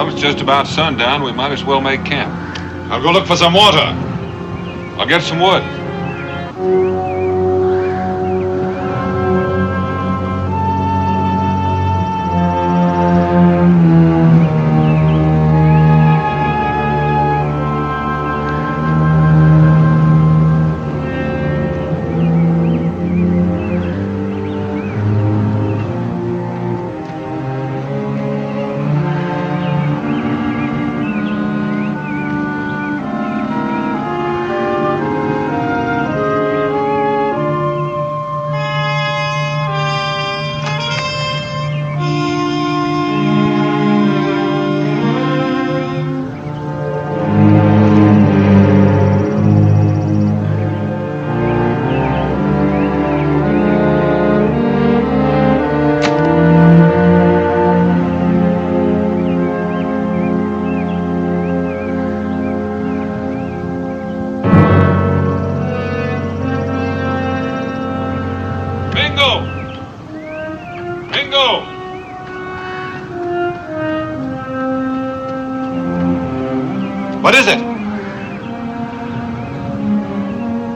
Well, it's just about sundown. We might as well make camp. I'll go look for some water. I'll get some wood. What is it?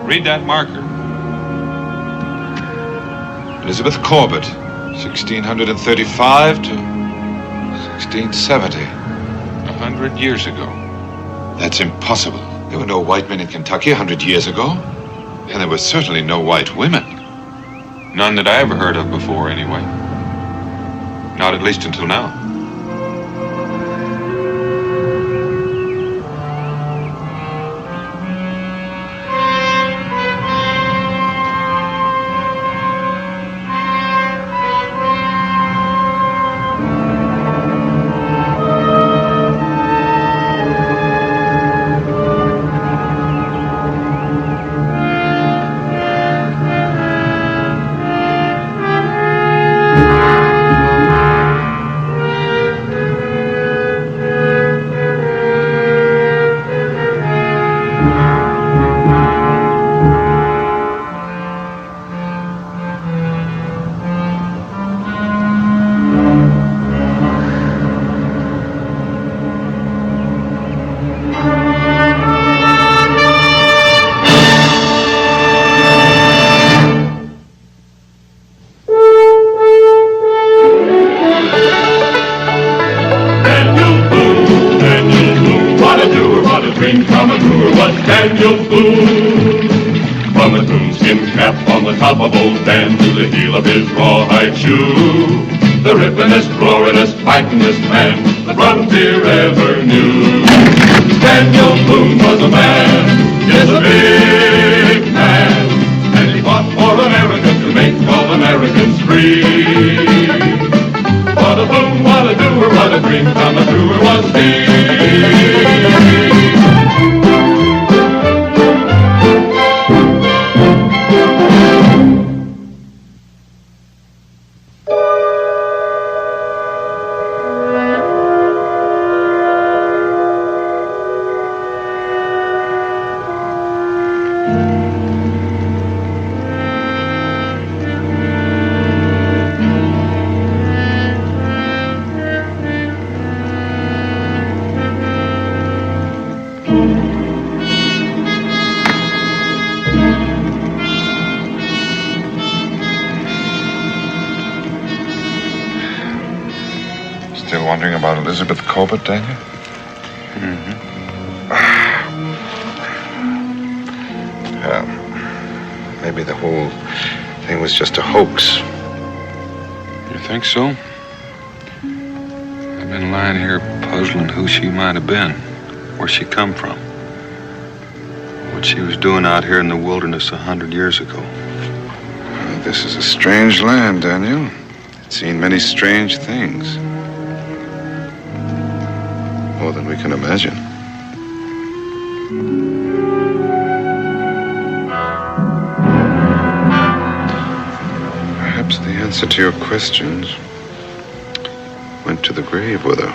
Read that marker. Elizabeth Corbett, 1635 to 1670. 100 years ago. That's impossible. There were no white men in Kentucky 100 years ago. And there were certainly no white women. None that I ever heard of before, anyway. Not at least until now. From a coonskin cap on the top of old Dan to the heel of his rawhide shoe, the rippenest, roaringest, fightingest man the frontier ever knew. Daniel Boone was a man, yes, a big man, and he fought for America to make all Americans free. What a Boone, what a doer, what a dream come truer was he. Still wondering about Elizabeth Corbett, Daniel? Well, maybe the whole thing was just a hoax. You think so? I've been lying here puzzling who she might have been, where she come from, what she was doing out here in the wilderness 100 years ago. Well, this is a strange land, Daniel. It's seen many strange things. More than we can imagine. Perhaps the answer to your questions went to the grave with her.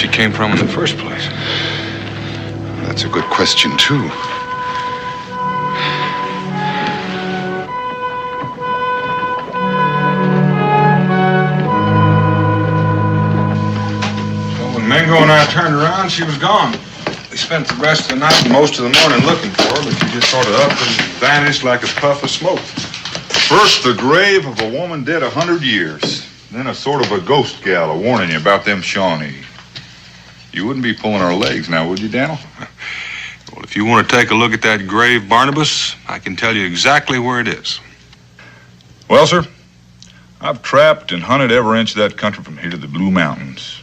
she came from in the first place? That's a good question, too. Well, when Mingo and I turned around, she was gone. We spent the rest of the night and most of the morning looking for her, but she just sort of up and vanished like a puff of smoke. First, the grave of a woman dead 100 years. Then a sort of a ghost gal warning you about them Shawnee. You wouldn't be pulling our legs now, would you, Daniel? Well, if you want to take a look at that grave, Barnabas, I can tell you exactly where it is. Well, sir, I've trapped and hunted every inch of that country from here to the Blue Mountains.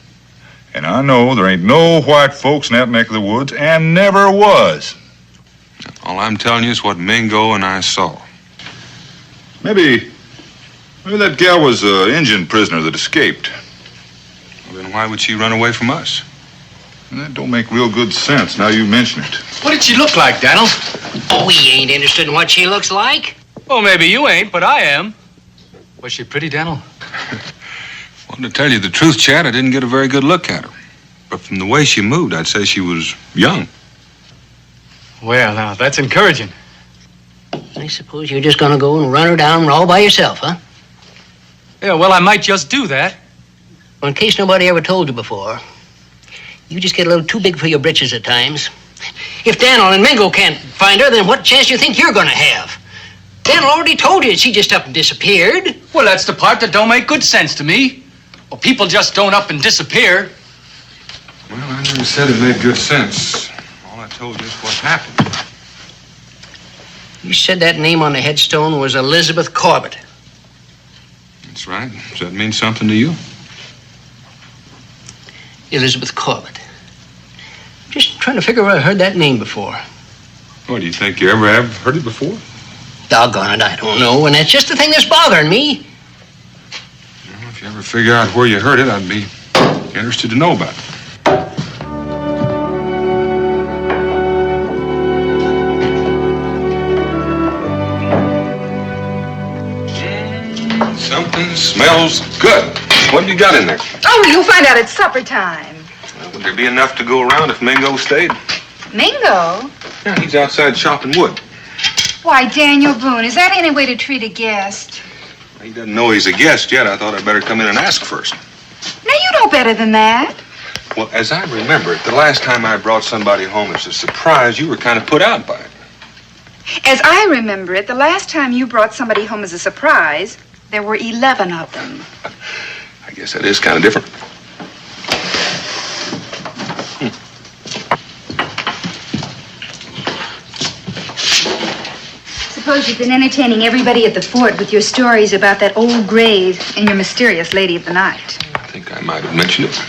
And I know there ain't no white folks in that neck of the woods, and never was. All I'm telling you is what Mingo and I saw. Maybe that gal was an Indian prisoner that escaped. Well, then why would she run away from us? And that don't make real good sense now you mention it. What did she look like, Daniel? We ain't interested in what she looks like. Well, maybe you ain't, but I am. Was she pretty, Daniel? Well, to tell you the truth, Chad, I didn't get a very good look at her. But from the way she moved, I'd say she was young. Well, now, that's encouraging. I suppose you're just gonna go and run her down all by yourself, huh? Yeah, well, I might just do that. Well, in case nobody ever told you before, you just get a little too big for your britches at times. If Daniel and Mingo can't find her, then what chance do you think you're gonna have? Daniel already told you that she just up and disappeared. Well, that's the part that don't make good sense to me. Well, people just don't up and disappear. Well, I never said it made good sense. All I told you is what happened. You said that name on the headstone was Elizabeth Corbett. That's right. Does that mean something to you? Elizabeth Corbett. Just trying to figure out where I heard that name before. What, do you think you ever have heard it before? Doggone it, I don't know. And that's just the thing that's bothering me. Well, if you ever figure out where you heard it, I'd be interested to know about it. Something smells good. What have you got in there? Oh, you'll find out at supper time. Well, would there be enough to go around if Mingo stayed? Mingo? Yeah, he's outside chopping wood. Why, Daniel Boone, is that any way to treat a guest? He doesn't know he's a guest yet. I thought I'd better come in and ask first. Now, you know better than that. Well, as I remember it, the last time I brought somebody home as a surprise, you were kind of put out by it. As I remember it, the last time you brought somebody home as a surprise, there were 11 of them. I guess that is kind of different. Suppose you've been entertaining everybody at the fort with your stories about that old grave and your mysterious lady of the night. I think I might have mentioned it.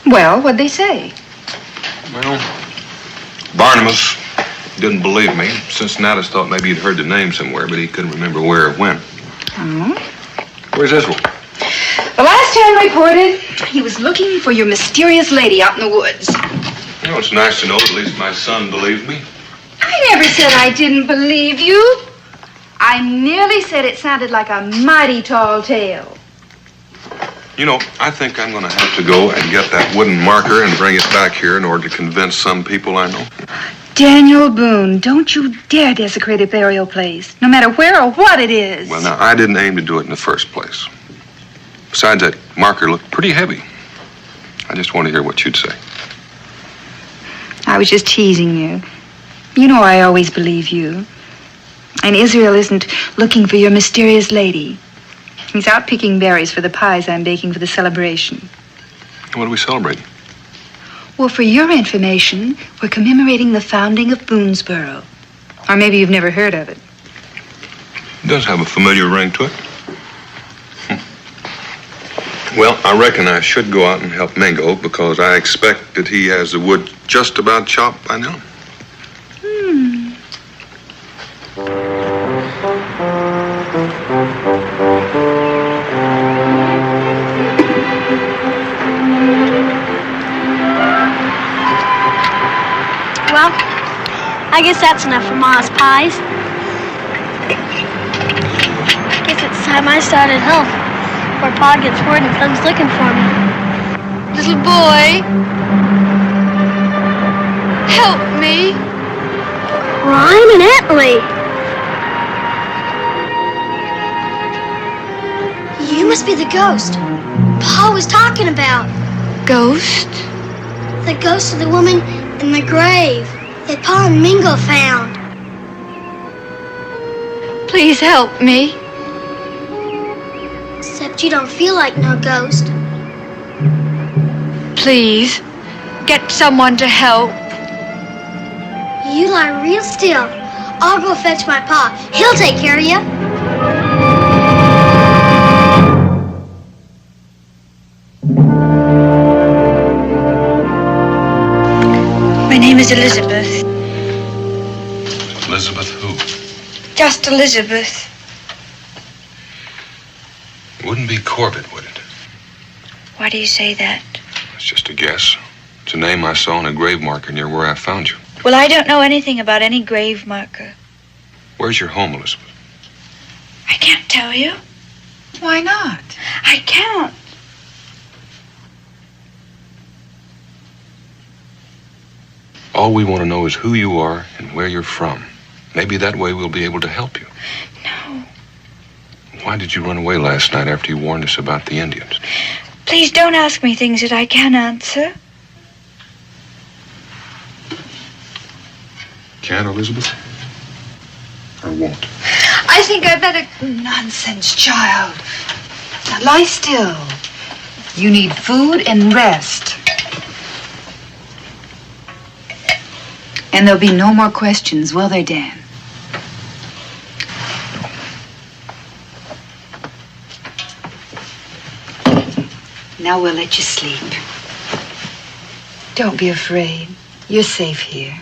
Well, what'd they say? Well, Barnabas didn't believe me. Cincinnatus thought maybe he'd heard the name somewhere, but he couldn't remember where or when. Oh? Where's this one? The last time reported, he was looking for your mysterious lady out in the woods. You know, it's nice to know at least my son believes me. I never said I didn't believe you. I merely said it sounded like a mighty tall tale. You know, I think I'm going to have to go and get that wooden marker and bring it back here in order to convince some people I know. Daniel Boone, don't you dare desecrate a burial place, no matter where or what it is. Well, now, I didn't aim to do it in the first place. Besides, that marker looked pretty heavy. I just want to hear what you'd say. I was just teasing you. You know I always believe you. And Israel isn't looking for your mysterious lady. He's out picking berries for the pies I'm baking for the celebration. What are we celebrating? Well, for your information, we're commemorating the founding of Boonesboro. Or maybe you've never heard of it. It does have a familiar ring to it. Well, I reckon I should go out and help Mingo because I expect that he has the wood just about chopped by now. Well, I guess that's enough for Ma's pies. Guess it's time I started home, before Pa gets word and comes looking for me. Little boy. Help me. Rhyme and Italy. You must be the ghost Pa was talking about. Ghost? The ghost of the woman in the grave that Pa and Mingo found. Please help me. Except you don't feel like no ghost. Please, get someone to help. You lie real still. I'll go fetch my Pa. He'll take care of you. My name is Elizabeth. Elizabeth who? Just Elizabeth. It wouldn't be Corbett, would it? Why do you say that? It's just a guess. It's a name I saw on a grave marker near where I found you. Well, I don't know anything about any grave marker. Where's your home, Elizabeth? I can't tell you. Why not? I can't. All we want to know is who you are and where you're from. Maybe that way we'll be able to help you. No. Why did you run away last night after you warned us about the Indians? Please don't ask me things that I can't answer. Can't, Elizabeth? Or won't? I think I better... Nonsense, child. Now lie still. You need food and rest. And there'll be no more questions, will there, Dan? Now we'll let you sleep. Don't be afraid. You're safe here.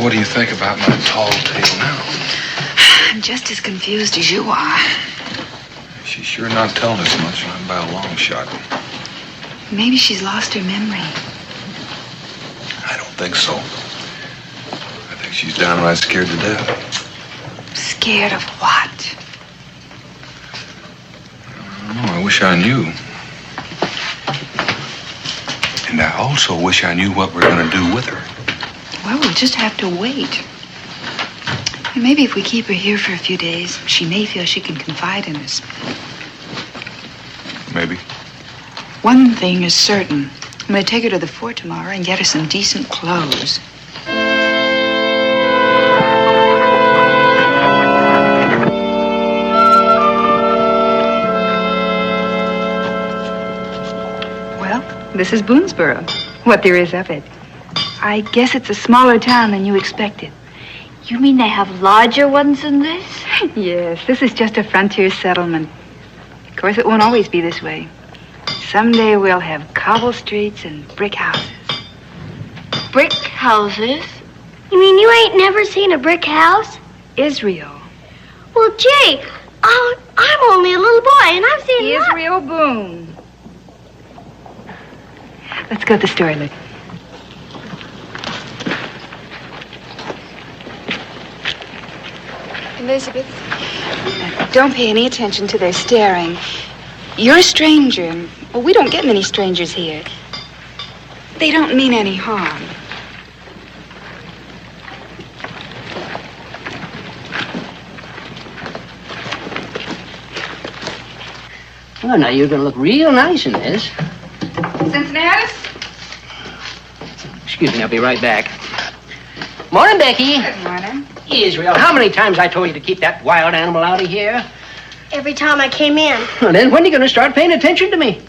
What do you think about my tall tale now? I'm just as confused as you are. She's sure not telling us much, not by a long shot. Maybe she's lost her memory. I don't think so. I think she's downright scared to death. Scared of what? I don't know. I wish I knew. And I also wish I knew what we're going to do with her. Well, we'll just have to wait. And maybe if we keep her here for a few days, she may feel she can confide in us. Maybe. One thing is certain. I'm going to take her to the fort tomorrow and get her some decent clothes. Well, this is Boonesboro. What there is of it. I guess it's a smaller town than you expected. You mean they have larger ones than this? Yes, this is just a frontier settlement. Of course, it won't always be this way. Someday we'll have cobble streets and brick houses. Brick houses? You mean you ain't never seen a brick house? Israel. Well, gee, I'm only a little boy, and I've seen Israel Boone. Let's go to the store, look. Elizabeth, don't pay any attention to their staring. You're a stranger. Well, we don't get many strangers here. They don't mean any harm. Well, now you're going to look real nice in this. Cincinnatus? Excuse me, I'll be right back. Morning, Becky. Good morning. Israel, how many times I told you to keep that wild animal out of here? Every time I came in. Well, then when are you going to start paying attention to me?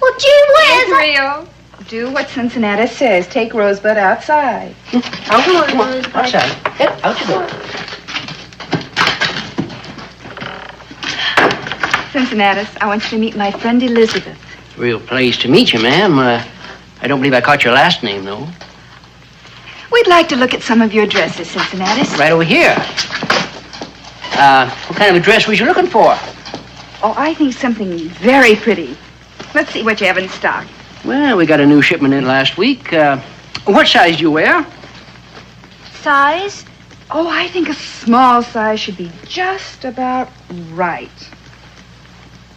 Well, gee whiz! Israel, do what Cincinnati says. Take Rosebud outside. Come on. Outside. Yep, out you go. Cincinnati, I want you to meet my friend Elizabeth. Real pleased to meet you, ma'am. I don't believe I caught your last name, though. We'd like to look at some of your dresses, Cincinnati. Right over here. What kind of a dress was you looking for? Oh, I think something very pretty. Let's see what you have in stock. Well, we got a new shipment in last week. What size do you wear? Size? Oh, I think a small size should be just about right.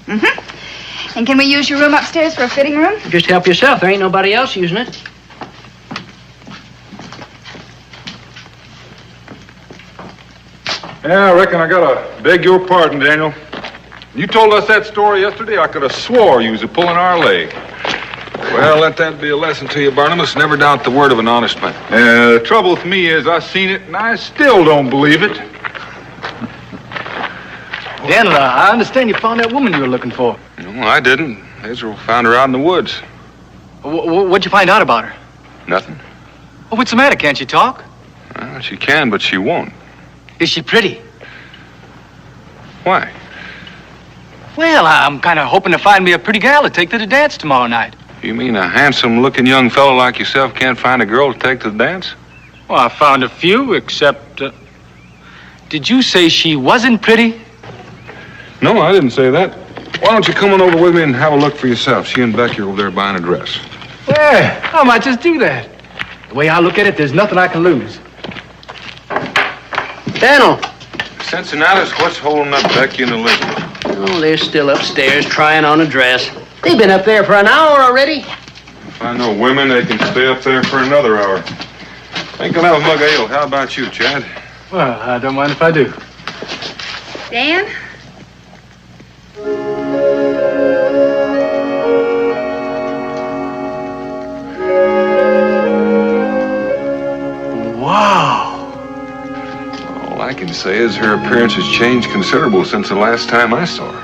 Mm-hmm. And can we use your room upstairs for a fitting room? Just help yourself. There ain't nobody else using it. Yeah, I reckon I gotta beg your pardon, Daniel. You told us that story yesterday, I could have swore you was pulling our leg. Well, let that be a lesson to you, Barnabas. Never doubt the word of an honest man. The trouble with me is I seen it and I still don't believe it. Daniel, I understand you found that woman you were looking for. No, I didn't. Israel found her out in the woods. What'd you find out about her? Nothing. Well, what's the matter? Can't you talk? Well, she can, but she won't. Is she pretty? Why? Well, I'm kind of hoping to find me a pretty gal to take to the dance tomorrow night. You mean a handsome-looking young fellow like yourself can't find a girl to take to the dance? Well, I found a few, except... Did you say she wasn't pretty? No, I didn't say that. Why don't you come on over with me and have a look for yourself? She and Becky are over there buying a dress. Yeah, I might just do that. The way I look at it, there's nothing I can lose. Daniel. Cincinnati, what's holding up Becky and Elizabeth? Oh, they're still upstairs trying on a dress. They've been up there for an hour already. If I know women, they can stay up there for another hour. Ain't gonna have a mug of ale. How about you, Chad? Well, I don't mind if I do. Dan? Wow. All I can say is her appearance has changed considerable since the last time I saw her.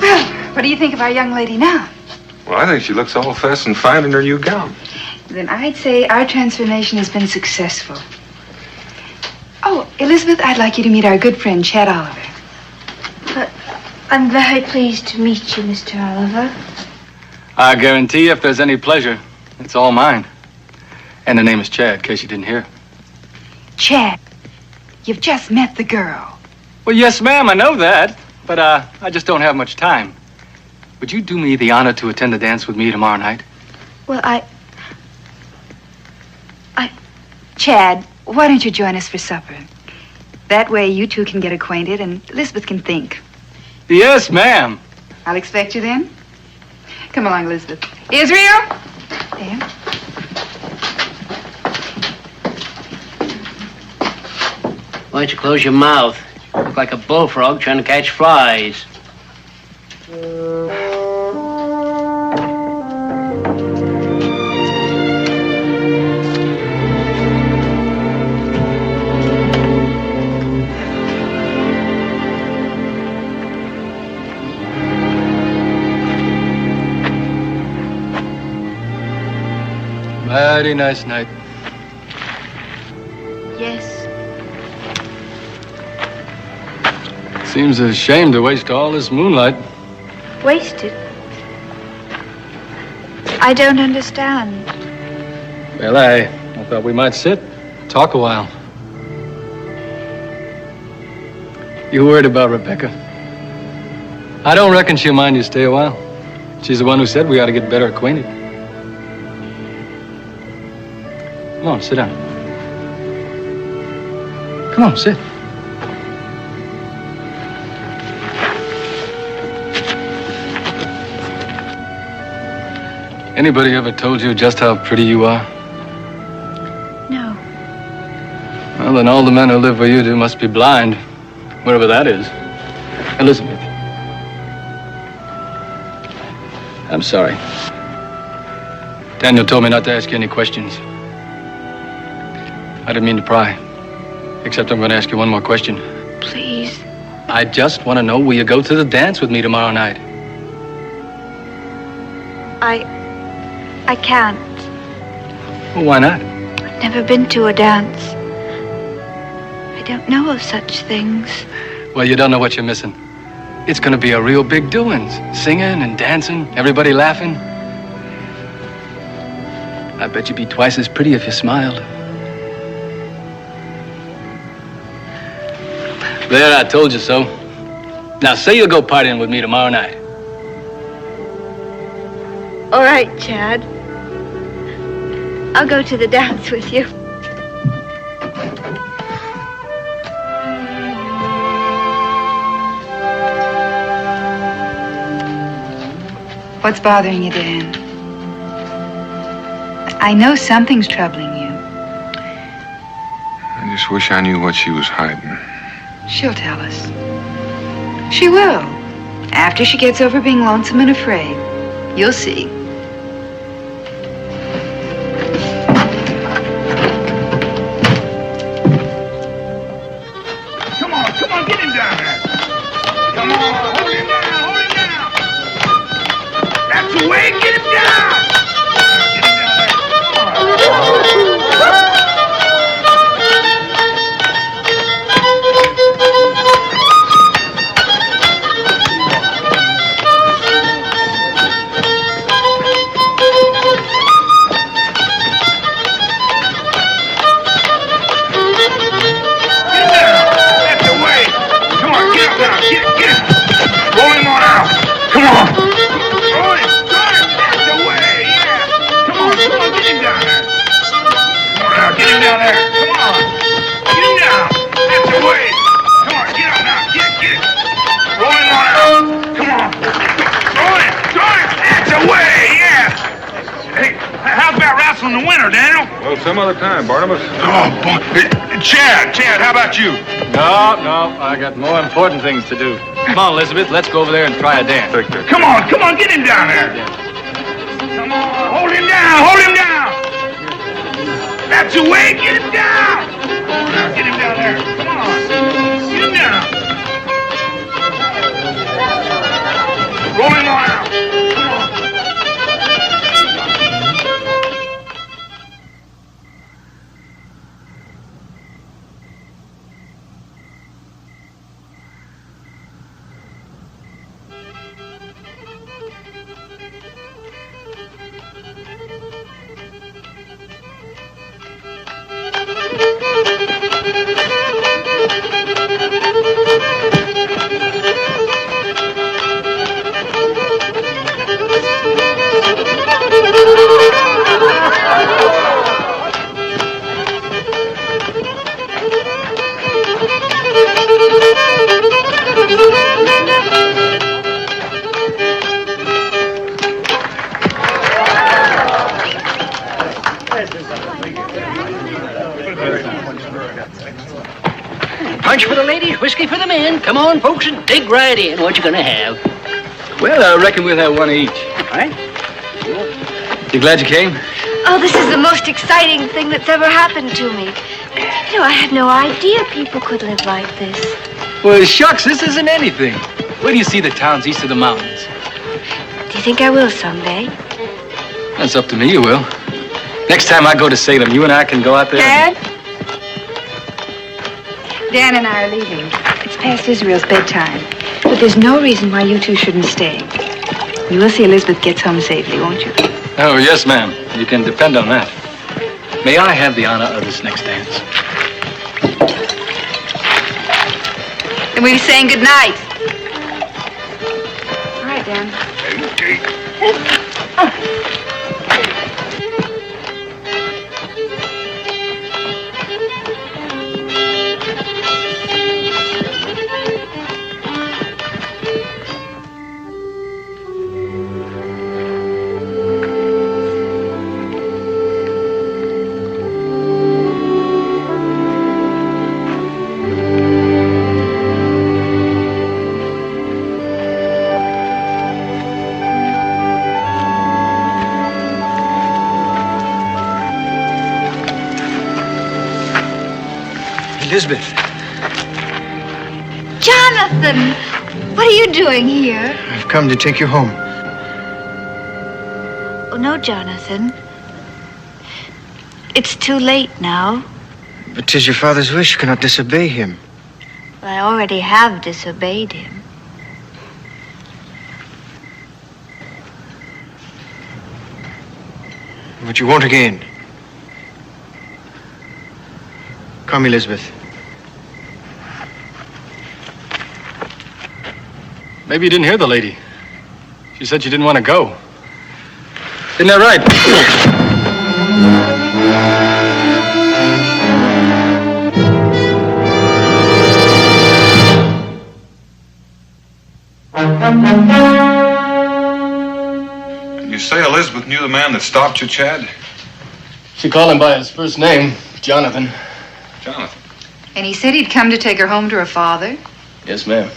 Well, what do you think of our young lady now? Well, I think she looks all fast and fine in her new gown. Then I'd say our transformation has been successful. Oh, Elizabeth, I'd like you to meet our good friend, Chad Oliver. But I'm very pleased to meet you, Mr. Oliver. I guarantee you, if there's any pleasure, it's all mine. And the name is Chad, in case you didn't hear. Chad, you've just met the girl. Well, yes, ma'am, I know that. But I just don't have much time. Would you do me the honor to attend the dance with me tomorrow night? Well, Chad, why don't you join us for supper? That way you two can get acquainted and Elizabeth can think. Yes, ma'am. I'll expect you then. Come along, Elizabeth. Israel? Dan? Why don't you close your mouth? You look like a bullfrog trying to catch flies. Mighty nice night. Yes. Seems a shame to waste all this moonlight. Wasted? I don't understand. Well, I thought we might sit, talk a while. You worried about Rebecca? I don't reckon she'll mind you stay a while. She's the one who said we ought to get better acquainted. Come on, sit down. Come on, sit. Anybody ever told you just how pretty you are? No. Well, Well, then all the men who live where you do must be blind, wherever that is. Elizabeth. I'm sorry. Daniel told me not to ask you any questions. I didn't mean to pry. Except I'm going to ask you one more question. Please. I just want to know, will you go to the dance with me tomorrow night? I can't. Well, why not? I've never been to a dance. I don't know of such things. Well, you don't know what you're missing. It's going to be a real big doings. Singing and dancing, everybody laughing. I bet you'd be twice as pretty if you smiled. There, I told you so. Now, say you'll go partying with me tomorrow night. All right, Chad. I'll go to the dance with you. What's bothering you, Dan? I know something's troubling you. I just wish I knew what she was hiding. She'll tell us. She will. After she gets over being lonesome and afraid. You'll see. Come on, get him down there. Come on, hold him down. That's the way, get him down. Get him down there, come on. In the winter, Daniel. Well, some other time, Barnabas. Oh, boy. Chad, how about you? No, I got more important things to do. Come on, Elizabeth, let's go over there and try a dance. Victor. Come on, get him down there. Come on, hold him down. That's the way, get him down. Now, get him down there. Come on, get him down. Roll him on out. Punch for the ladies, whiskey for the men. Come on, folks, and dig right in. What you gonna have? Well, I reckon we'll have one each. All right? You glad you came? Oh, this is the most exciting thing that's ever happened to me. You know, I had no idea people could live like this. Well, shucks, this isn't anything. Where do you see the towns east of the mountains? Do you think I will someday? That's up to me, you will. Next time I go to Salem, you and I can go out there. Dad? Dan and I are leaving. It's past Israel's bedtime. But there's no reason why you two shouldn't stay. You will see Elizabeth gets home safely, won't you? Oh, yes, ma'am. You can depend on that. May I have the honor of this next dance? And we'll be saying good night. All right, Dan. Elizabeth. Jonathan, what are you doing here? I've come to take you home. Oh, no, Jonathan. It's too late now. But 'tis your father's wish. You cannot disobey him. Well, I already have disobeyed him. But you won't again. Come, Elizabeth. Maybe you didn't hear the lady. She said she didn't want to go. Isn't that right? You say Elizabeth knew the man that stopped you, Chad? She called him by his first name, Jonathan. Jonathan. And he said he'd come to take her home to her father? Yes, ma'am.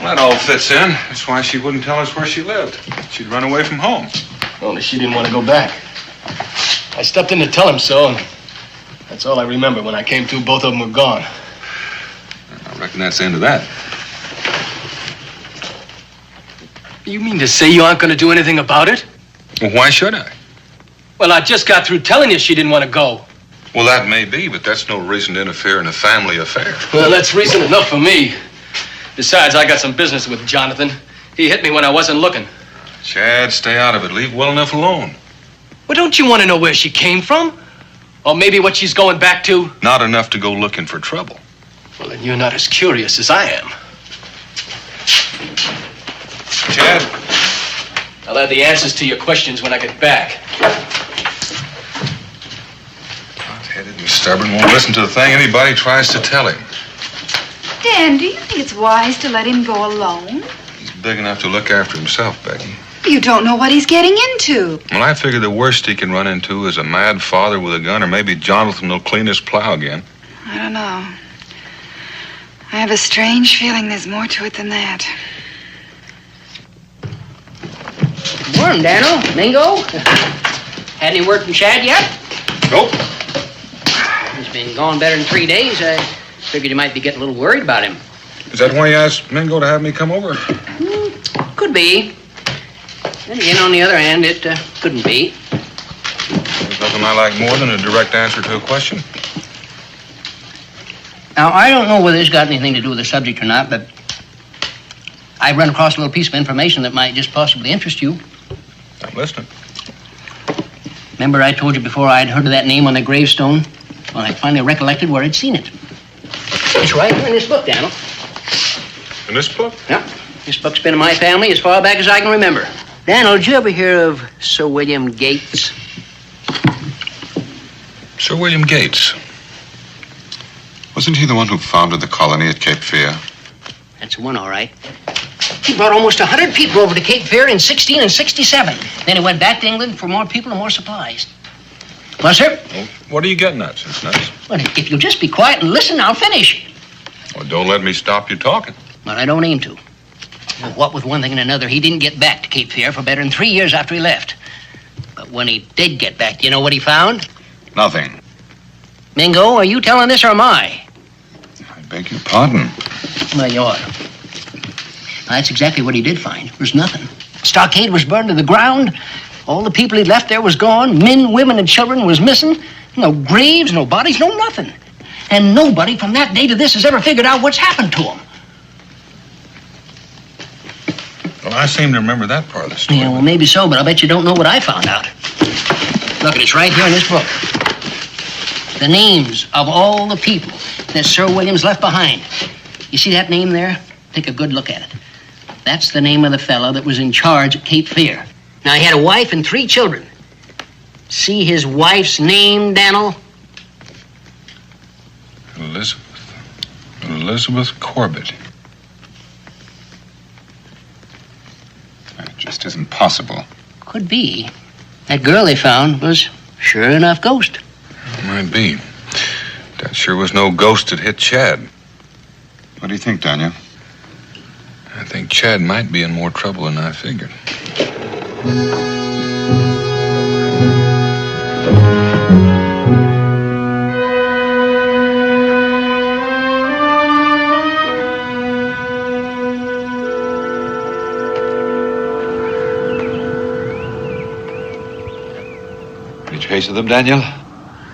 Well, that all fits in. That's why she wouldn't tell us where she lived. She'd run away from home. Only she didn't want to go back. I stepped in to tell him so, and that's all I remember. When I came to, both of them were gone. I reckon that's the end of that. You mean to say you aren't going to do anything about it? Well, why should I? Well, I just got through telling you she didn't want to go. Well, that may be, but that's no reason to interfere in a family affair. Well, that's reason enough for me. Besides, I got some business with Jonathan. He hit me when I wasn't looking. Chad, stay out of it. Leave well enough alone. Well, don't you want to know where she came from? Or maybe what she's going back to? Not enough to go looking for trouble. Well, then you're not as curious as I am. Chad? I'll have the answers to your questions when I get back. Hot-headed and stubborn, won't listen to the thing anybody tries to tell him. Dan, do you think it's wise to let him go alone? He's big enough to look after himself, Becky. You don't know what he's getting into. Well, I figure the worst he can run into is a mad father with a gun, or maybe Jonathan will clean his plow again. I don't know. I have a strange feeling there's more to it than that. Morning, Daniel. Mingo. Had any word from Chad yet? Nope. He's been gone better than 3 days. I figured you might be getting a little worried about him. Is that why you asked Mingo to have me come over? Could be. Then again, on the other hand, it couldn't be. There's nothing I like more than a direct answer to a question. Now, I don't know whether this got anything to do with the subject or not, but I've run across a little piece of information that might just possibly interest you. I'm listening. Remember I told you before I'd heard of that name on the gravestone? Well, I finally recollected where I'd seen it. It's right here in this book, Daniel. In this book? Yeah. This book's been in my family as far back as I can remember. Daniel, did you ever hear of Sir William Gates? Sir William Gates. Wasn't he the one who founded the colony at Cape Fear? That's the one, all right. He brought almost 100 people over to Cape Fear in 16 and 67. Then he went back to England for more people and more supplies. Well, sir? Well, what are you getting at, Cincinnati? Well, if you'll just be quiet and listen, I'll finish. Well, don't let me stop you talking. Well, I don't aim to. Well, what with one thing and another, he didn't get back to Cape Fear for better than 3 years after he left. But when he did get back, do you know what he found? Nothing. Mingo, are you telling this or am I? I beg your pardon. Well, you ought. Well, that's exactly what he did find. There was nothing. Stockade was burned to the ground. All the people he'd left there was gone. Men, women, and children was missing. No graves, no bodies, no nothing. And nobody from that day to this has ever figured out what's happened to him. Well, I seem to remember that part of the story. Yeah, well, maybe so, but I bet you don't know what I found out. Look, it's right here in this book. The names of all the people that Sir William's left behind. You see that name there? Take a good look at it. That's the name of the fellow that was in charge at Cape Fear. Now, he had a wife and 3 children. See his wife's name, Daniel? Elizabeth Corbett. It just isn't possible. Could be. That girl they found was sure enough ghost. It might be. That sure was no ghost that hit Chad. What do you think, Daniel? I think Chad might be in more trouble than I figured. trace of them, Daniel?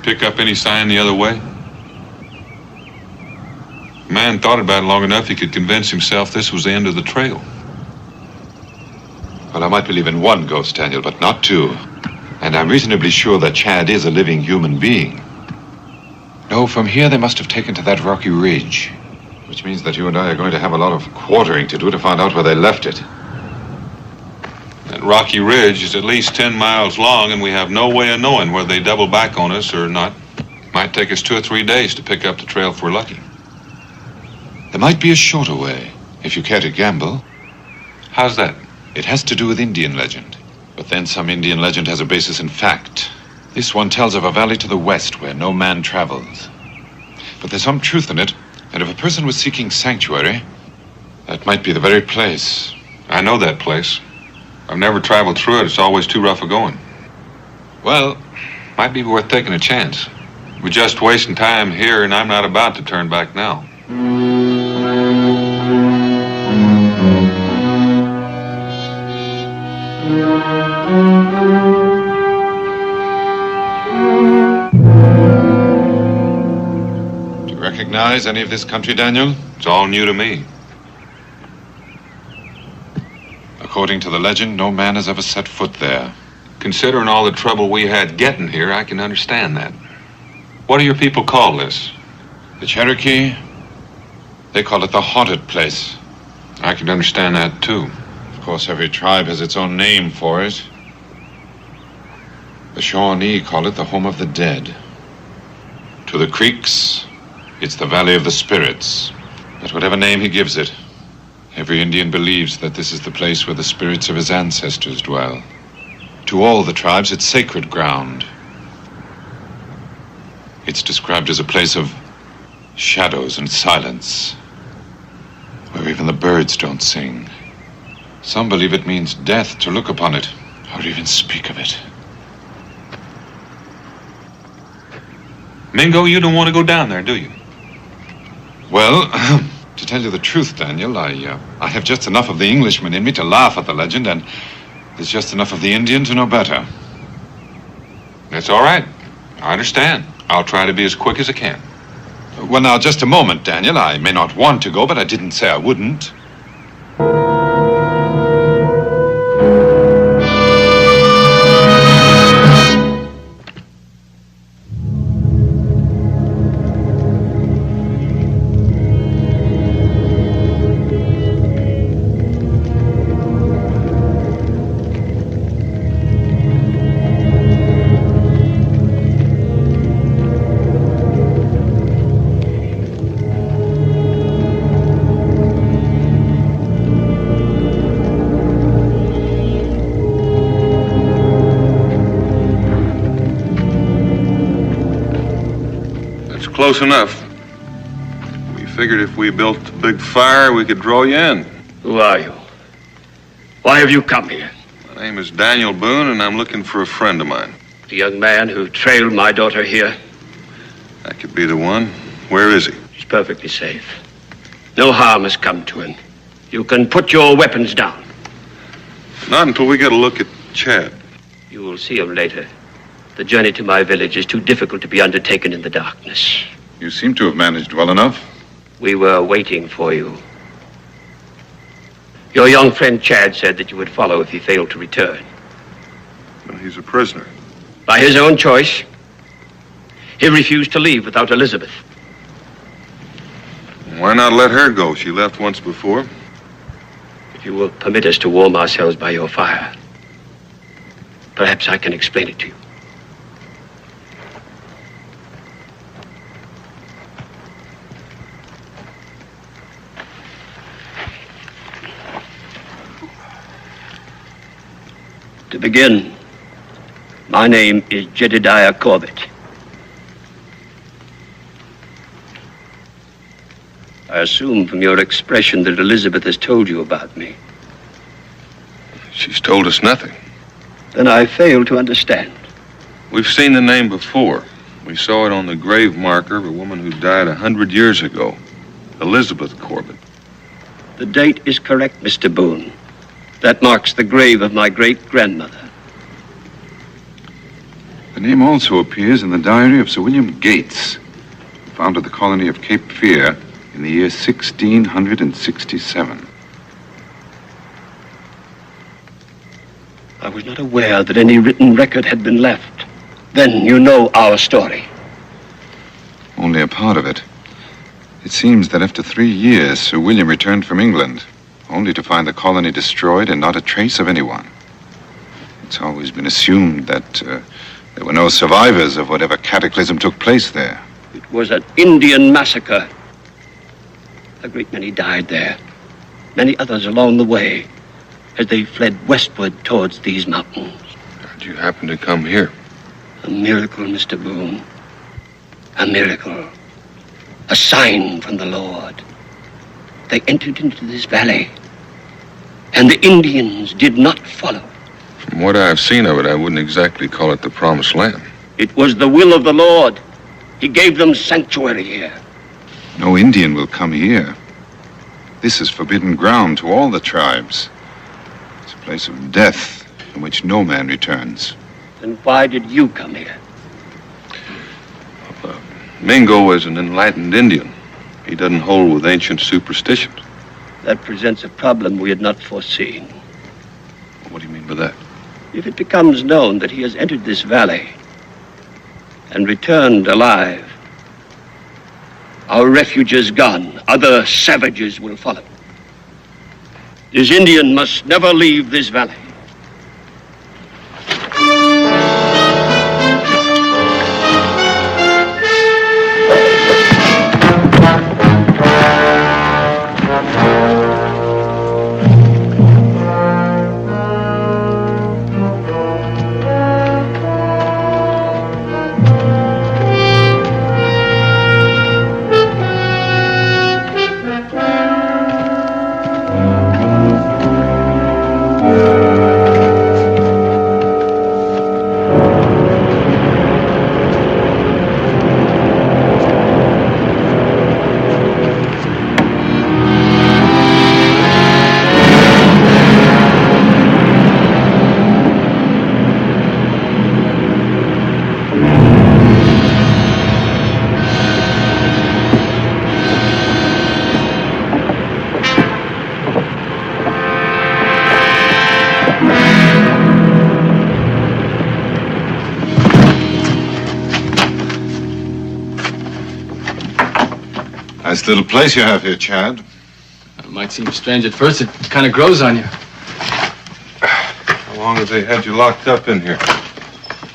Pick up any sign the other way? The man thought about it long enough he could convince himself this was the end of the trail. Well, I might believe in one ghost, Daniel, but not two. And I'm reasonably sure that Chad is a living human being. No, from here they must have taken to that rocky ridge. Which means that you and I are going to have a lot of quartering to do to find out where they left it. That rocky ridge is at least 10 miles long, and we have no way of knowing whether they double back on us or not. Might take us 2 or 3 days to pick up the trail if we're lucky. There might be a shorter way, if you care to gamble. How's that? It has to do with Indian legend. But then some Indian legend has a basis in fact. This one tells of a valley to the west where no man travels. But there's some truth in it, and if a person was seeking sanctuary, that might be the very place. I know that place. I've never traveled through it. It's always too rough a going. Well, might be worth taking a chance. We're just wasting time here, and I'm not about to turn back now. Do you recognize any of this country, Daniel? It's all new to me. According to the legend, no man has ever set foot there. Considering all the trouble we had getting here, I can understand that. What do your people call this? The Cherokee, they call it the haunted place. I can understand that, too. Of course, every tribe has its own name for it. The Shawnee call it the home of the dead. To the Creeks, it's the Valley of the Spirits. But whatever name he gives it, every Indian believes that this is the place where the spirits of his ancestors dwell. To all the tribes, it's sacred ground. It's described as a place of shadows and silence, where even the birds don't sing. Some believe it means death to look upon it, or even speak of it. Mingo, you don't want to go down there, do you? Well, to tell you the truth, Daniel, I have just enough of the Englishman in me to laugh at the legend, and there's just enough of the Indian to know better. That's all right. I understand. I'll try to be as quick as I can. Well, now, just a moment, Daniel. I may not want to go, but I didn't say I wouldn't. Close enough. We figured if we built a big fire, we could draw you in. Who are you? Why have you come here? My name is Daniel Boone, and I'm looking for a friend of mine. The young man who trailed my daughter here? That could be the one. Where is he? He's perfectly safe. No harm has come to him. You can put your weapons down. Not until we get a look at Chad. You will see him later. The journey to my village is too difficult to be undertaken in the darkness. You seem to have managed well enough. We were waiting for you. Your young friend Chad said that you would follow if he failed to return. But he's a prisoner. By his own choice, he refused to leave without Elizabeth. Why not let her go? She left once before. If you will permit us to warm ourselves by your fire, perhaps I can explain it to you. To begin, my name is Jedediah Corbett. I assume from your expression that Elizabeth has told you about me. She's told us nothing. Then I fail to understand. We've seen the name before. We saw it on the grave marker of a woman who died 100 years ago. Elizabeth Corbett. The date is correct, Mr. Boone. That marks the grave of my great-grandmother. The name also appears in the diary of Sir William Gates, who founded the colony of Cape Fear in the year 1667. I was not aware that any written record had been left. Then you know our story. Only a part of it. It seems that after 3 years, Sir William returned from England, only to find the colony destroyed and not a trace of anyone. It's always been assumed that there were no survivors of whatever cataclysm took place there. It was an Indian massacre. A great many died there. Many others along the way as they fled westward towards these mountains. How'd you happen to come here? A miracle, Mr. Boone. A miracle. A sign from the Lord. They entered into this valley, and the Indians did not follow. From what I've seen of it, I wouldn't exactly call it the Promised Land. It was the will of the Lord. He gave them sanctuary here. No Indian will come here. This is forbidden ground to all the tribes. It's a place of death from which no man returns. Then why did you come here? Mingo was an enlightened Indian. He doesn't hold with ancient superstitions. That presents a problem we had not foreseen. What do you mean by that? If it becomes known that he has entered this valley and returned alive, our refuge is gone. Other savages will follow. This Indian must never leave this valley. Nice little place you have here, Chad. It might seem strange at first. It kind of grows on you. How long have they had you locked up in here?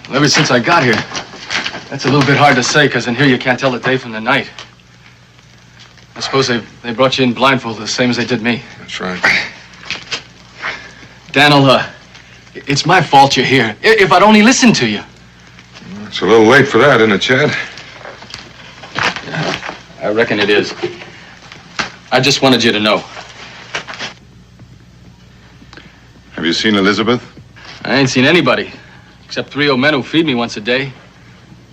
Well, ever since I got here. That's a little bit hard to say, because in here you can't tell the day from the night. I suppose they brought you in blindfolded the same as they did me. That's right. Daniel, it's my fault you're here. If I'd only listened to you. It's a little late for that, isn't it, Chad? I reckon it is. I just wanted you to know. Have you seen Elizabeth? I ain't seen anybody, except 3 old men who feed me once a day.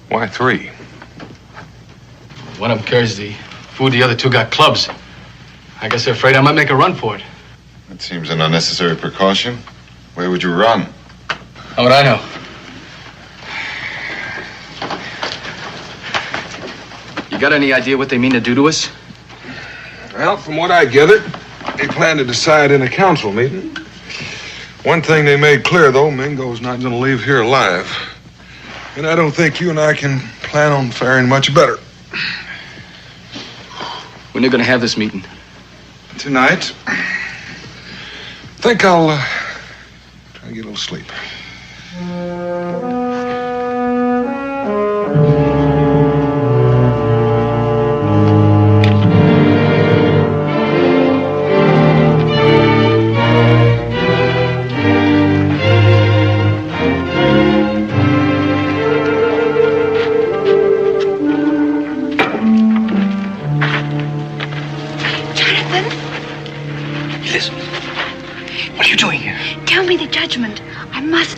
Why 3? One of them carries the food, the other 2 got clubs. I guess they're afraid I might make a run for it. That seems an unnecessary precaution. Where would you run? How would I know? You got any idea what they mean to do to us? Well, from what I gathered, they plan to decide in a council meeting. One thing they made clear, though, Mingo's not going to leave here alive. And I don't think you and I can plan on faring much better. When are you going to have this meeting? Tonight. Think I'll try to get a little sleep.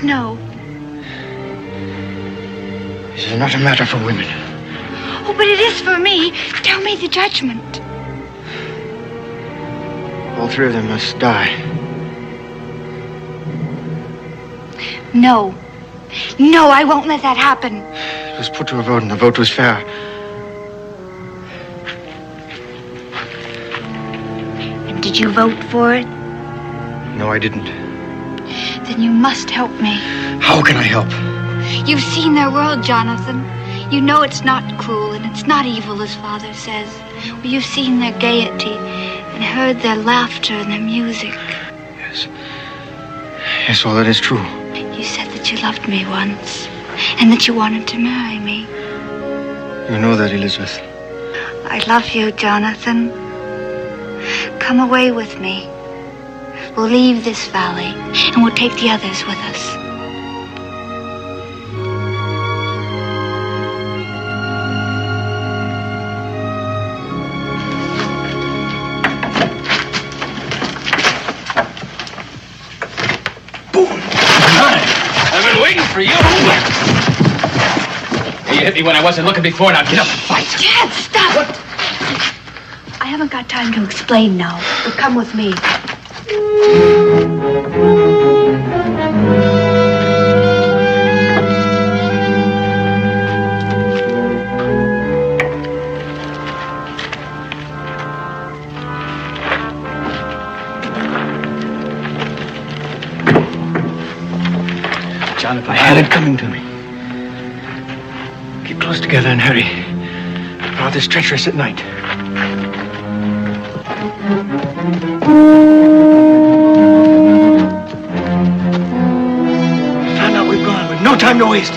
No. This is not a matter for women. Oh, but it is for me. Tell me the judgment. All 3 of them must die. No. No, I won't let that happen. It was put to a vote, and the vote was fair. And did you vote for it? No, I didn't. Then you must help me. How can I help? You've seen their world, Jonathan. You know it's not cruel and it's not evil, as Father says. Well, you've seen their gaiety and heard their laughter and their music. Yes. Yes, all that is true. You said that you loved me once and that you wanted to marry me. You know that, Elizabeth. I love you, Jonathan. Come away with me. We'll leave this valley and we'll take the others with us. I've been waiting for you. You hit me when I wasn't looking before. Now get up and fight. Dad, stop! What? I haven't got time to explain now, but come with me. Jonathan, I had it coming to me. Keep close together and hurry. Father's treacherous at night. Find out we've gone with no time to waste.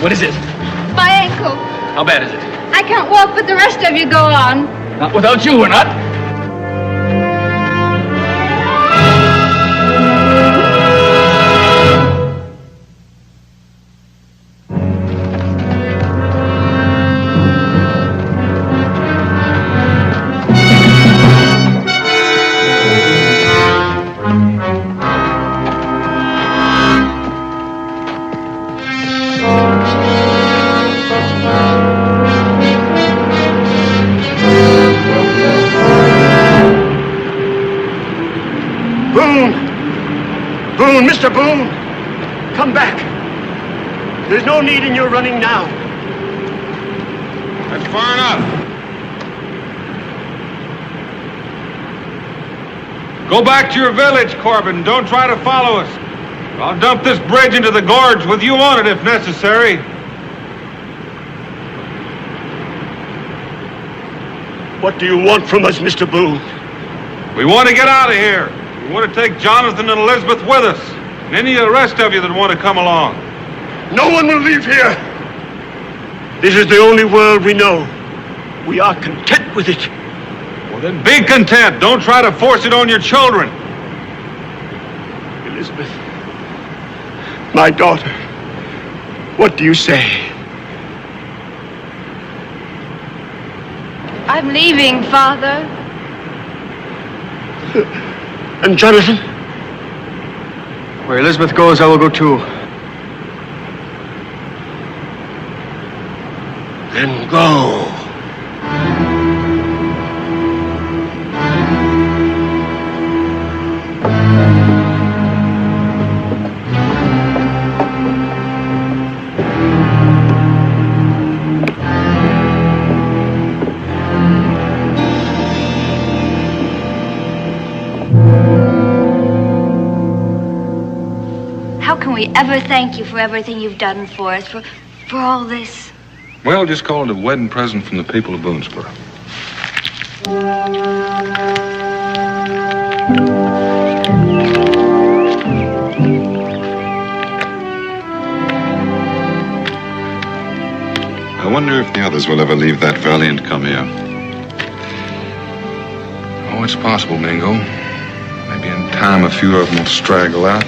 What is it? My ankle. How bad is it? I can't walk, but the rest of you go on. Not without you, we're not. Boone, Mr. Boone, come back. There's no need in your running now. That's far enough. Go back to your village, Corbin. Don't try to follow us. I'll dump this bridge into the gorge with you on it if necessary. What do you want from us, Mr. Boone? We want to get out of here. We want to take Jonathan and Elizabeth with us. And any of the rest of you that want to come along. No one will leave here. This is the only world we know. We are content with it. Well, then be content. Don't try to force it on your children. Elizabeth, my daughter, what do you say? I'm leaving, Father. And Jonathan? Where Elizabeth goes, I will go too. Then go. How can we ever thank you for everything you've done for us, for all this? Well, just call it a wedding present from the people of Boonesboro. I wonder if the others will ever leave that valley and come here. Oh, it's possible, Mingo. Maybe in time a few of them will straggle out.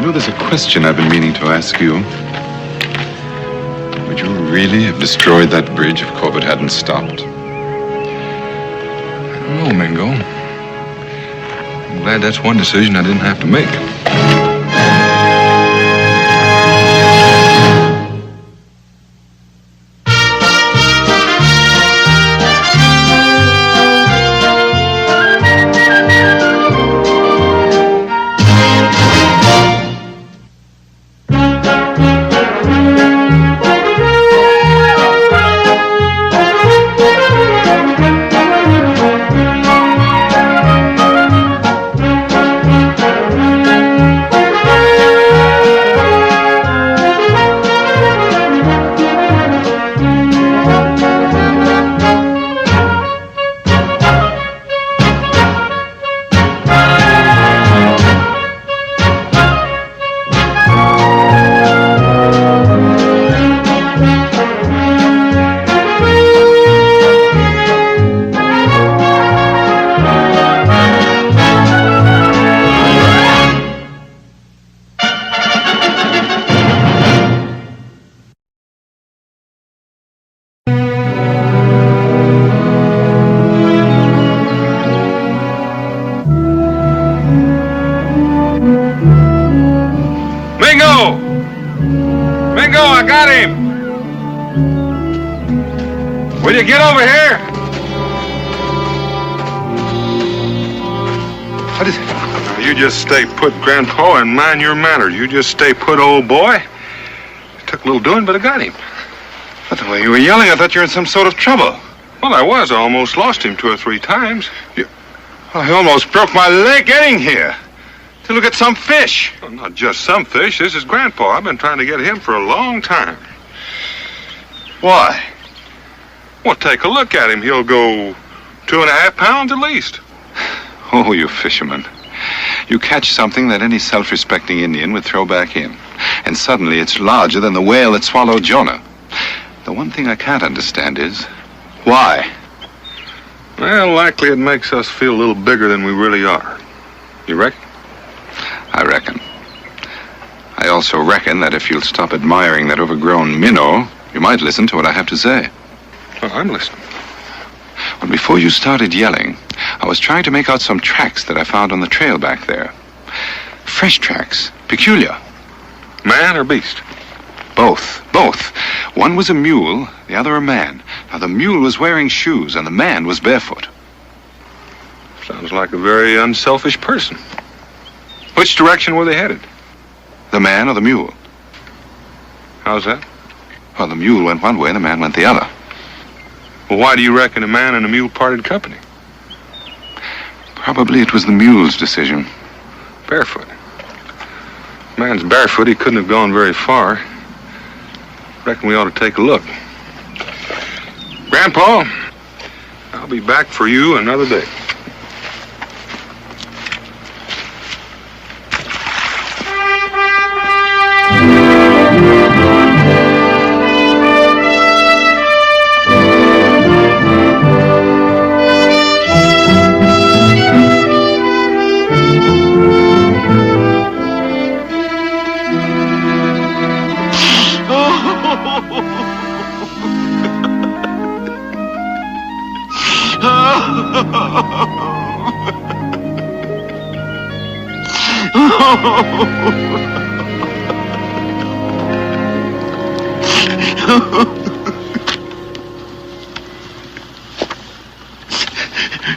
You know, there's a question I've been meaning to ask you. Would you really have destroyed that bridge if Corbett hadn't stopped? I don't know, Mingo. I'm Glad that's one decision I didn't have to make. Mingo, I got him! Will you get over here? What is it? You just stay put, Grandpa, and mind your manners. You just stay put, old boy. It took a little doing, but I got him. But the way you were yelling, I thought you were in some sort of trouble. Well, I was. I almost lost him 2 or 3 times. I almost broke my leg getting here. To look at some fish. Well, not just some fish. This is Grandpa. I've been trying to get him for a long time. Why? Well, take a look at him. He'll go 2.5 pounds at least. Oh, you fishermen. You catch something that any self-respecting Indian would throw back in. And suddenly it's larger than the whale that swallowed Jonah. The one thing I can't understand is, why? Well, likely it makes us feel a little bigger than we really are. You reckon? I reckon. I also reckon that if you'll stop admiring that overgrown minnow, you might listen to what I have to say. Oh, I'm listening. Well, before you started yelling, I was trying to make out some tracks that I found on the trail back there. Fresh tracks. Peculiar. Man or beast? Both. One was a mule, the other a man. Now, the mule was wearing shoes, and the man was barefoot. Sounds like a very unselfish person. Which direction were they headed? The man or the mule? How's that? Well, the mule went one way, and the man went the other. Well, why do you reckon a man and a mule parted company? Probably it was the mule's decision. Barefoot. Man's barefoot. He couldn't have gone very far. Reckon we ought to take a look. Grandpa, I'll be back for you another day.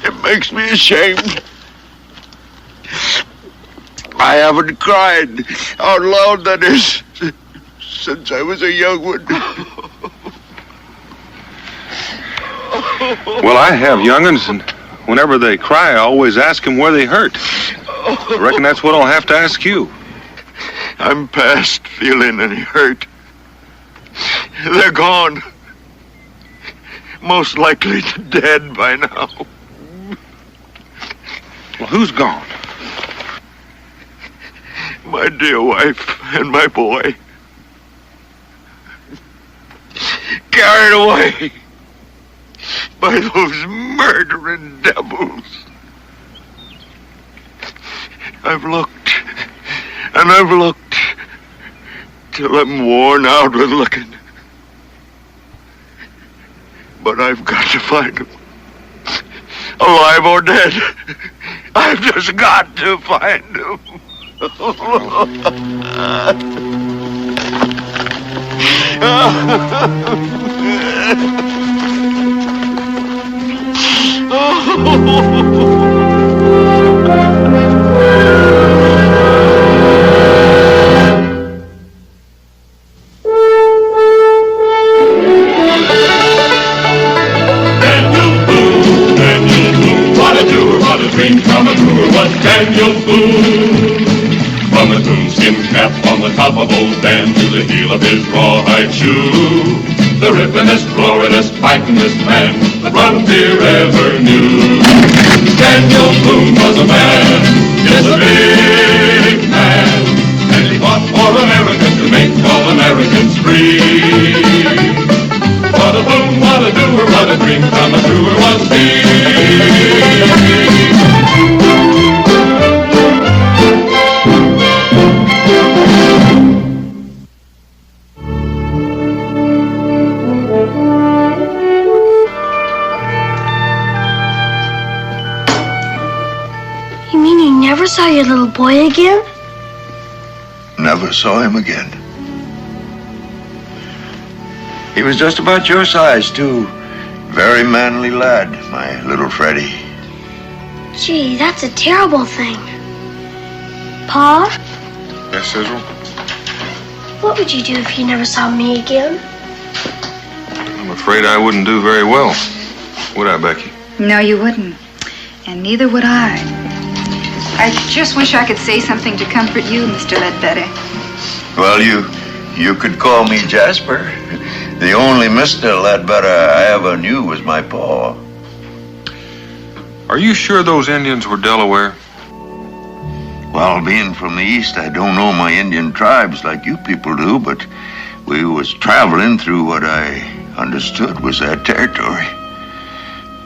It makes me ashamed. I haven't cried out loud, that is, since I was a young one. Well, I have young'uns, and whenever they cry, I always ask them where they hurt. I reckon that's what I'll have to ask you. I'm past feeling any hurt. They're gone. Most likely dead by now. Well, who's gone? My dear wife and my boy. Carried away by those murdering devils. I've looked, and I've looked, till I'm worn out with looking. But I've got to find them, alive or dead. I've just got to find him. Daniel Boone. From his moonskin cap on the top of old Dan to the heel of his rawhide shoe, the rippin'est, roarin'est, fightin'est man the frontier ever knew. Daniel Boone was a man, yes, a big man, and he fought for America to make all Americans free. What a boon, what a doer, what a dream come truer was he. You mean you never saw your little boy again? Never saw him again. He was just about your size, too. Very manly lad, my little Freddie. Gee, that's a terrible thing. Pa, Yes, Israel? what would you do if you never saw me again? I'm afraid I wouldn't do very well. Would I, Becky? No, you wouldn't. And neither would I. I just wish I could say something to comfort you, Mr. Ledbetter. Well, you could call me Jasper. The only Mr. Ledbetter I ever knew was my pa. Are you sure those Indians were Delaware? Well, being from the East, I don't know my Indian tribes like you people do, but we was traveling through what I understood was that territory.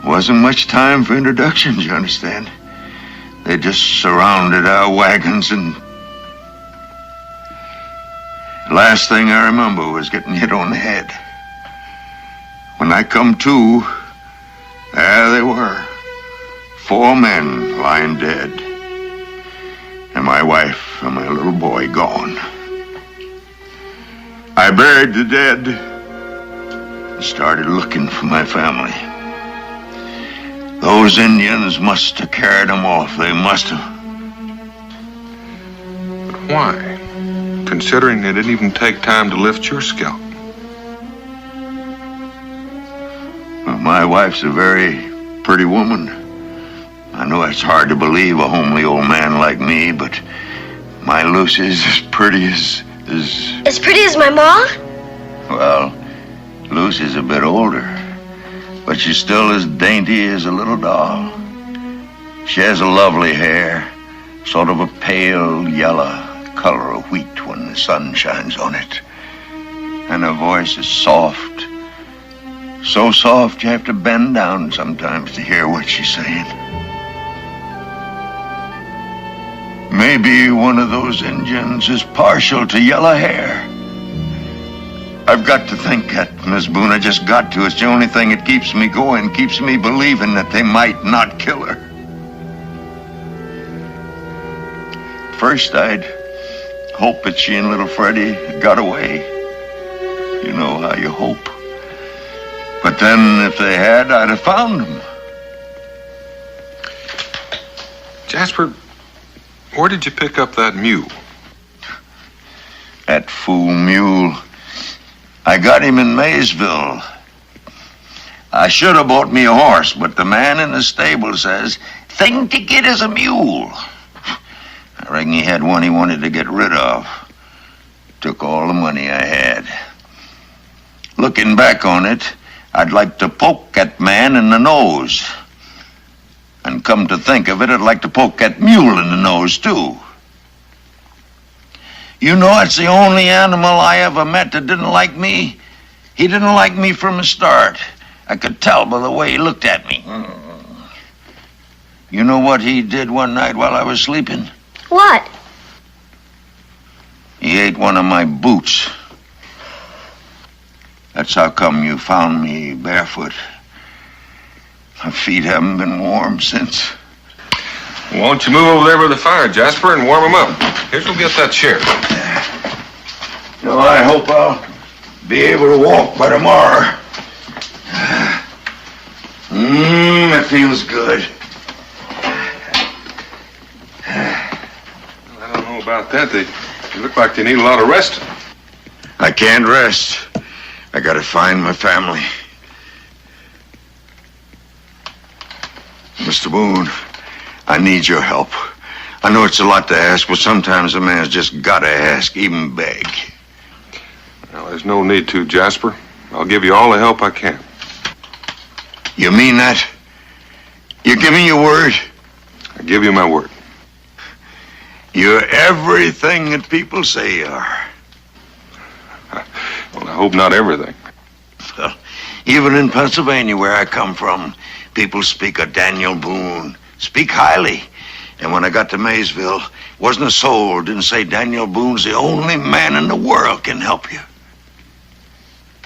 Wasn't much time for introductions, you understand? They just surrounded our wagons, and last thing I remember was getting hit on the head. When I come to, there they were. 4 men lying dead. And my wife and my little boy gone. I buried the dead and started looking for my family. Those Indians must have carried them off. They must have. But why? Considering they didn't even take time to lift your scalp. Well, my wife's a very pretty woman. I know it's hard to believe a homely old man like me, but my Lucy's as pretty as... As pretty as my ma? Well, Lucy's a bit older, but she's still as dainty as a little doll. She has a lovely hair, sort of a pale yellow color of wheat when the sun shines on it. And her voice is soft. So soft you have to bend down sometimes to hear what she's saying. Maybe one of those Indians is partial to yellow hair. I've got to think that, Miss Boone. I just got to. It's the only thing that keeps me going, keeps me believing that they might not kill her. First, I'd hope that she and little Freddie got away. You know how you hope. But then, if they had, I'd have found them. Jasper, where did you pick up that mule? That fool mule. I got him in Maysville. I should have bought me a horse, but the man in the stable says, thing to get is a mule. I reckon he had one he wanted to get rid of. Took all the money I had. Looking back on it, I'd like to poke that man in the nose. And come to think of it, I'd like to poke that mule in the nose, too. You know, it's the only animal I ever met that didn't like me. He didn't like me from the start. I could tell by the way he looked at me. You know what he did one night while I was sleeping? What? He ate one of my boots. That's how come you found me barefoot. My feet haven't been warm since. Won't you move over there by the fire, Jasper, and warm them up? Here's we'll get that chair. No, I hope I'll be able to walk by tomorrow. It feels good. I don't know about that. They look like they need a lot of rest. I can't rest. I gotta find my family. Mr. Boone, I need your help. I know it's a lot to ask, but sometimes a man's just gotta ask, even beg. Well, there's no need to, Jasper. I'll give you all the help I can. You mean that? You give me your word? I give you my word. You're everything that people say you are. Well, I hope not everything. Well, even in Pennsylvania, where I come from, people speak of Daniel Boone, speak highly. And when I got to Maysville, wasn't a soul didn't say Daniel Boone's the only man in the world can help you.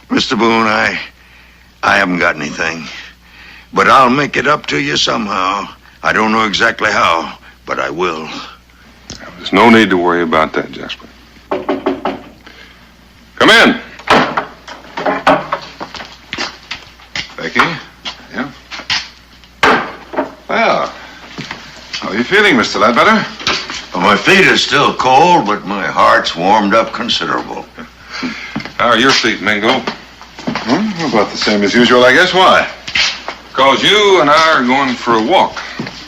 Mr. Boone, I haven't got anything, but I'll make it up to you somehow. I don't know exactly how, but I will. There's no need to worry about that, Jasper. Come in. Becky? Yeah? Well, how are you feeling, Mr. Ledbetter? Well, my feet are still cold, but my heart's warmed up considerable. How are your feet, Mingo? About the same as usual, I guess. Why? Because you and I are going for a walk.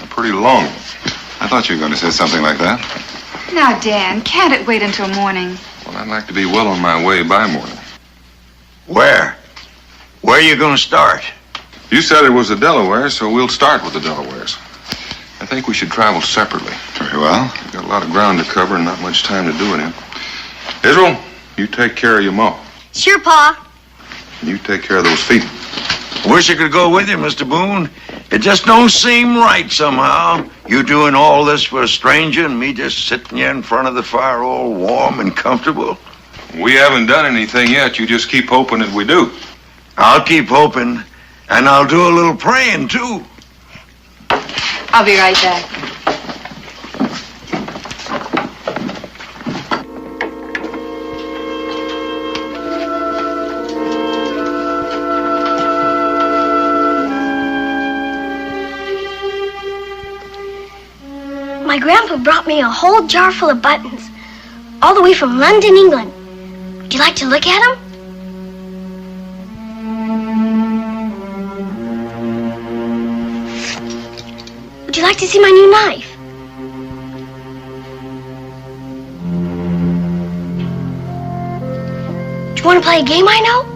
A pretty long one. I thought you were going to say something like that. Now, Dan, can't it wait until morning? Well, I'd like to be well on my way by morning. Where? Where are you going to start? You said it was the Delaware, so we'll start with the Delawares. I think we should travel separately. Very well. We've got a lot of ground to cover and not much time to do it in. Israel, you take care of your ma. Sure, Pa. You take care of those feet. Wish I could go with you, Mr. Boone. It just don't seem right somehow. You doing all this for a stranger and me just sitting here in front of the fire all warm and comfortable. We haven't done anything yet. You just keep hoping that we do. I'll keep hoping, and I'll do a little praying, too. I'll be right back. My grandpa brought me a whole jar full of buttons, all the way from London, England. Would you like to look at them? Would you like to see my new knife? Do you want to play a game I know?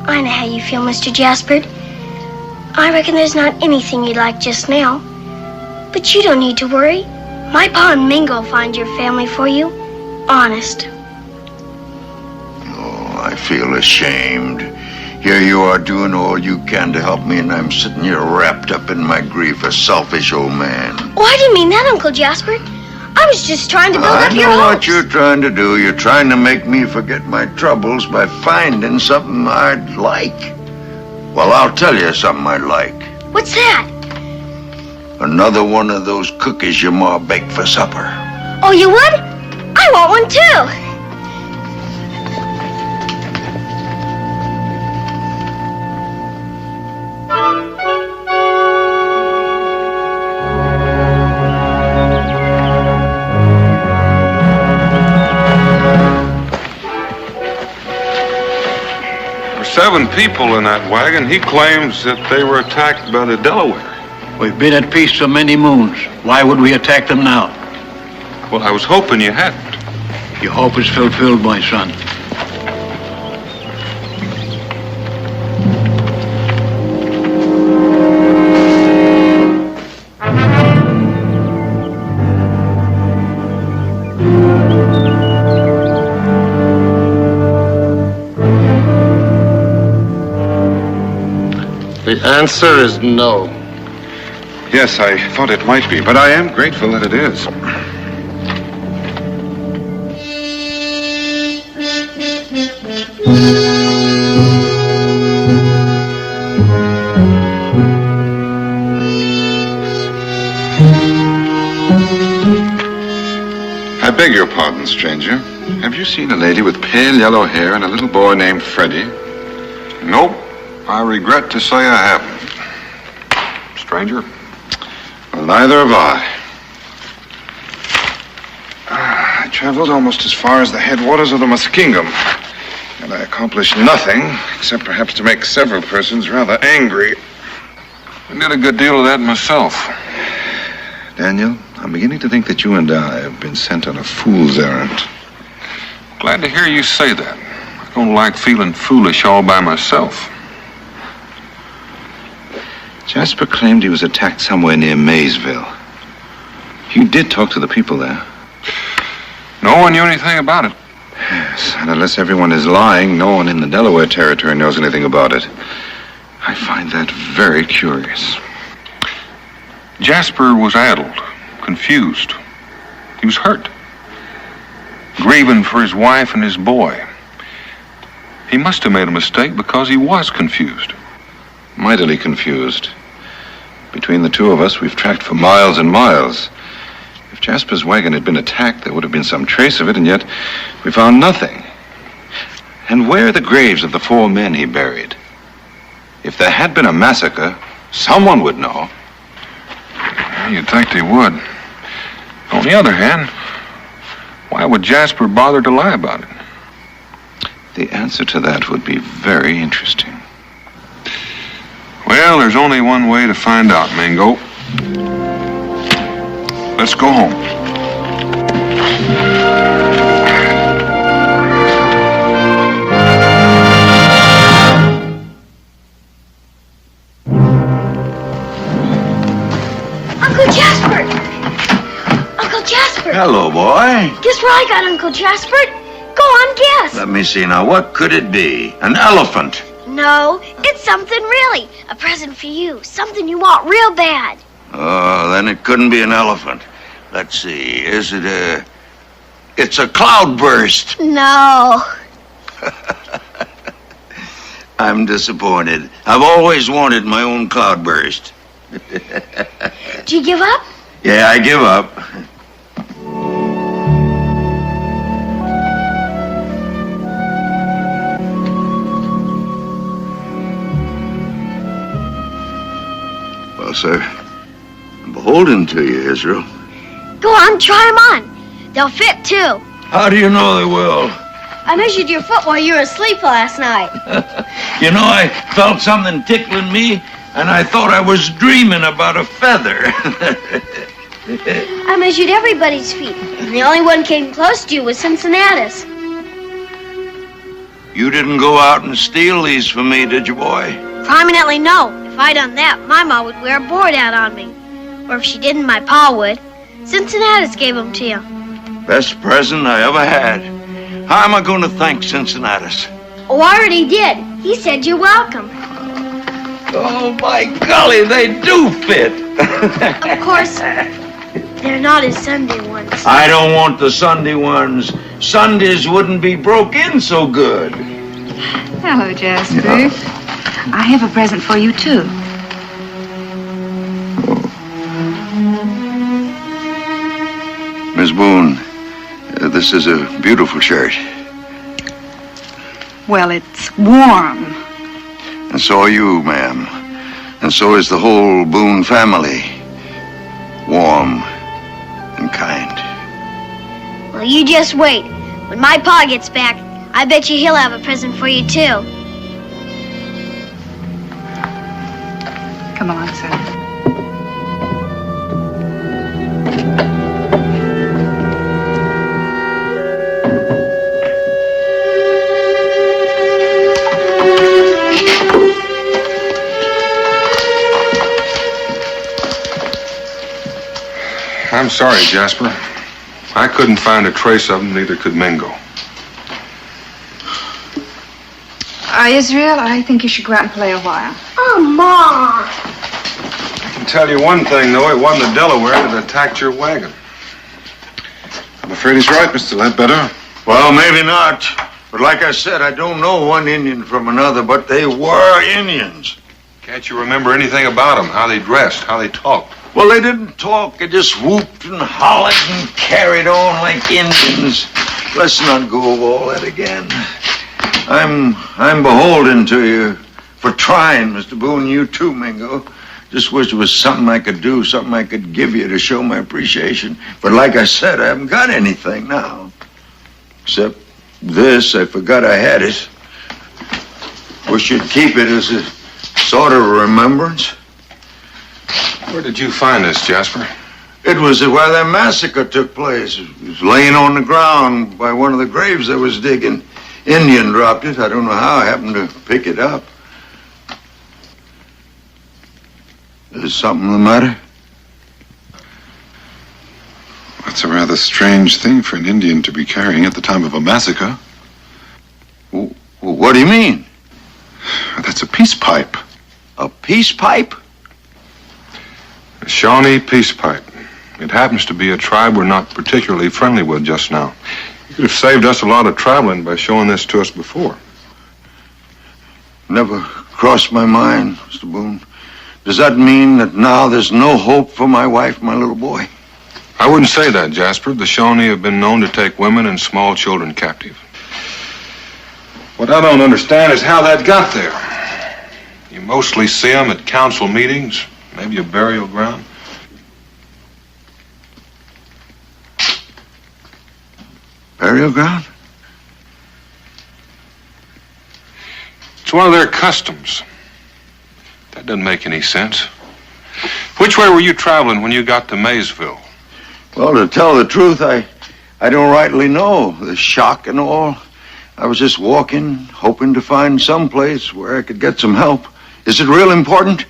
I know how you feel, Mr. Jasper. I reckon there's not anything you'd like just now. But you don't need to worry. My pa and Mingo will find your family for you. Honest. Oh, I feel ashamed. Here you are doing all you can to help me, and I'm sitting here wrapped up in my grief, a selfish old man. Oh, I didn't mean that, Uncle Jasper. I was just trying to build up your I know hopes. what you're trying to do. You're trying to make me forget my troubles by finding something I'd like. Well, I'll tell you something I'd like. What's that? Another one of those cookies your ma baked for supper. Oh, you would? I want one too. Seven people in that wagon. He claims that they were attacked by the Delaware. We've been at peace so many moons. Why would we attack them now? Well, I was hoping you hadn't. Your hope is fulfilled, my son. The answer is no. Yes, I thought it might be, but I am grateful that it is. beg your pardon, stranger. Have you seen a lady with pale yellow hair and a little boy named Freddie? Nope. I regret to say I haven't. Stranger? Well, neither have I. I traveled almost as far as the headwaters of the Muskingum, and I accomplished nothing except perhaps to make several persons rather angry. I did a good deal of that myself. Daniel, I'm beginning to think that you and I have been sent on a fool's errand. Glad to hear you say that. I don't like feeling foolish all by myself. Jasper claimed he was attacked somewhere near Maysville. You did talk to the people there. No one knew anything about it. Yes, and unless everyone is lying, no one in the Delaware Territory knows anything about it. I find that very curious. Jasper was addled, confused. He was hurt, grieving for his wife and his boy. He must have made a mistake because he was confused. Mightily confused. Between the two of us, we've tracked for miles and miles. If Jasper's wagon had been attacked, there would have been some trace of it, and yet we found nothing. And where are the graves of the 4 men he buried? If there had been a massacre, someone would know. You'd think they would. On the other hand, why would Jasper bother to lie about it? The answer to that would be very interesting. Well, there's only one way to find out, Mingo. Let's go home. Uncle Jasper! Uncle Jasper! Hello, boy. Guess where I got Uncle Jasper? Go on, guess. Let me see now. What could it be? An elephant. No, it's something really. A present for you. Something you want real bad. Oh, then it couldn't be an elephant. Let's see. Is it a... It's a cloudburst. No. I'm disappointed. I've always wanted my own cloudburst. Did you give up? Yeah, I give up. Well, sir, I'm beholden to you, Israel. Go on, try them on. They'll fit, too. How do you know they will? I measured your foot while you were asleep last night. You know, I felt something tickling me, and I thought I was dreaming about a feather. I measured everybody's feet, and the only one came close to you was Cincinnatus. You didn't go out and steal these for me, did you, boy? Prominently, no. If I'd done that, my ma would wear a board out on me. Or if she didn't, my pa would. Cincinnatus gave them to you. Best present I ever had. How am I going to thank Cincinnatus? Oh, I already did. He said you're welcome. Oh, my golly, they do fit. Of course, they're not his Sunday ones. I don't want the Sunday ones. Sundays wouldn't be broke in so good. Hello, Jasper. I have a present for you, too. Miss Boone, this is a beautiful shirt. Well, it's warm. And so are you, ma'am. And so is the whole Boone family. Warm and kind. Well, you just wait. When my pa gets back, I bet you he'll have a present for you, too. Come along, son. I'm sorry, Jasper. I couldn't find a trace of them, neither could Mingo. Israel, I think you should go out and play a while. Oh, Ma! I can tell you one thing, though. It wasn't the Delaware that attacked your wagon. I'm afraid he's right, Mr. Ledbetter. Well, maybe not. But like I said, I don't know one Indian from another, but they were Indians. Can't you remember anything about them? How they dressed, how they talked? Well, they didn't talk. They just whooped and hollered and carried on like Indians. Let's not go over all that again. I'm beholden to you for trying, Mr. Boone. You too, Mingo. Just wish there was something I could do, something I could give you to show my appreciation. But like I said, I haven't got anything now. Except this, I forgot I had it. Wish you'd keep it as a sort of remembrance. Where did you find this, Jasper? It was where that massacre took place. It was laying on the ground by one of the graves I was digging. Indian dropped it. I don't know how I happened to pick it up. Is something the matter? That's a rather strange thing for an Indian to be carrying at the time of a massacre. What do you mean? That's a peace pipe. A peace pipe? A Shawnee peace pipe. It happens to be a tribe we're not particularly friendly with just now. You could have saved us a lot of traveling by showing this to us before. Never crossed my mind, Mr. Boone. Does that mean that now there's no hope for my wife, my little boy? I wouldn't say that, Jasper. The Shawnee have been known to take women and small children captive. What I don't understand is how that got there. You mostly see them at council meetings, maybe a burial ground. Burial ground? It's one of their customs. That doesn't make any sense. Which way were you traveling when you got to Maysville? Well, to tell the truth, I don't rightly know. The shock and all. I was just walking, hoping to find some place where I could get some help. Is it real important?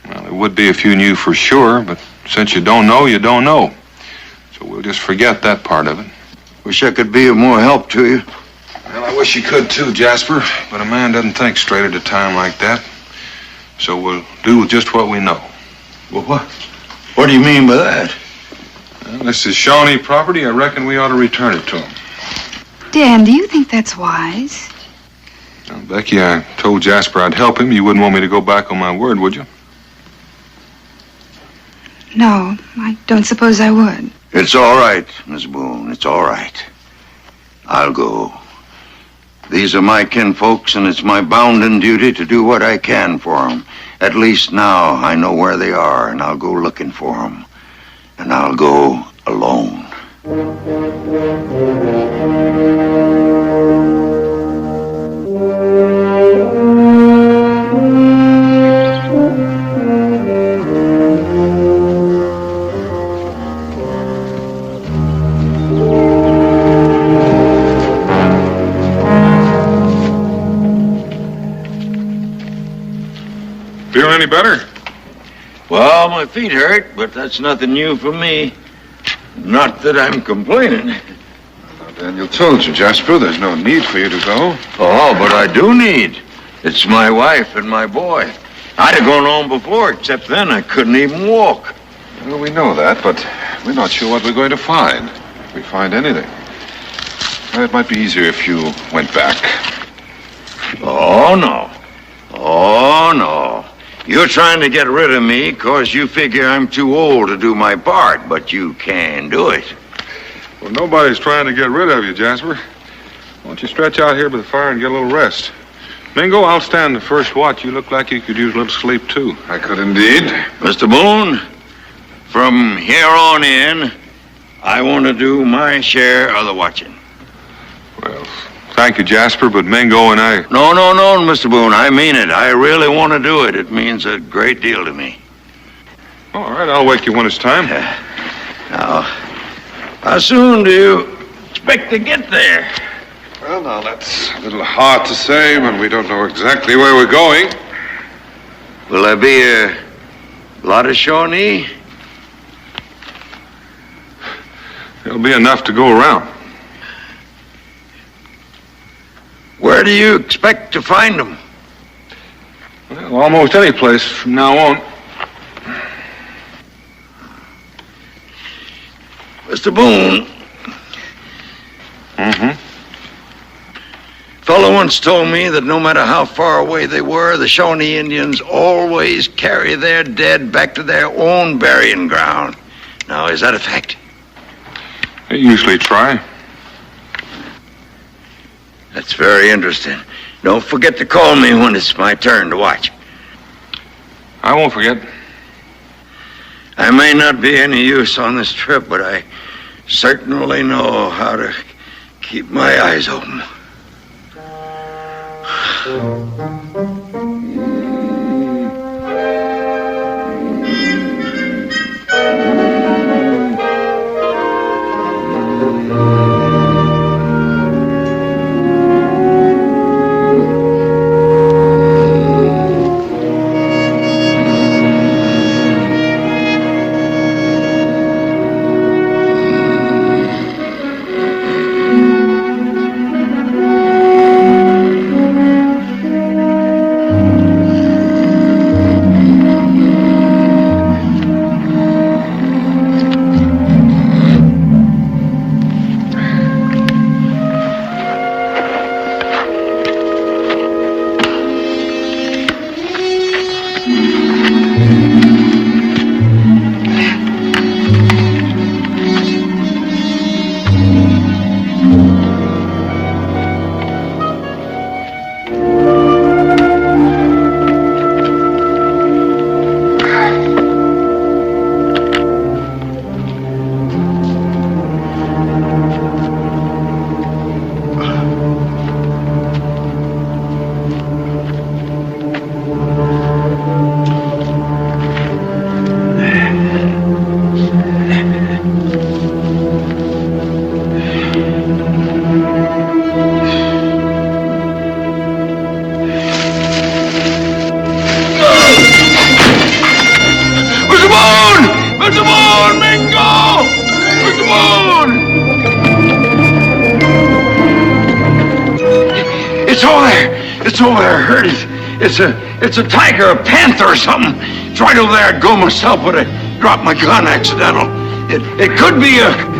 Well, it would be if you knew for sure, but since you don't know, you don't know. So we'll just forget that part of it. Wish I could be of more help to you. Well, I wish you could too, Jasper, but a man doesn't think straight at a time like that. So we'll do just what we know. Well, what do you mean by that? Well, this is Shawnee property. I reckon we ought to return it to him. Dan, do you think that's wise? Now, Becky, I told Jasper I'd help him. You wouldn't want me to go back on my word, would you? No, I don't suppose I would. It's all right, Miss Boone. It's all right. I'll go. These are my kinfolks, and it's my bounden duty to do what I can for them. At least now I know where they are, and I'll go looking for them. And I'll go alone. Feel any better? Well, my feet hurt, but that's nothing new for me. Not that I'm complaining. Now, Daniel told you, Jasper, there's no need for you to go. Oh, but I do need. It's my wife and my boy. I'd have gone on before, except then I couldn't even walk. Well, we know that, but we're not sure what we're going to find. If we find anything. Well, it might be easier if you went back. Oh, no. Oh, no. You're trying to get rid of me because you figure I'm too old to do my part, but you can do it. Well, nobody's trying to get rid of you, Jasper. Why don't you stretch out here by the fire and get a little rest? Mingo, I'll stand the first watch. You look like you could use a little sleep, too. I could indeed. Mr. Boone, from here on in, I want to do my share of the watching. Well, thank you, Jasper, but Mingo and I... No, Mr. Boone, I mean it. I really want to do it. It means a great deal to me. All right, I'll wake you when it's time. Now, how soon do you expect to get there? Well, now, that's a little hard to say when we don't know exactly where we're going. Will there be a lot of Shawnee? There'll be enough to go around. Where do you expect to find them? Well, almost any place from now on. Mr. Boone. If fellow once told me that no matter how far away they were, the Shawnee Indians always carry their dead back to their own burying ground. Now, is that a fact? They usually try. That's very interesting. Don't forget to call me when it's my turn to watch. I won't forget. I may not be any use on this trip, but I certainly know how to keep my eyes open. It's over there. I heard it. It's a tiger, a panther or something. It's right over there. I'd go myself, but I dropped my gun accidental. It could be a...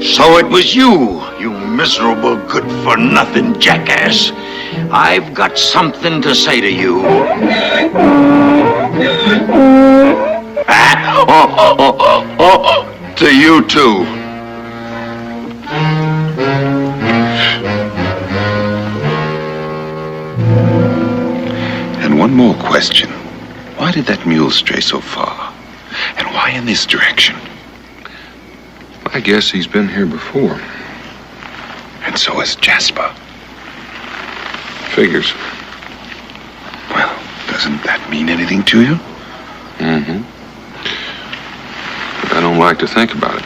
So it was you miserable, good-for-nothing jackass. I've got something to say to you. To you, too. And one more question. Why did that mule stray so far? And why in this direction? I guess he's been here before. And so has Jasper. Figures. Well, doesn't that mean anything to you? Mm-hmm. But I don't like to think about it.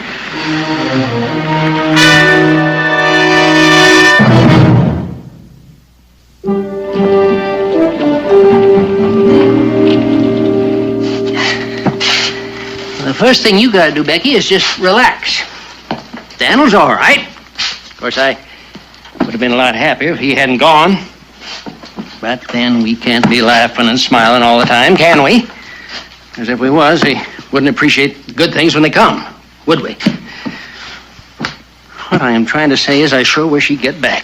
The first thing you gotta do, Becky, is just relax. Daniel's all right. Of course, I would have been a lot happier if he hadn't gone. But then we can't be laughing and smiling all the time, can we? Because if we was, we wouldn't appreciate good things when they come, would we? What I am trying to say is I sure wish he'd get back.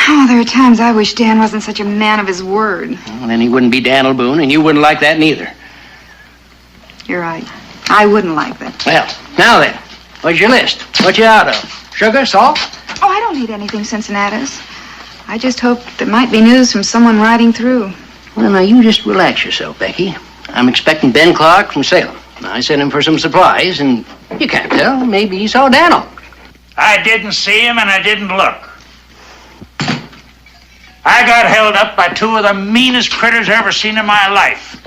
Oh, there are times I wish Dan wasn't such a man of his word. Well, then he wouldn't be Daniel Boone, and you wouldn't like that neither. You're right. I wouldn't like that. Well, now then, what's your list? What you out of? Sugar, salt? Oh, I don't need anything Cincinnatus. I just hoped there might be news from someone riding through. Well, now, you just relax yourself, Becky. I'm expecting Ben Clark from Salem. I sent him for some supplies, and you can't tell. Maybe he saw Daniel. I didn't see him, and I didn't look. I got held up by two of the meanest critters I ever seen in my life.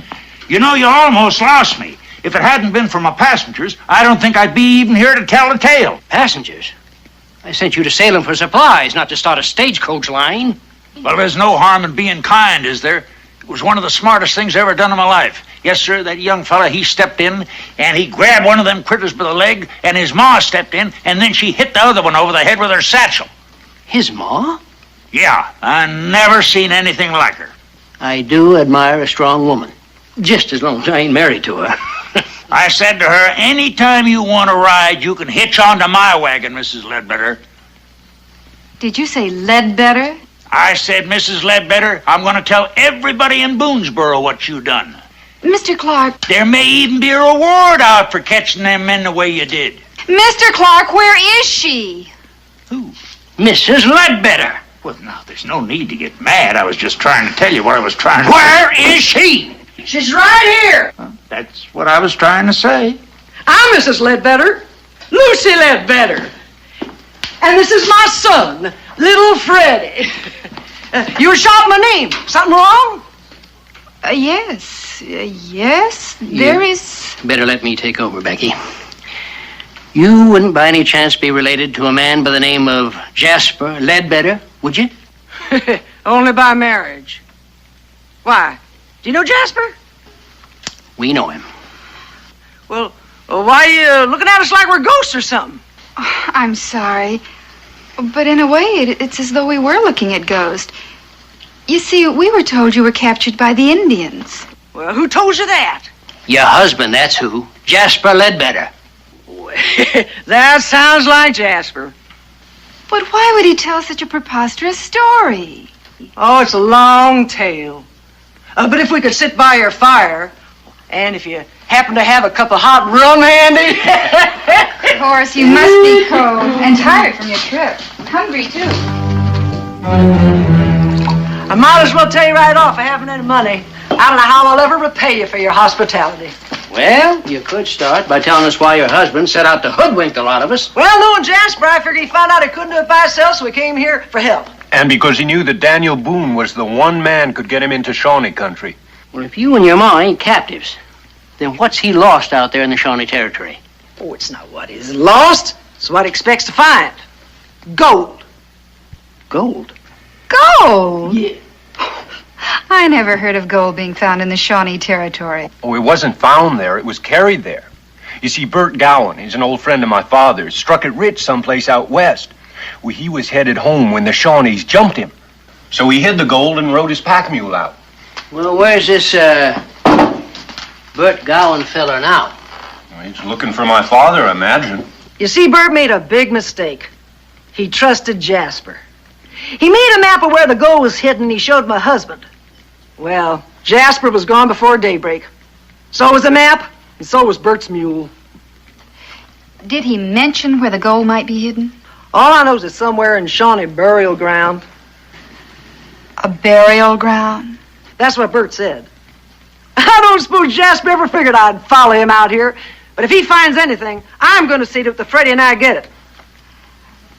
You know, you almost lost me. If it hadn't been for my passengers, I don't think I'd be even here to tell the tale. Passengers? I sent you to Salem for supplies, not to start a stagecoach line. Well, there's no harm in being kind, is there? It was one of the smartest things I ever done in my life. Yes, sir, that young fella, he stepped in, and he grabbed one of them critters by the leg, and his ma stepped in, and then she hit the other one over the head with her satchel. His ma? Yeah, I never seen anything like her. I do admire a strong woman. Just as long as I ain't married to her. I said to her, anytime you want to ride, you can hitch onto my wagon, Mrs. Ledbetter. Did you say Ledbetter? I said, Mrs. Ledbetter, I'm going to tell everybody in Boonesboro what you done. Mr. Clark. There may even be a reward out for catching them men the way you did. Mr. Clark, where is she? Who? Mrs. Ledbetter. Well, now, there's no need to get mad. I was just trying to tell you what I was trying to... Where is she? She's right here. That's what I was trying to say. I'm Mrs. Ledbetter, Lucy Ledbetter. And this is my son, little Freddie. You were shouting my name. Something wrong? Yes. Yes, there is. Better let me take over, Becky. You wouldn't by any chance be related to a man by the name of Jasper Ledbetter, would you? Only by marriage. Why? Do you know Jasper? We know him. Well, why are you looking at us like we're ghosts or something? Oh, I'm sorry. But in a way, it's as though we were looking at ghosts. You see, we were told you were captured by the Indians. Well, who told you that? Your husband, that's who. Jasper Ledbetter. That sounds like Jasper. But why would he tell such a preposterous story? Oh, it's a long tale. But if we could sit by your fire, and if you happen to have a cup of hot rum handy... Of course, you must be cold and tired from your trip. Hungry, too. I might as well tell you right off, I haven't any money. I don't know how I'll ever repay you for your hospitality. Well, you could start by telling us why your husband set out to hoodwink a lot of us. Well, knowing Jasper, I figured he found out he couldn't do it by himself, so he came here for help. And because he knew that Daniel Boone was the one man could get him into Shawnee country. Well, if you and your ma ain't captives, then what's he lost out there in the Shawnee Territory? Oh, it's not what he's lost. It's what he expects to find. Gold. Gold? Gold? Yeah. I never heard of gold being found in the Shawnee Territory. Oh, it wasn't found there. It was carried there. You see, Bert Gowan, he's an old friend of my father's, struck it rich someplace out west. Well, he was headed home when the Shawnees jumped him. So he hid the gold and rode his pack mule out. Well, where's this, Bert Gowan feller now? Well, he's looking for my father, I imagine. You see, Bert made a big mistake. He trusted Jasper. He made a map of where the gold was hidden and he showed my husband. Well, Jasper was gone before daybreak. So was the map, and so was Bert's mule. Did he mention where the gold might be hidden? All I know is it's somewhere in Shawnee burial ground. A burial ground? That's what Bert said. I don't suppose Jasper ever figured I'd follow him out here. But if he finds anything, I'm going to see that Freddie and I get it.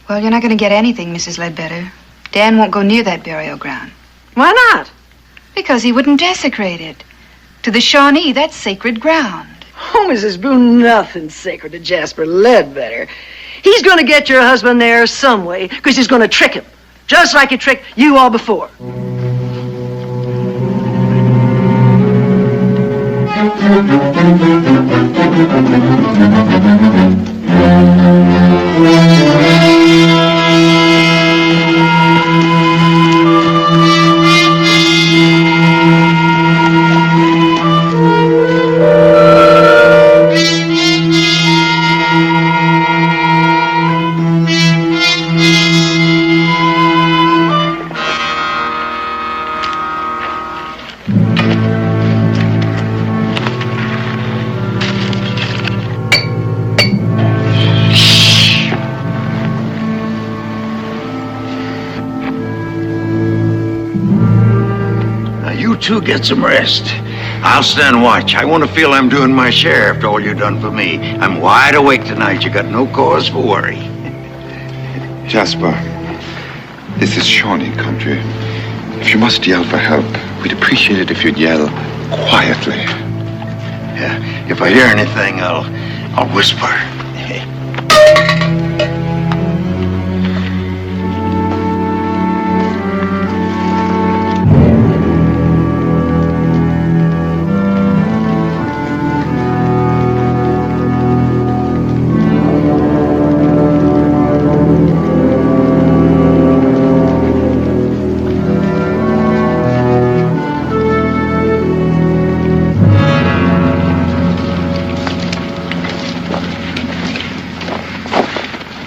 Well, you're not going to get anything, Mrs. Ledbetter. Dan won't go near that burial ground. Why not? Because he wouldn't desecrate it. To the Shawnee, that's sacred ground. Oh, Mrs. Boone, nothing's sacred to Jasper Ledbetter. He's going to get your husband there some way, because he's going to trick him, just like he tricked you all before. You get some rest. I'll stand watch. I want to feel I'm doing my share after all you've done for me. I'm wide awake tonight. You got no cause for worry. Jasper, this is Shawnee country. If you must yell for help, we'd appreciate it if you'd yell quietly. Yeah, if I hear anything, I'll whisper.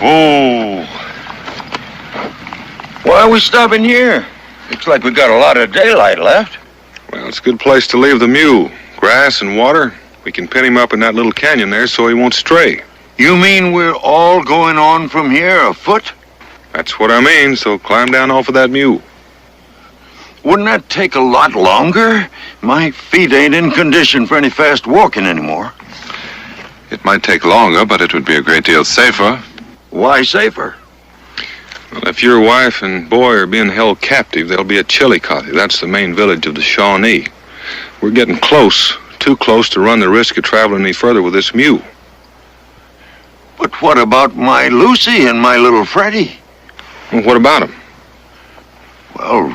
Oh. Why are we stopping here? Looks like we got a lot of daylight left. Well, it's a good place to leave the mule. Grass and water. We can pin him up in that little canyon there so he won't stray. You mean we're all going on from here afoot? That's what I mean, so climb down off of that mule. Wouldn't that take a lot longer? My feet ain't in condition for any fast walking anymore. It might take longer, but it would be a great deal safer. Why safer? Well, if your wife and boy are being held captive, they'll be at Chillicothe. That's the main village of the Shawnee. We're getting close, too close to run the risk of traveling any further with this mule. But what about my Lucy and my little Freddie? Well, what about them? Well,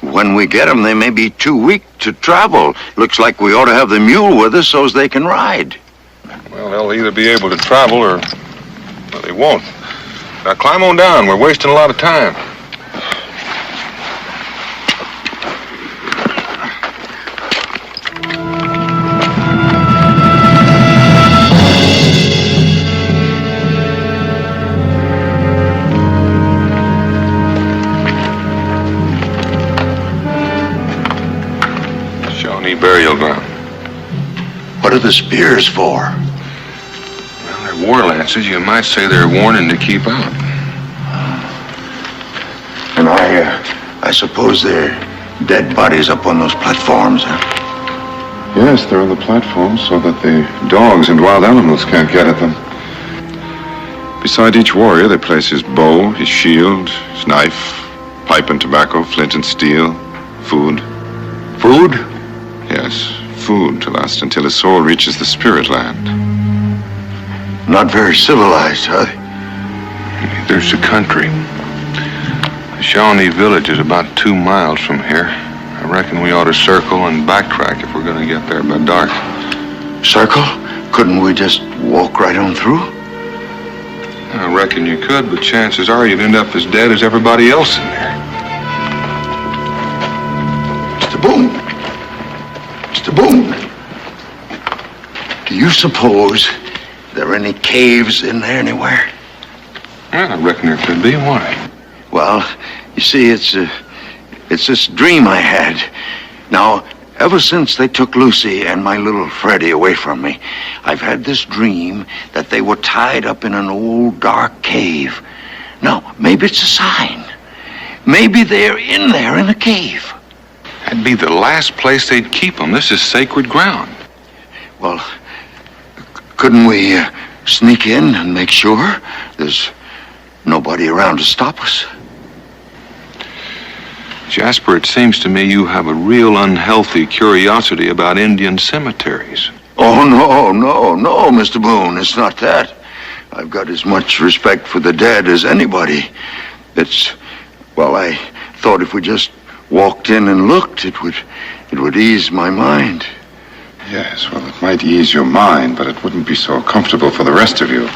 when we get them, they may be too weak to travel. Looks like we ought to have the mule with us so as they can ride. Well, they'll either be able to travel or well, they won't. Now climb on down. We're wasting a lot of time. Shawnee burial ground. What are the spears for? War lances, you might say they're warning to keep out. And I suppose they're dead bodies up on those platforms, huh? Yes, they're on the platform so that the dogs and wild animals can't get at them. Beside each warrior, they place his bow, his shield, his knife, pipe and tobacco, flint and steel, food. Food? Yes, food to last until his soul reaches the spirit land. Not very civilized, huh? There's the country. The Shawnee village is about 2 miles from here. I reckon we ought to circle and backtrack if we're going to get there by dark. Circle? Couldn't we just walk right on through? I reckon you could, but chances are you'd end up as dead as everybody else in there. Mr. Boone. Mr. Boone. Do you suppose there are any caves in there anywhere? Well, I reckon there could be. Why? Well, you see, it's this dream I had. Now, ever since they took Lucy and my little Freddie away from me, I've had this dream that they were tied up in an old dark cave. Now, maybe it's a sign. Maybe they're in there in a cave. That'd be the last place they'd keep them. This is sacred ground. Well, couldn't we sneak in and make sure there's nobody around to stop us? Jasper, it seems to me you have a real unhealthy curiosity about Indian cemeteries. Oh, no, Mr. Boone. It's not that. I've got as much respect for the dead as anybody. Well, I thought if we just walked in and looked, it would ease my mind. Yes, well, it might ease your mind, but it wouldn't be so comfortable for the rest of you.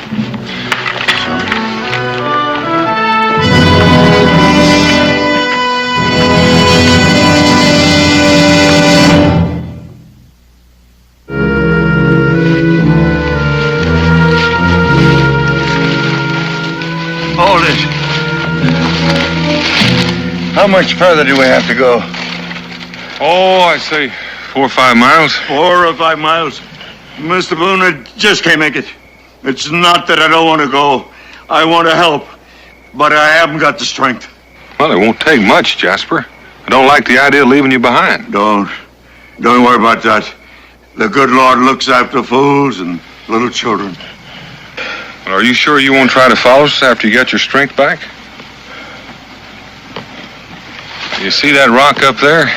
Hold it. How much further do we have to go? Oh, I'd say 4 or 5 miles. 4 or 5 miles. Mr. Boone, I just can't make it. It's not that I don't want to go. I want to help. But I haven't got the strength. Well, it won't take much, Jasper. I don't like the idea of leaving you behind. Don't worry about that. The good Lord looks after fools and little children. Well, are you sure you won't try to follow us after you get your strength back? You see that rock up there?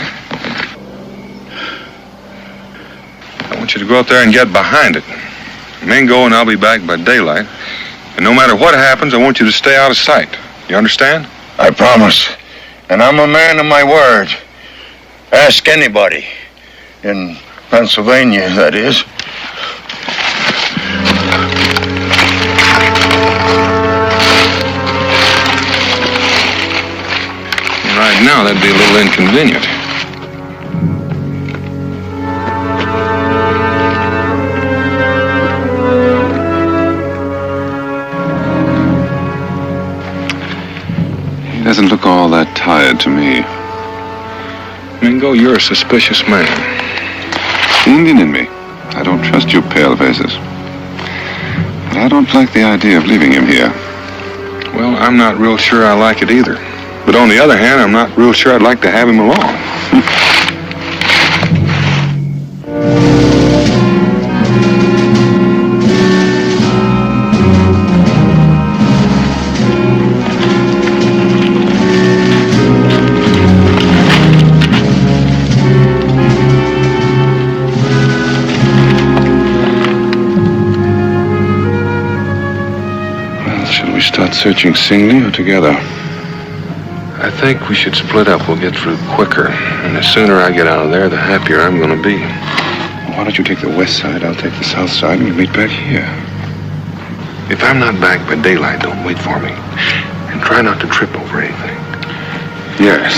want you to go out there and get behind it. Mingo and I'll be back by daylight. And no matter what happens, I want you to stay out of sight. You understand? I promise. And I'm a man of my word. Ask anybody. In Pennsylvania, that is. Right now, that'd be a little inconvenient. He doesn't look all that tired to me. Mingo, you're a suspicious man. It's the Indian in me. I don't trust you pale faces. But I don't like the idea of leaving him here. Well, I'm not real sure I like it either. But on the other hand, I'm not real sure I'd like to have him along. Well, shall we start searching singly or together? I think we should split up. We'll get through quicker. And the sooner I get out of there, the happier I'm going to be. Well, why don't you take the west side, I'll take the south side, and we'll meet back here. If I'm not back by daylight, don't wait for me. And try not to trip over anything. Yes.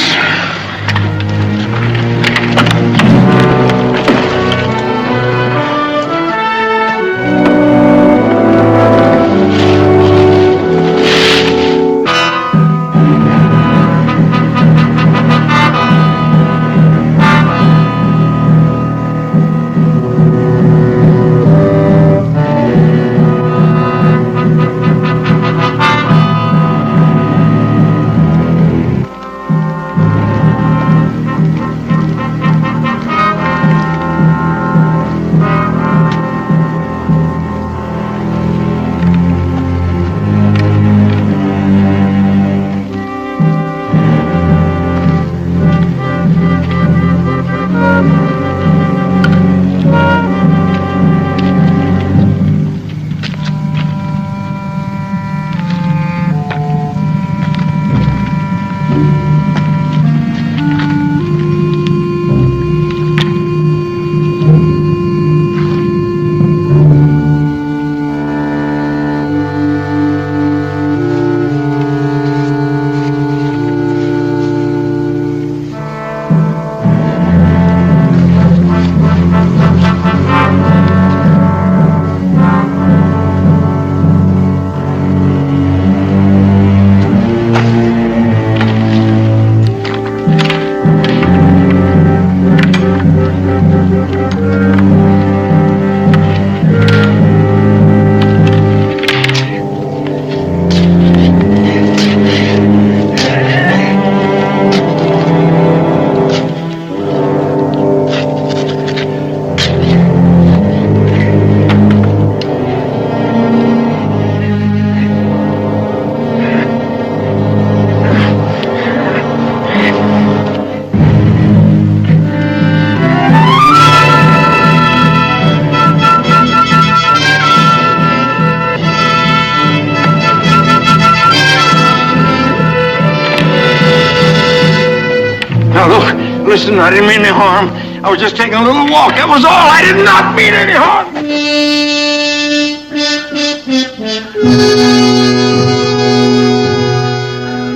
Listen, I didn't mean any harm. I was just taking a little walk. That was all. I did not mean any harm.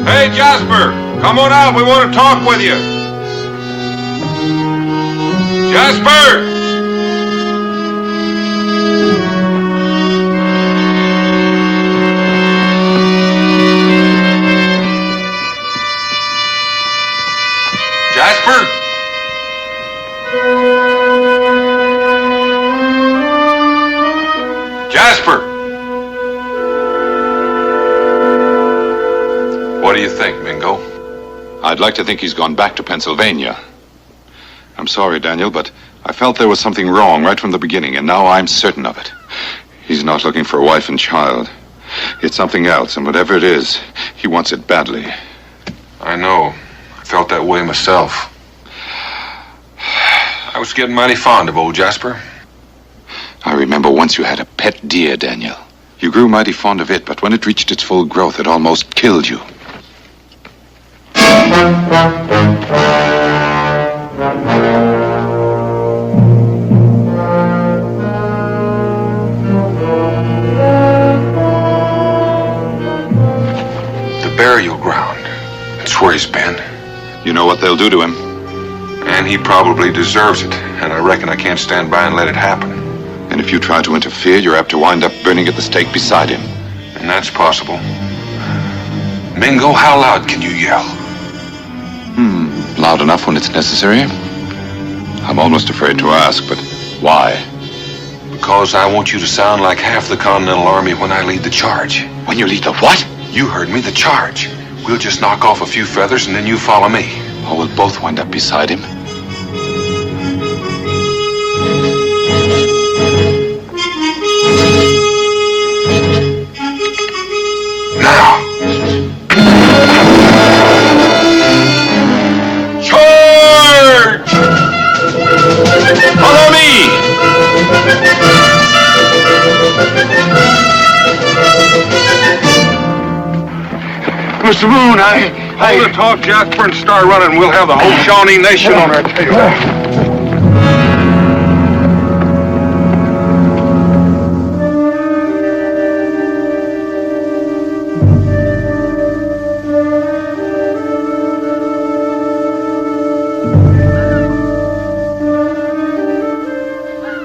Hey, Jasper, come on out. We want to talk with you. Jasper! Jasper? Jasper! What do you think, Mingo? I'd like to think he's gone back to Pennsylvania. I'm sorry, Daniel, but I felt there was something wrong right from the beginning, and now I'm certain of it. He's not looking for a wife and child. It's something else, and whatever it is, he wants it badly. I know. I felt that way myself. I was getting mighty fond of old Jasper. I remember once you had a pet deer, Daniel. You grew mighty fond of it, but when it reached its full growth, it almost killed you. The burial ground. That's where he's been. You know what they'll do to him? And he probably deserves it. And I reckon I can't stand by and let it happen. And if you try to interfere, you're apt to wind up burning at the stake beside him. And that's possible. Mingo, how loud can you yell? Loud enough when it's necessary. I'm almost afraid to ask, but why? Because I want you to sound like half the Continental Army when I lead the charge. When you lead the what? You heard me, the charge. We'll just knock off a few feathers and then you follow me. Or we'll both wind up beside him. Now. Charge! Follow me! Mr. Boone, Hold the talk, Jasper, and start running. We'll have the whole Shawnee Nation on our tail.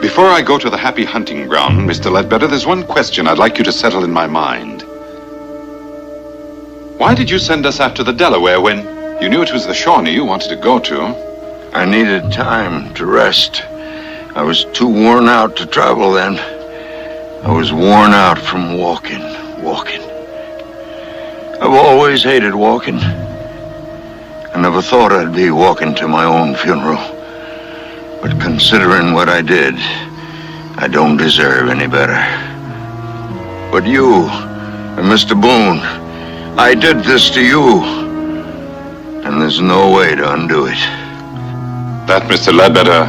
Before I go to the happy hunting ground, Mr. Ledbetter, there's one question I'd like you to settle in my mind. Why did you send us after the Delaware when you knew it was the Shawnee you wanted to go to? I needed time to rest. I was too worn out to travel then. I was worn out from walking. I've always hated walking. I never thought I'd be walking to my own funeral. But considering what I did, I don't deserve any better. But you and Mr. Boone, I did this to you, and there's no way to undo it. That, Mr. Ledbetter,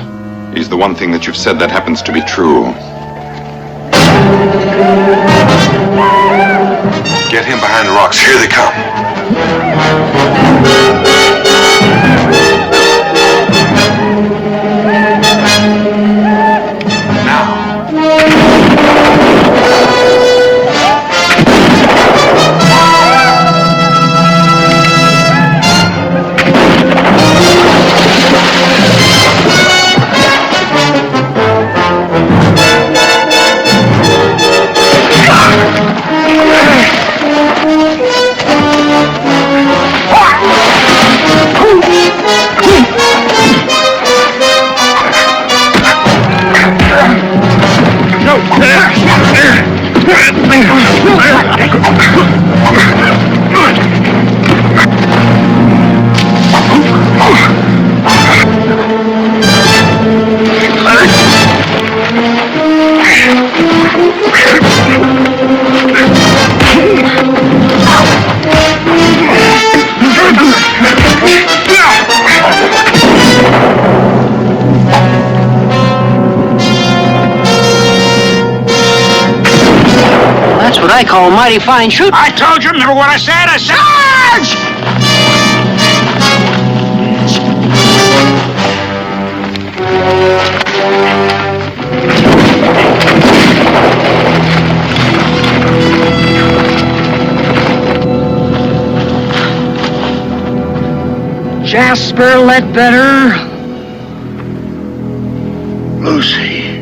is the one thing that you've said that happens to be true. Get him behind the rocks. Here they come. That's what I call mighty fine shooting. I told you, remember what I said? I said, charge! Jasper Ledbetter. Lucy.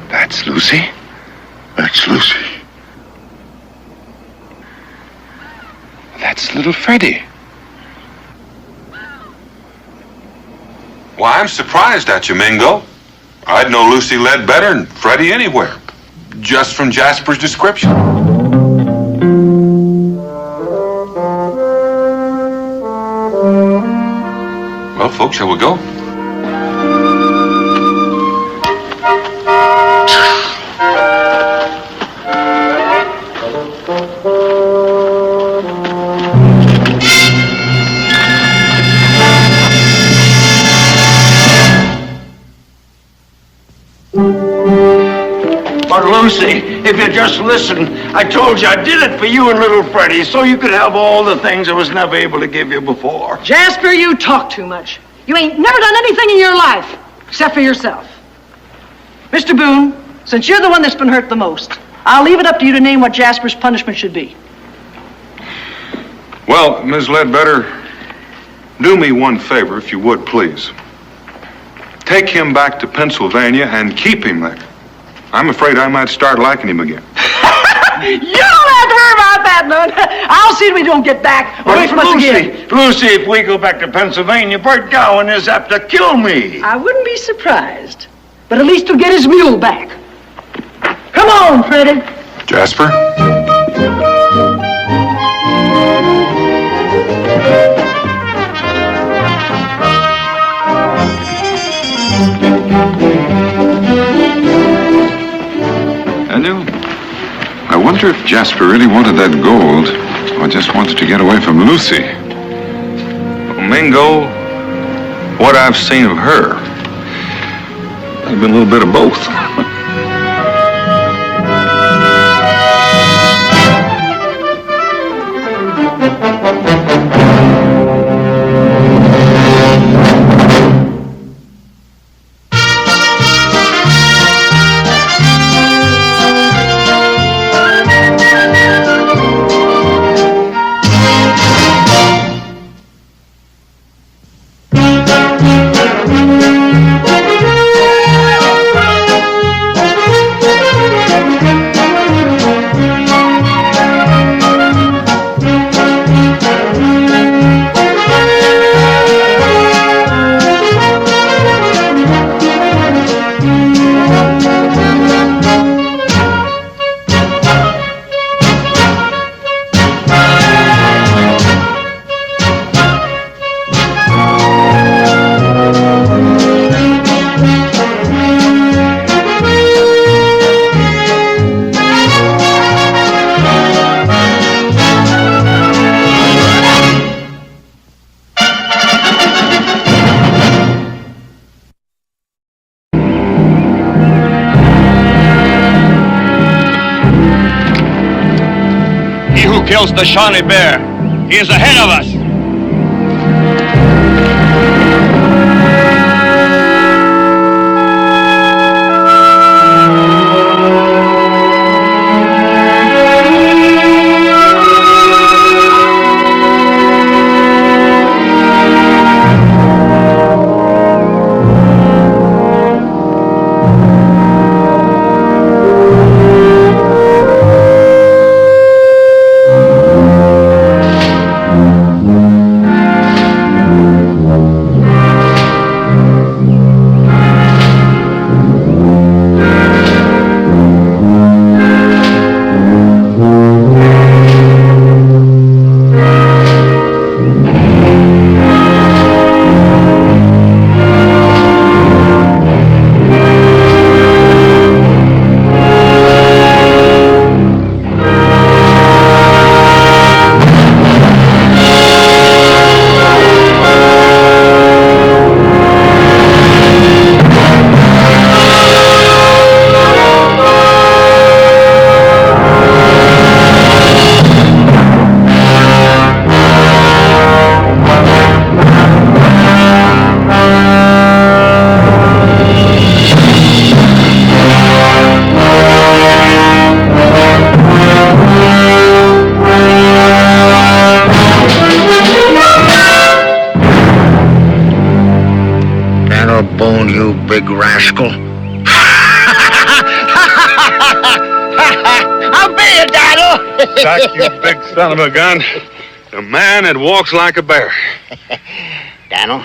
That's Lucy? That's Lucy. That's little Freddie. Why, I'm surprised at you, Mingo. I'd know Lucy Ledbetter and Freddie anywhere, just from Jasper's description. Well, folks, shall we go? If you just listen, I told you I did it for you and little Freddie, so you could have all the things I was never able to give you before. Jasper, you talk too much. You ain't never done anything in your life, except for yourself. Mr. Boone, since you're the one that's been hurt the most, I'll leave it up to you to name what Jasper's punishment should be. Well, Ms. Ledbetter, do me one favor, if you would, please. Take him back to Pennsylvania and keep him there. I'm afraid I might start liking him again. You don't have to worry about that, none. I'll see that we don't get back away from us again. Lucy, if we go back to Pennsylvania, Bert Gowan is apt to kill me. I wouldn't be surprised, but at least he'll get his mule back. Come on, Freddie. Jasper? I wonder if Jasper really wanted that gold or just wanted to get away from Lucy. Mingo, what I've seen of her, I've been a little bit of both. Kills the Shawnee Bear. He is ahead of us. Boone, you big rascal. I'll be you, Donald. Doc, you big son of a gun. A man that walks like a bear. Donald,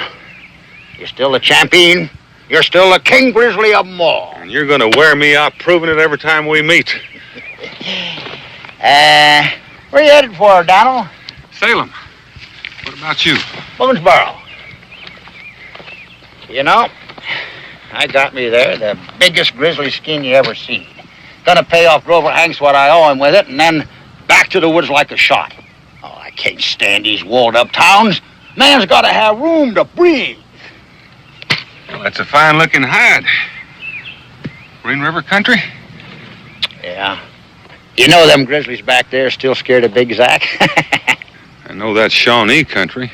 you're still the champion. You're still the king grizzly of them all. And you're gonna wear me out proving it every time we meet. Where you headed for, Donald? Salem. What about you? Boonesboro. You know, I got me there the biggest grizzly skin you ever seen. Gonna pay off Grover Hanks what I owe him with it, and then back to the woods like a shot. Oh, I can't stand these walled-up towns. Man's gotta have room to breathe. Well, that's a fine-looking hide. Green River country? Yeah, You know them grizzlies back there are still scared of Big Zack? I know that's Shawnee country.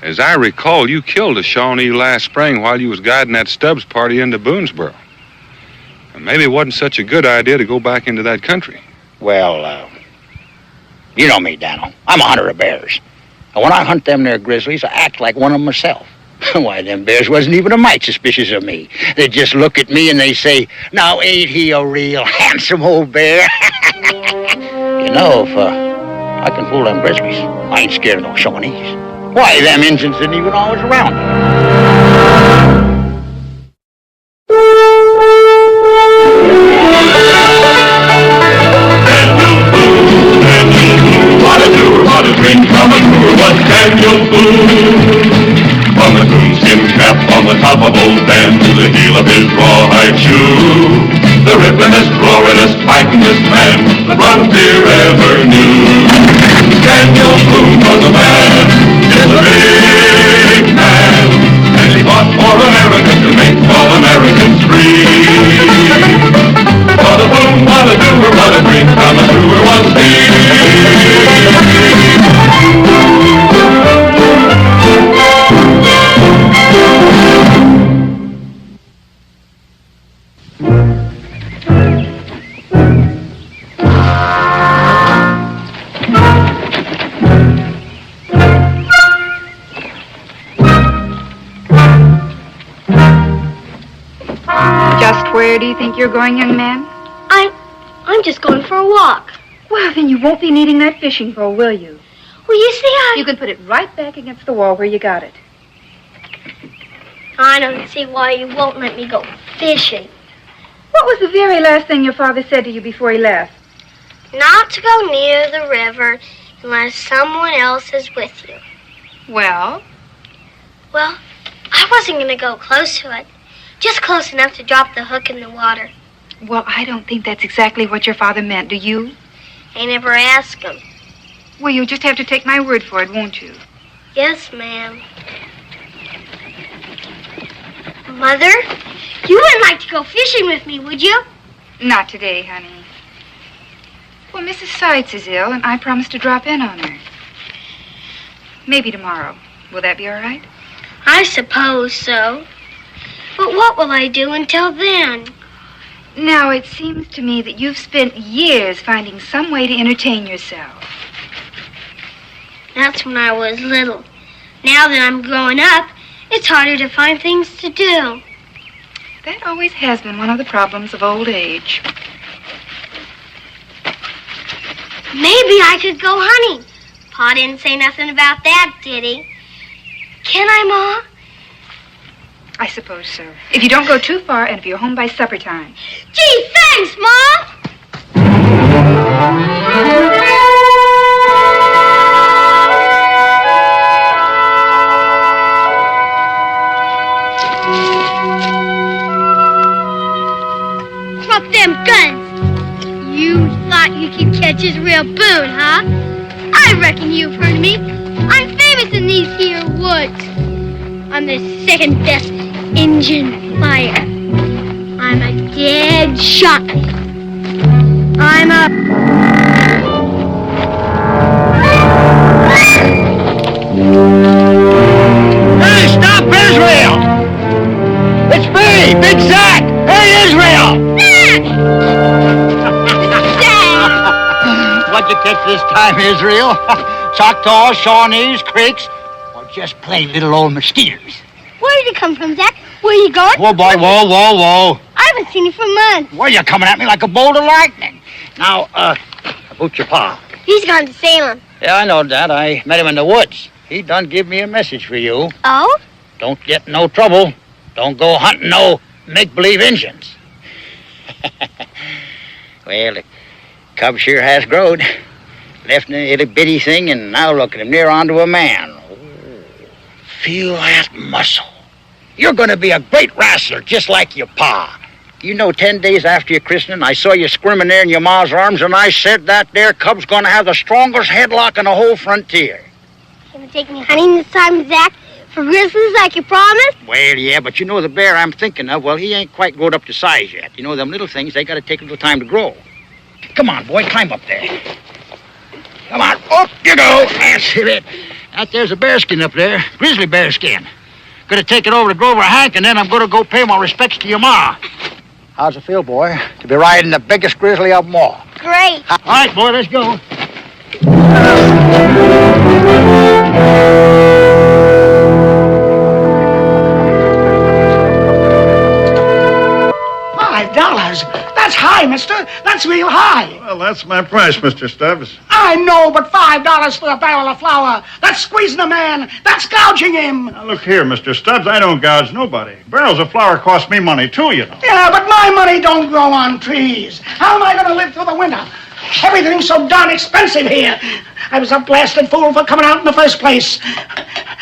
As I recall, you killed a Shawnee last spring while you was guiding that Stubbs party into Boonesboro. And maybe it wasn't such a good idea to go back into that country. Well, you know me, Dano. I'm a hunter of bears. And when I hunt them there grizzlies, I act like one of them myself. Why, them bears wasn't even a mite suspicious of me. They just look at me and they say, now ain't he a real handsome old bear? You know, if I can fool them grizzlies, I ain't scared of no Shawnees. Why, them Injuns didn't even always around. What a doer, what a drink from a brewer was Daniel Boone. From the coonskin cap on the top of old Dan to the heel of his rawhide shoe, the rippin'est, roarin'est, fightin'est man the frontier ever knew. Daniel Boone was a man, yes, a big man, and he fought for America to make all Americans free. What a Boone, what a doer, what a drink from a brewer was he. Just where do you think you're going, young man? I'm just going for a walk. Well, then you won't be needing that fishing pole, will you? Well, you see, You can put it right back against the wall where you got it. I don't see why you won't let me go fishing. What was the very last thing your father said to you before he left? Not to go near the river unless someone else is with you. Well? Well, I wasn't going to go close to it. Just close enough to drop the hook in the water. Well, I don't think that's exactly what your father meant, do you? I never asked him. Well, you'll just have to take my word for it, won't you? Yes, ma'am. Mother, you wouldn't like to go fishing with me, would you? Not today, honey. Well, Mrs. Seitz is ill, and I promised to drop in on her. Maybe tomorrow. Will that be all right? I suppose so. But what will I do until then? Now, it seems to me that you've spent years finding some way to entertain yourself. That's when I was little. Now that I'm growing up, it's harder to find things to do. That always has been one of the problems of old age. Maybe I could go hunting. Pa didn't say nothing about that, did he? Can I, Ma? I suppose so. If you don't go too far and if you're home by supper time. Gee, thanks, Ma! Drop them guns. You thought you could catch his real Boone, huh? I reckon you've heard of me. I'm famous in these here woods. I'm the second best Injun fire. I'm a dead shot. I'm a... Hey, stop Israel! It's me, Big Zack! Hey, Israel! What'd you catch this time, Israel? Choctaws, Shawnees, Creeks, or just plain little old mosquitoes? Where did you come from, Zack? Where you going? Whoa, boy, whoa. I haven't seen you for months. Well, you're coming at me like a bolt of lightning. Now, about your pa. He's gone to Salem. Yeah, I know that. I met him in the woods. He done give me a message for you. Oh? Don't get in no trouble. Don't go hunting no make-believe Injuns. Well, the cub sure has growed. Left in a itty-bitty thing, and now look at him near onto a man. Oh, feel that muscle. You're going to be a great wrestler, just like your pa. You know, 10 days after your christening, I saw you squirming there in your ma's arms, and I said that there cub's going to have the strongest headlock in the whole frontier. You gonna take me hunting this time, Zack? For grizzlies like you promised? Well, yeah, but you know the bear I'm thinking of, well, he ain't quite grown up to size yet. You know, them little things, they got to take a little time to grow. Come on, boy, climb up there. Come on, up you go. That's it. That there's a bearskin up there, grizzly bearskin. Gonna take it over to Grover Hank, and then I'm gonna go pay my respects to your ma. How's it feel, boy, to be riding the biggest grizzly of them all? Great. All right, boy, let's go. $5? That's high, mister. That's real high. Well, that's my price, Mr. Stubbs. I know, but $5 for a barrel of flour. That's squeezing a man. That's gouging him. Now, look here, Mr. Stubbs. I don't gouge nobody. Barrels of flour cost me money, too, you know. Yeah, but my money don't grow on trees. How am I going to live through the winter? Everything's so darn expensive here. I was a blasted fool for coming out in the first place.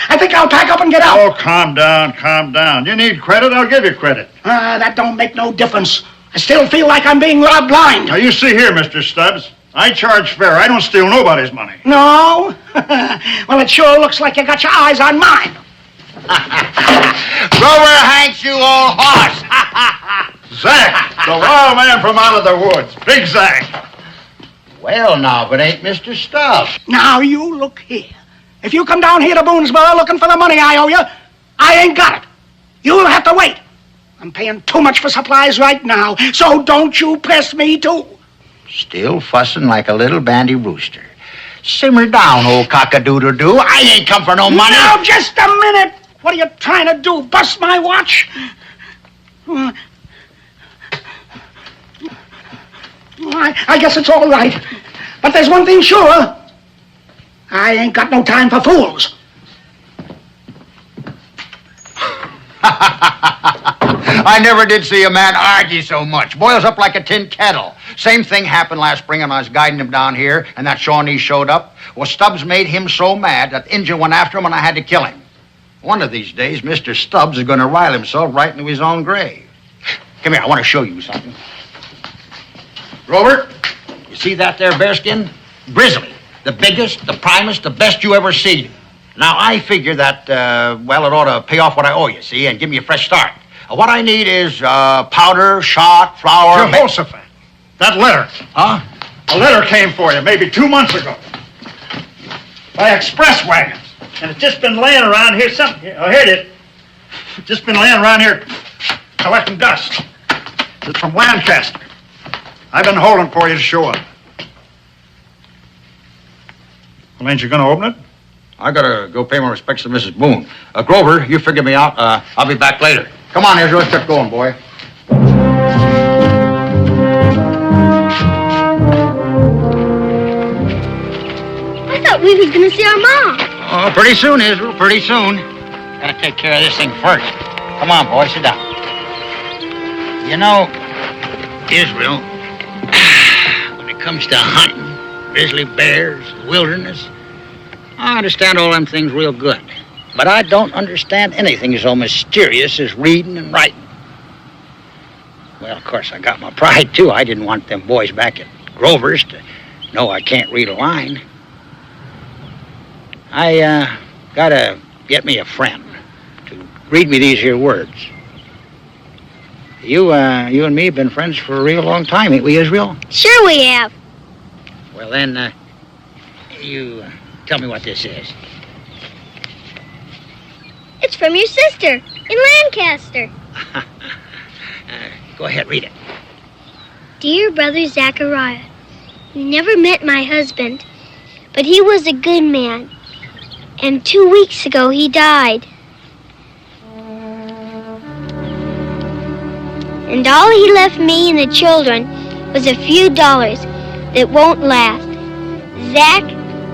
I think I'll pack up and get out. Oh, calm down, calm down. You need credit, I'll give you credit. That don't make no difference. I still feel like I'm being robbed blind. Now, you see here, Mr. Stubbs. I charge fair. I don't steal nobody's money. No? Well, it sure looks like you got your eyes on mine. Grover Hanks, you old horse. Zach, the wild man from out of the woods. Big Zach. Well, now, but ain't Mr. Stubbs. Now, you look here. If you come down here to Boonesboro looking for the money I owe you, I ain't got it. You'll have to wait. I'm paying too much for supplies right now, so don't you press me, too. Still fussing like a little bandy rooster. Simmer down, old cock-a-doodle-doo. I ain't come for no money. Now, just a minute. What are you trying to do, bust my watch? I guess it's all right. But there's one thing sure. I ain't got no time for fools. I never did see a man argue so much. Boils up like a tin kettle. Same thing happened last spring when I was guiding him down here, and that Shawnee showed up. Well, Stubbs made him so mad that the Injun went after him, and I had to kill him. One of these days, Mr. Stubbs is going to rile himself right into his own grave. Come here, I want to show you something. Grover, you see that there bearskin? Grizzly. The biggest, the primest, the best you ever see. Now, I figure that, well, it ought to pay off what I owe you, see, and give me a fresh start. What I need is powder, shot, flour... Jehoshaphat, that letter. Huh? A letter came for you maybe 2 months ago. By express wagons. And it's just been laying around here Oh, here it is. Just been laying around here collecting dust. It's from Lancaster. I've been holding for you to show up. Well, ain't you going to open it? I gotta go pay my respects to Mrs. Boone. Grover, you figure me out. I'll be back later. Come on, Ezra, let's get going, boy. I thought we was gonna see our mom. Oh, pretty soon, Israel, pretty soon. Gotta take care of this thing first. Come on, boy, sit down. You know, Israel, when it comes to hunting, grizzly bears, wilderness, I understand all them things real good. But I don't understand anything so mysterious as reading and writing. Well, of course, I got my pride, too. I didn't want them boys back at Grover's to know I can't read a line. I gotta get me a friend to read me these here words. You and me have been friends for a real long time, ain't we, Israel? Sure we have. Well, then, you tell me what this is. It's from your sister in Lancaster. Go ahead, read it. Dear Brother Zachariah, you never met my husband, but he was a good man. And 2 weeks ago, he died. And all he left me and the children was a few dollars that won't last. Zach,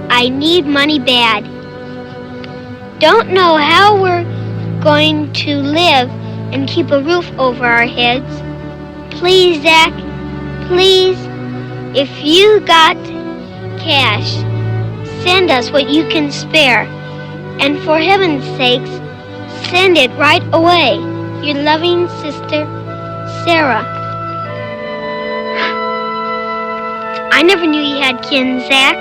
I need money bad. Don't know how we're going to live and keep a roof over our heads. Please, Zach, please, if you got cash, send us what you can spare. And for heaven's sakes, send it right away. Your loving sister, Sarah. I never knew you had kin, Zach.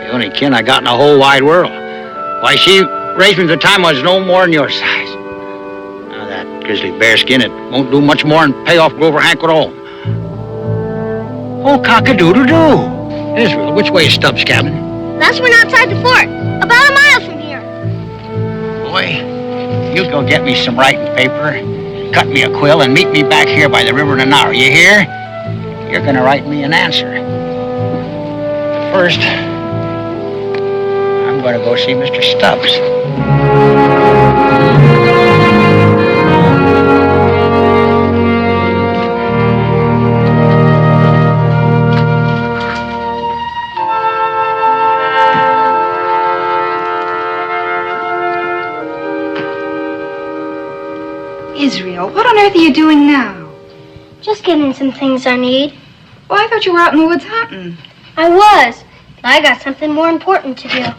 The only kin I got in the whole wide world. Why, she raised me at the time I was no more than your size. Now, that grizzly bearskin, it won't do much more than pay off Grover Hank at all. Oh, cock-a-doodle-doo. Israel, which way is Stubbs' cabin? Last one outside the fort, about a mile from here. Boy, you go get me some writing paper, cut me a quill, and meet me back here by the river in an hour. You hear? You're gonna write me an answer. First, I'm gonna go see Mr. Stubbs. Israel, what on earth are you doing now? Just getting some things I need. Well, I thought you were out in the woods hunting. I was, but I got something more important to do. Well,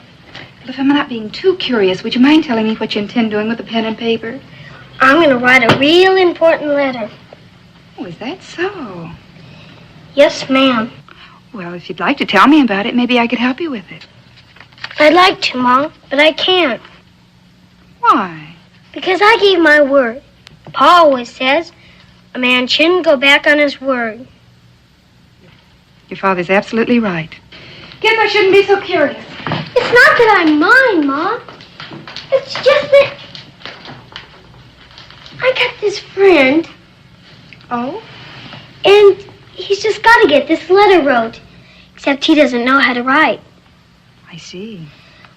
if I'm not being too curious, would you mind telling me what you intend doing with the pen and paper? I'm going to write a real important letter. Oh, is that so? Yes, ma'am. Well, if you'd like to tell me about it, maybe I could help you with it. I'd like to, Mom, but I can't. Why? Because I gave my word. Pa always says a man shouldn't go back on his word. Your father's absolutely right. Guess I shouldn't be so curious. It's not that I'm mine, Mom. It's just that I got this friend. Oh? And he's just got to get this letter wrote. Except he doesn't know how to write. I see.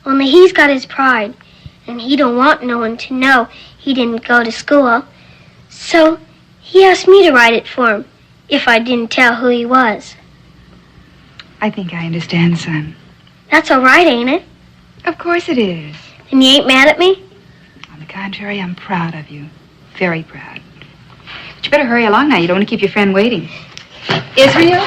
Only he's got his pride. And he don't want no one to know he didn't go to school. So he asked me to write it for him, if I didn't tell who he was. I think I understand, son. That's all right, ain't it? Of course it is. And you ain't mad at me? On the contrary, I'm proud of you. Very proud. But you better hurry along now. You don't want to keep your friend waiting. Israel?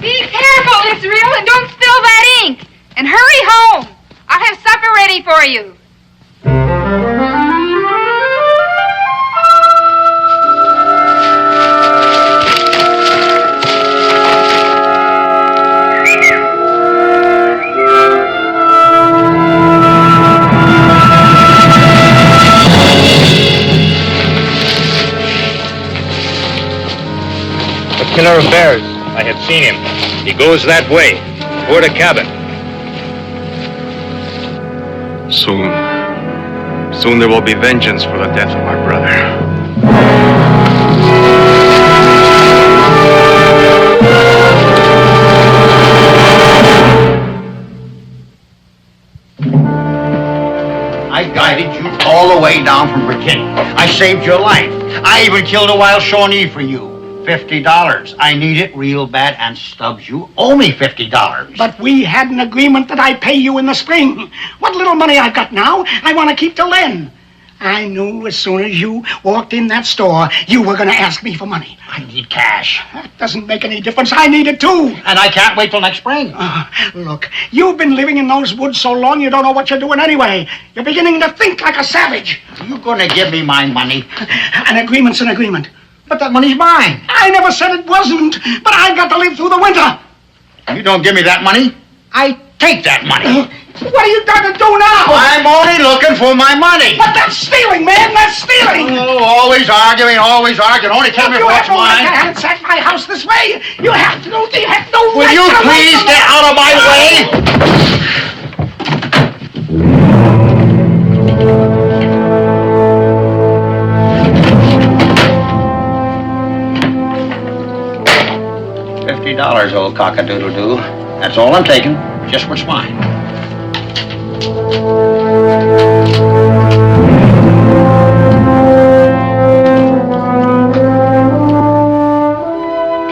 Be careful, Israel, and don't spill that ink. And hurry home. I'll have supper ready for you. The killer of bears. I have seen him. He goes that way, toward a cabin. Soon there will be vengeance for the death of my brother. I guided you all the way down from Virginia. I saved your life. I even killed a wild Shawnee for you. $50. I need it real bad, and Stubbs, you owe me $50. But we had an agreement that I'd pay you in the spring. What little money I've got now, I want to keep till then. I knew as soon as you walked in that store, you were going to ask me for money. I need cash. That doesn't make any difference. I need it too. And I can't wait till next spring. Look, you've been living in those woods so long you don't know what you're doing anyway. You're beginning to think like a savage. You going to give me my money? An agreement's an agreement. But that money's mine. I never said it wasn't, but I've got to live through the winter. You don't give me that money, I take that money. What are you going to do now? I'm only looking for my money. But that's stealing, man. That's stealing. Oh, always arguing. Only tell me what's mine. You have to ransack my house this way. You have to no Will right you to please get out of my way? $50, old cock-a-doodle-doo. That's all I'm taking. Just what's mine.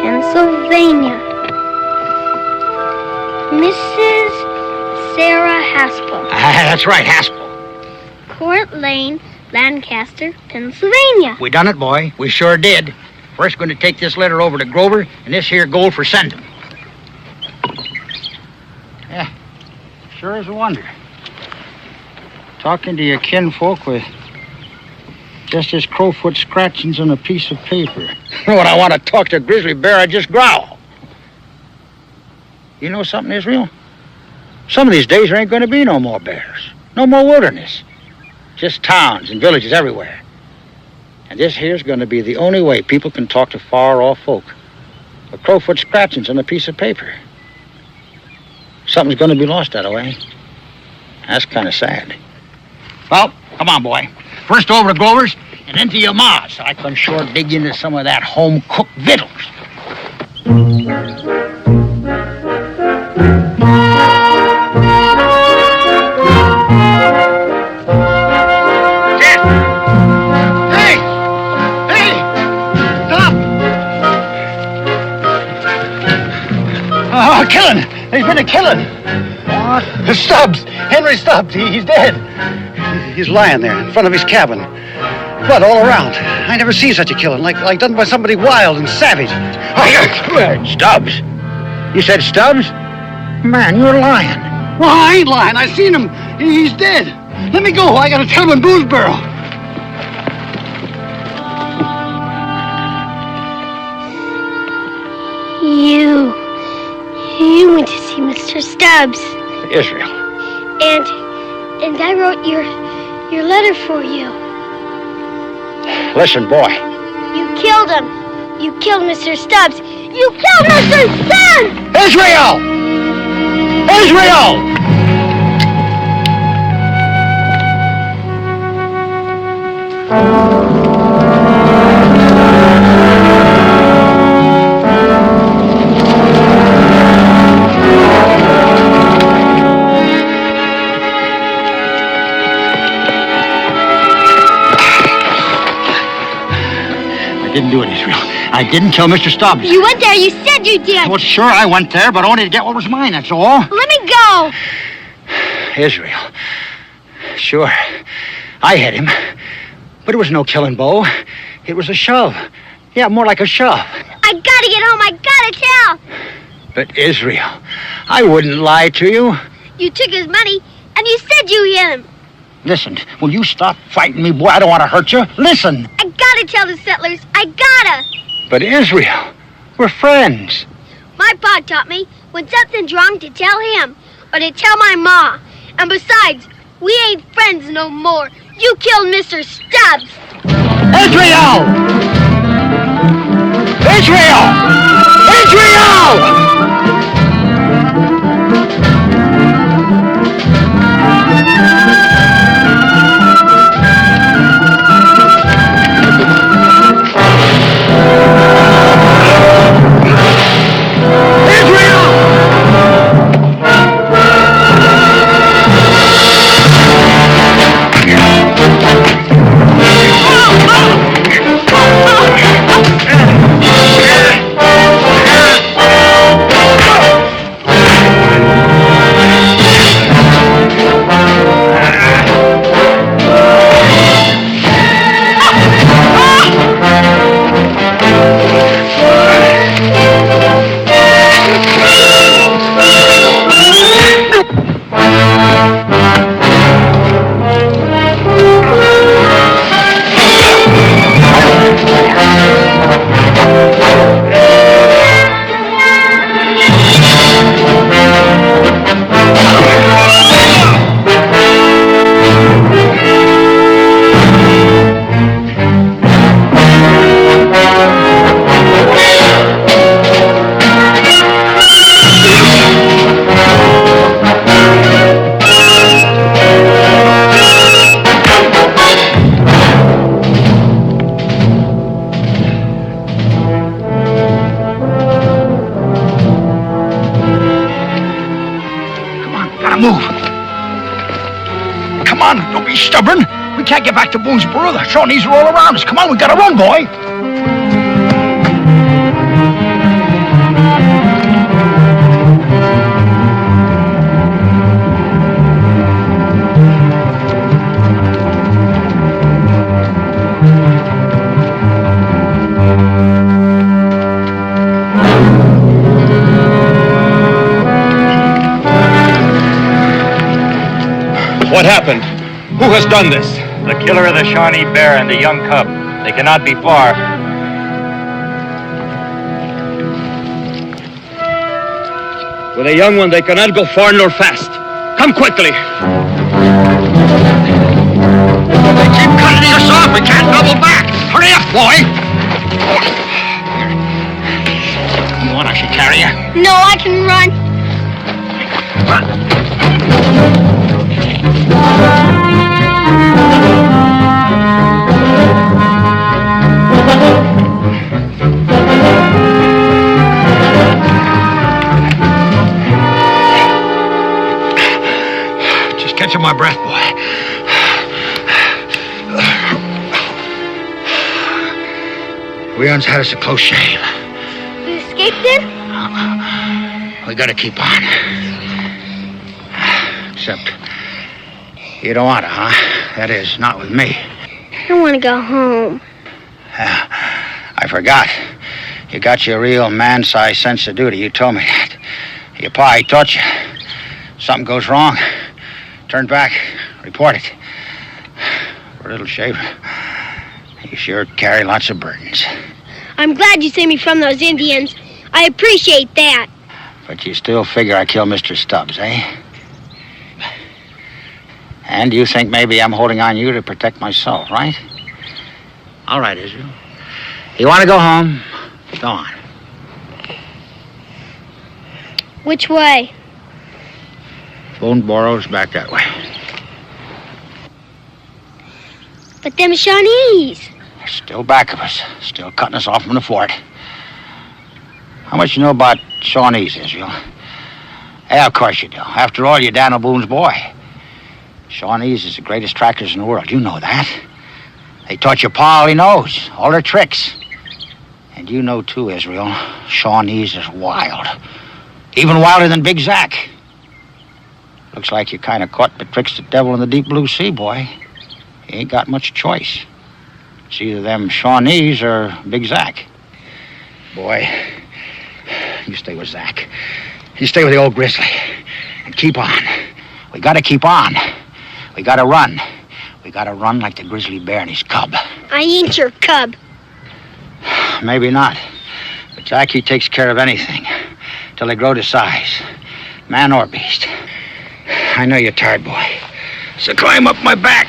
Pennsylvania. Mrs. Sarah Haspel. That's right, Haspel. Court Lane, Lancaster, Pennsylvania. We done it, boy. We sure did. First going to take this letter over to Grover, and this here gold for sending. Yeah, sure is a wonder. Talking to your kinfolk with just his crowfoot scratchings on a piece of paper. When I want to talk to a grizzly bear, I just growl. You know something, Israel? Some of these days there ain't going to be no more bears. No more wilderness. Just towns and villages everywhere. And this here's going to be the only way people can talk to far-off folk. A crowfoot scratchings on a piece of paper. Something's going to be lost that way. That's kind of sad. Well, come on, boy. First over to Glover's and into your ma's. I can sure dig into some of that home-cooked victuals. Oh, killing! There's been a killing! What? Stubbs! Henry Stubbs! He's dead! He's lying there in front of his cabin. Blood all around. I never seen such a killing, like done by somebody wild and savage. Stubbs? You said Stubbs? Man, you're lying. Well, I ain't lying. I seen him. He's dead. Let me go. I gotta tell him in Boonesboro. You went to see Mr. Stubbs. Israel. And I wrote your letter for you. Listen, boy. You killed him. You killed Mr. Stubbs. You killed Mr. Stubbs! Israel! Israel! I didn't do it, Israel. I didn't kill Mr. Stubbs. You went there. You said you did. Well, sure, I went there, but only to get what was mine, that's all. Let me go. Israel. Sure, I hit him. But it was no killing, Bo. It was a shove. Yeah, more like a shove. I gotta get home. I gotta tell. But Israel, I wouldn't lie to you. You took his money, and you said you hit him. Listen, will you stop fighting me, boy? I don't want to hurt you. Listen. I gotta tell the settlers. I gotta. But Israel, we're friends. My pa taught me when something's wrong to tell him or to tell my ma. And besides, we ain't friends no more. You killed Mr. Stubbs. Israel! Israel! Israel! Stubborn. We can't get back to Boonesboro. The Shawnees are all around us. Come on, we gotta run, boy. What happened? Who has done this? The killer of the Shawnee bear and the young cub. They cannot be far. With a young one, they cannot go far nor fast. Come quickly. They keep cutting us off. We can't double back. Hurry up, boy! You want I should carry you? No, I can run. Just catching my breath, boy. We once had us a close shave. You escaped then? We gotta keep on. Except you don't want to, huh? That is, not with me. I don't want to go home. I forgot. You got your real man-sized sense of duty. You told me that. Your pa, he taught you. Something goes wrong, turn back, report it. For a little shaver, you sure carry lots of burdens. I'm glad you saved me from those Indians. I appreciate that. But you still figure I killed Mr. Stubbs, eh? And you think maybe I'm holding on you to protect myself, right? All right, Israel. You want to go home? Go on. Which way? Boone Borrow's back that way. But them Shawnees. They're still back of us. Still cutting us off from the fort. How much you know about Shawnees, Israel? Yeah, of course you do. After all, you're Daniel Boone's boy. Shawnees is the greatest trackers in the world. You know that. They taught your pa all he knows. All their tricks. And you know, too, Israel, Shawnees is wild. Even wilder than Big Zack. Looks like you're kind of caught betwixt the devil and the deep blue sea, boy. You ain't got much choice. It's either them Shawnees or Big Zack. Boy, you stay with Zack. You stay with the old grizzly. And keep on. We gotta keep on. We gotta run. We gotta run like the grizzly bear and his cub. I ain't your cub. Maybe not. But Zack, he takes care of anything. Till they grow to size. Man or beast. I know you're tired, boy. So climb up my back.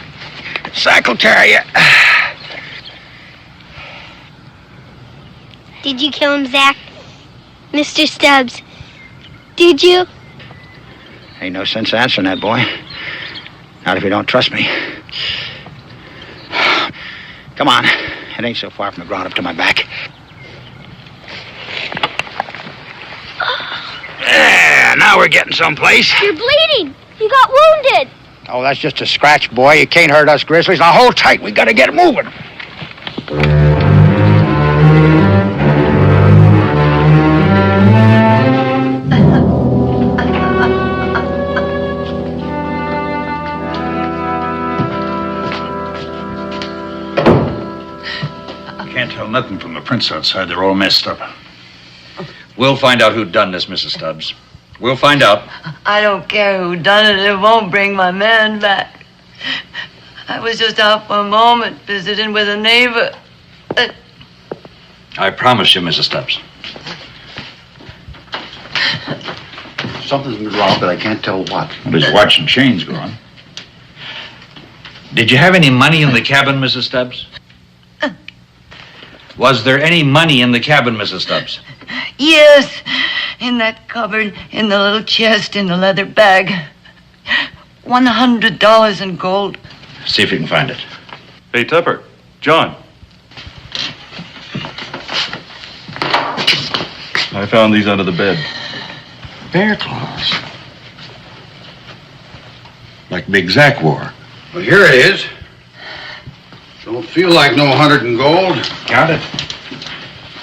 Zack will carry you. Did you kill him, Zack? Mr. Stubbs, did you? Ain't no sense answering that, boy. Not if you don't trust me. Come on. It ain't so far from the ground up to my back. Yeah, now we're getting someplace. You're bleeding. You got wounded. Oh, that's just a scratch, boy. You can't hurt us grizzlies. Now hold tight. We gotta get moving. Can't tell nothing from the prints outside. They're all messed up. We'll find out who done this, Mrs. Stubbs. We'll find out. I don't care who done it. It won't bring my man back. I was just out for a moment visiting with a neighbor. I promise you, Mrs. Stubbs. Something's wrong, but I can't tell what. Well, his watch and chain's gone. Did you have any money in the cabin, Mrs. Stubbs? Was there any money in the cabin, Mrs. Stubbs? Yes, in that cupboard, in the little chest, in the leather bag. $100 in gold. See if you can find it. Hey, Tupper. John. I found these under the bed. Bear claws. Like Big Zack wore. Well, here it is. Don't feel like no 100 in gold. Count it.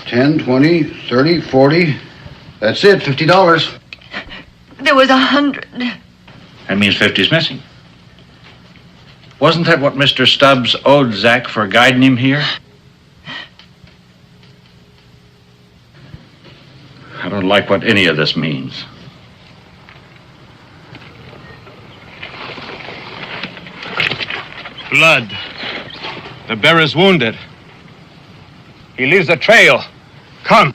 10, 20, 30, 40. That's it, $50. There was 100. That means 50's missing. Wasn't that what Mr. Stubbs owed Zack for guiding him here? I don't like what any of this means. Blood. The bear is wounded. He leaves a trail. Come.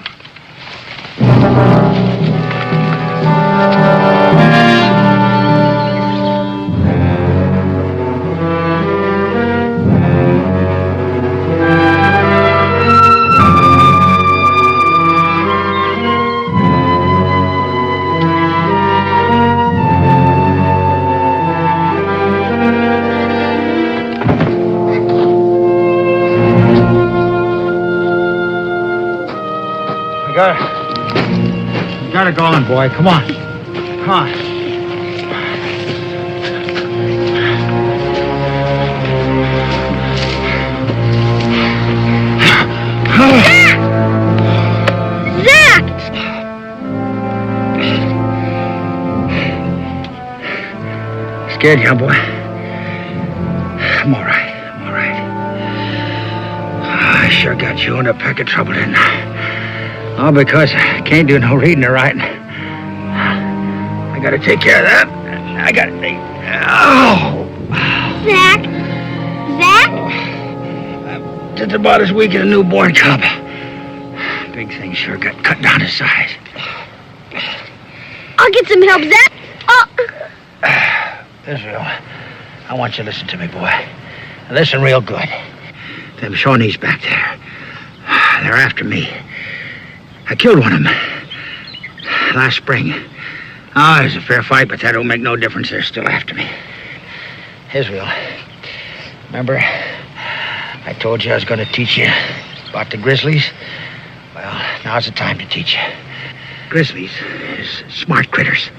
You gotta go on, boy. Come on. Come on. Scared you, boy? I'm all right. I'm all right. I sure got you in a peck of trouble, didn't I? All because I can't do no reading or writing. I gotta take care of that. I gotta take... Oh! Zach? Zach? I'm just about as weak as a newborn cub. Big thing sure got cut down to size. I'll get some help, Zach. Oh. Israel, I want you to listen to me, boy. Now listen real good. Them Shawnees back there, they're after me. I killed one of them last spring. Oh, it was a fair fight, but that don't make no difference. They're still after me. Israel, remember I told you I was going to teach you about the grizzlies? Well, now's the time to teach you. Grizzlies is smart critters.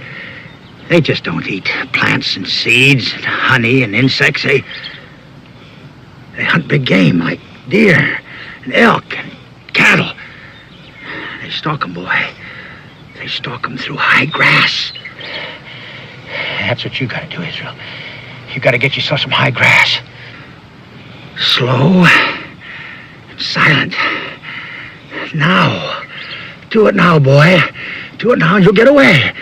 They just don't eat plants and seeds and honey and insects. They hunt big game like deer and elk and cattle. They stalk them, boy. They stalk them through high grass. That's what you gotta do, Israel. You gotta get yourself some high grass. Slow and silent. Now. Do it now, boy. Do it now and you'll get away.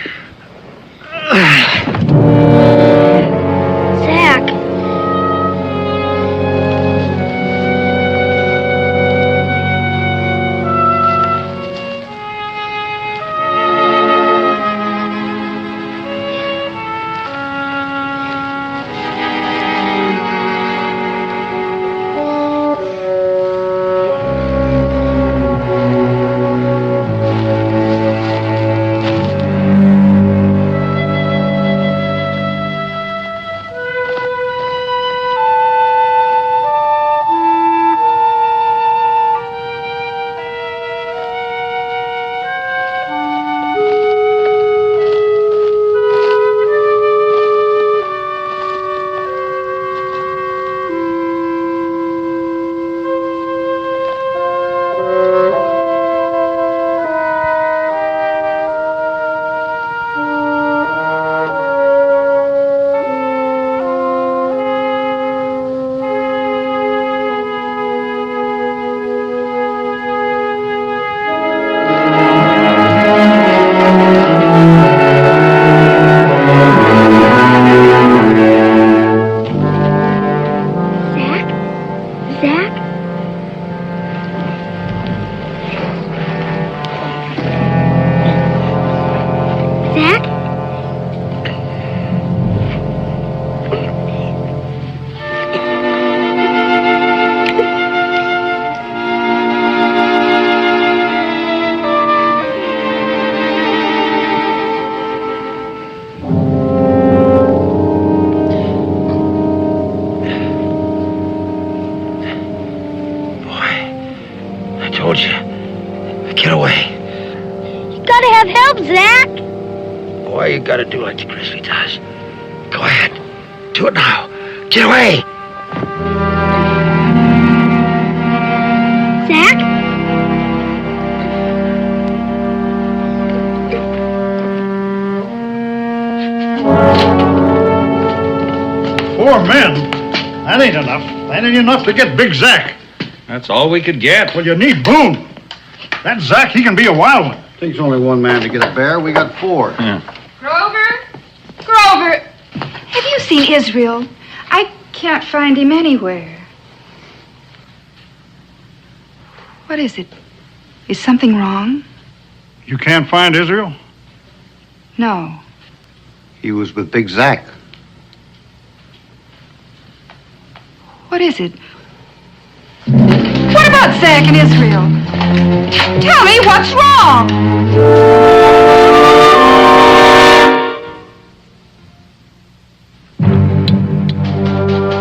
Zach. Get away. You gotta have help, Zach. Boy, you gotta do like the grizzly does. Go ahead. Do it now. Get away. Zach? 4 men? That ain't enough. That ain't enough to get Big Zach. That's all we could get. Well, you need Boone. That Zach, he can be a wild one. Takes only 1 man to get a bear. We got 4. Yeah. Grover? Grover! Have you seen Israel? I can't find him anywhere. What is it? Is something wrong? You can't find Israel? No. He was with Big Zach. What is it? What about Zach and Israel? Tell me what's wrong.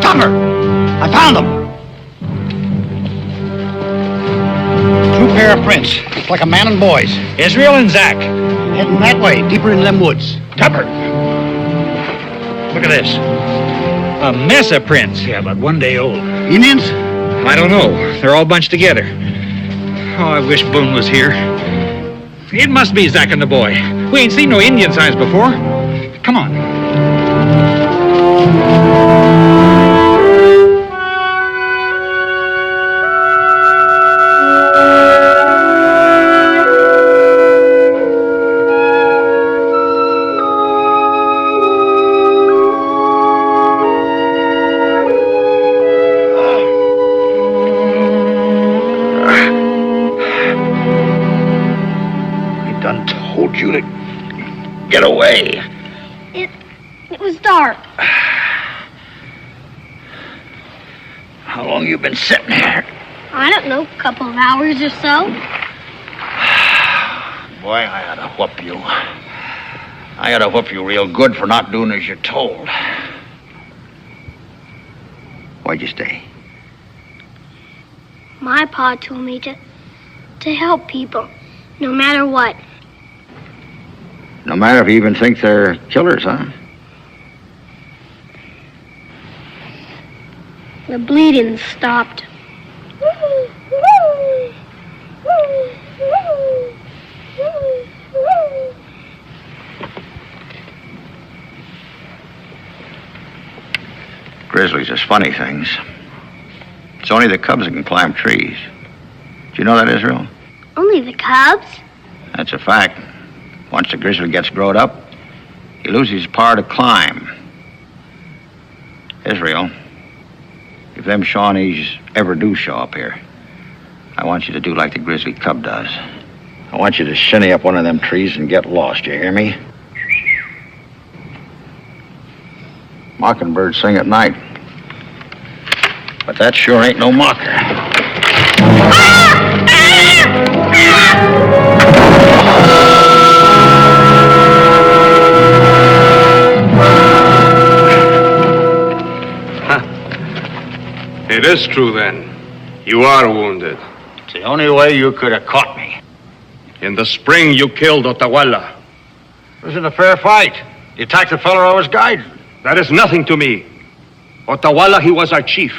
Tucker! I found them! 2 pair of prints. like a man and boys. Israel and Zach. Heading that way, deeper in them woods. Tupper. Look at this. A mess of prints. Yeah, about 1 day old. Indians? I don't know. They're all bunched together. Oh, I wish Boone was here. It must be Zach and the boy. We ain't seen no Indian signs before. Come on. You to get away. It was dark. How long you been sitting here? I don't know, a couple of hours or so. Boy, I ought to whoop you. I ought to whoop you real good for not doing as you're told. Why'd you stay? My pa told me to help people, no matter what. No matter if you even think they're killers, huh? The bleeding stopped. Grizzlies is funny things. It's only the cubs that can climb trees. Do you know that, Israel? Only the cubs? That's a fact. Once the grizzly gets growed up, he loses his power to climb. Israel, if them Shawnees ever do show up here, I want you to do like the grizzly cub does. I want you to shinny up one of them trees and get lost, you hear me? Mockingbirds sing at night. But that sure ain't no mocker. It is true, then. You are wounded. It's the only way you could have caught me. In the spring, you killed Otawala. It was in a fair fight. You attacked the fellow I was guiding. That is nothing to me. Otawala, he was our chief.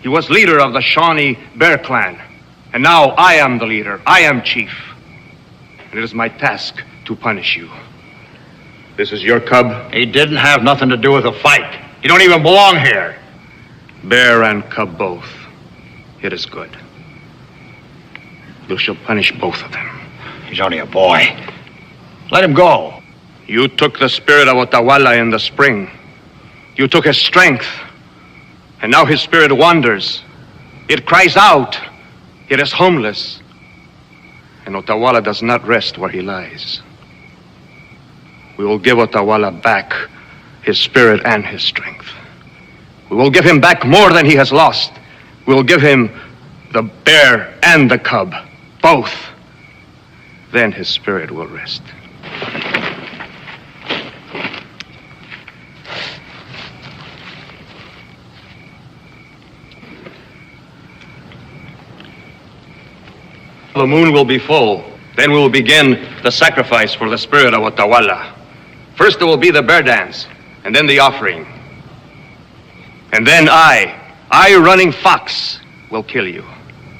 He was leader of the Shawnee Bear Clan. And now I am the leader. I am chief. And it is my task to punish you. This is your cub? He didn't have nothing to do with the fight. You don't even belong here. Bear and cub both. It is good. You shall punish both of them. He's only a boy. Let him go. You took the spirit of Otawala in the spring. You took his strength. And now his spirit wanders. It cries out. It is homeless. And Otawala does not rest where he lies. We will give Otawala back his spirit and his strength. We will give him back more than he has lost. We will give him the bear and the cub, both. Then his spirit will rest. The moon will be full. Then we will begin the sacrifice for the spirit of Otawala. First there will be the bear dance, and then the offering. And then I, Running Fox, will kill you.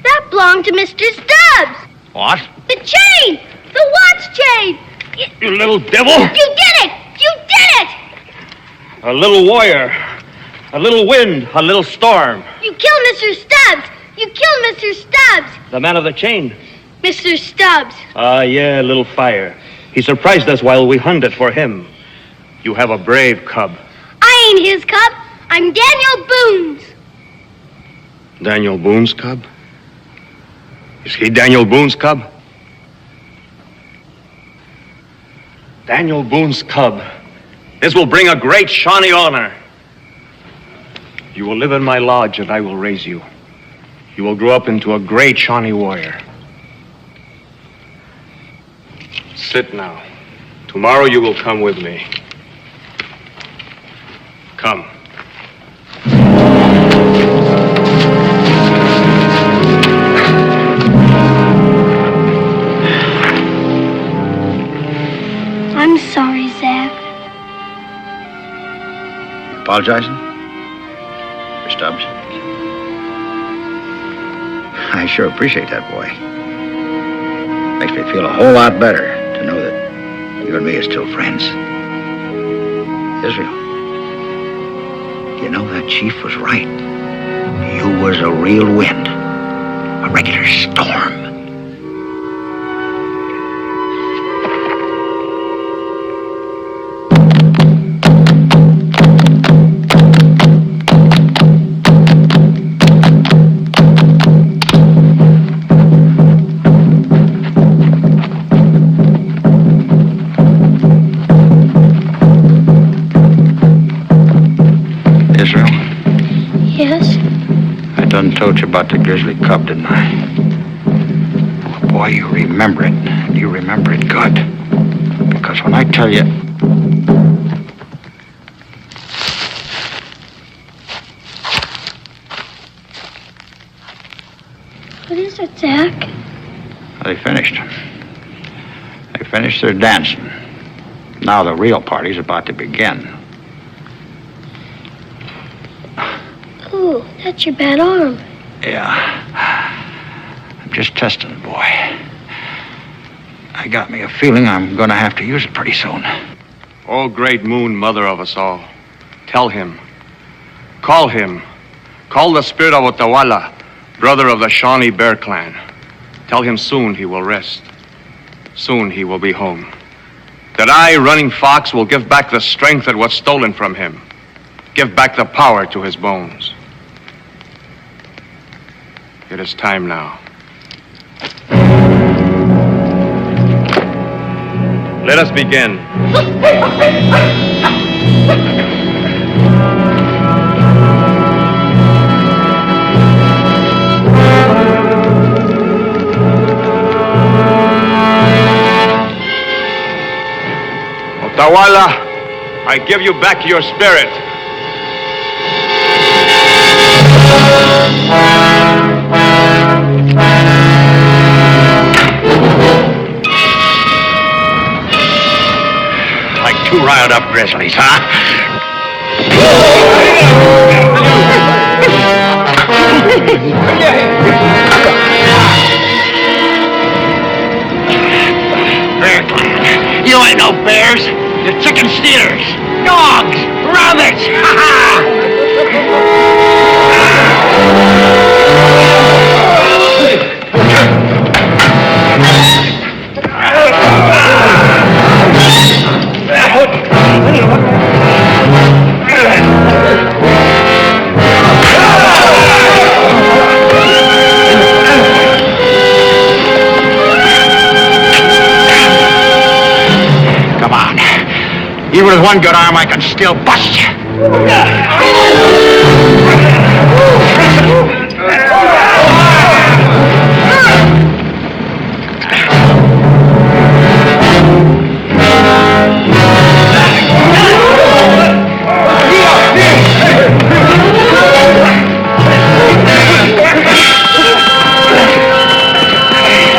That belonged to Mr. Stubbs. What? The chain! The watch chain! You little devil! You did it! You did it! A little warrior, a little wind, a little storm. You killed Mr. Stubbs! You killed Mr. Stubbs! The man of the chain. Mr. Stubbs. Ah, yeah, little fire. He surprised us while we hunted for him. You have a brave cub. I ain't his cub. I'm Daniel Boone's. Daniel Boone's cub? Is he Daniel Boone's cub? Daniel Boone's cub. This will bring a great Shawnee honor. You will live in my lodge and I will raise you. You will grow up into a great Shawnee warrior. Sit now. Tomorrow you will come with me. Come. I'm sorry, Zach. You apologizing? For Stubbs? I sure appreciate that, boy. Makes me feel a whole lot better to know that you and me are still friends. Israel, you know that chief was right. You was a real wind. A regular storm. Israel, Yes? I done told you about the grizzly cub, didn't I? Boy, you remember it. And you remember it good. Because when I tell you... What is it, Zach? They finished. They finished their dancing. Now the real party's about to begin. Ooh, that's your bad arm. Yeah. I'm just testing it, boy. I got me a feeling I'm gonna have to use it pretty soon. Oh, great moon, mother of us all. Tell him. Call him. Call the spirit of Otawala, brother of the Shawnee Bear clan. Tell him soon he will rest. Soon he will be home. That I, Running Fox, will give back the strength that was stolen from him. Give back the power to his bones. It is time now. Let us begin. Otawala, I give you back your spirit. Like two riled up grizzlies, huh? Bear clan. You ain't no bears. You're chicken stealers. Dogs. Rabbits. Ha ha! Come on. Even with one good arm, I can still bust you.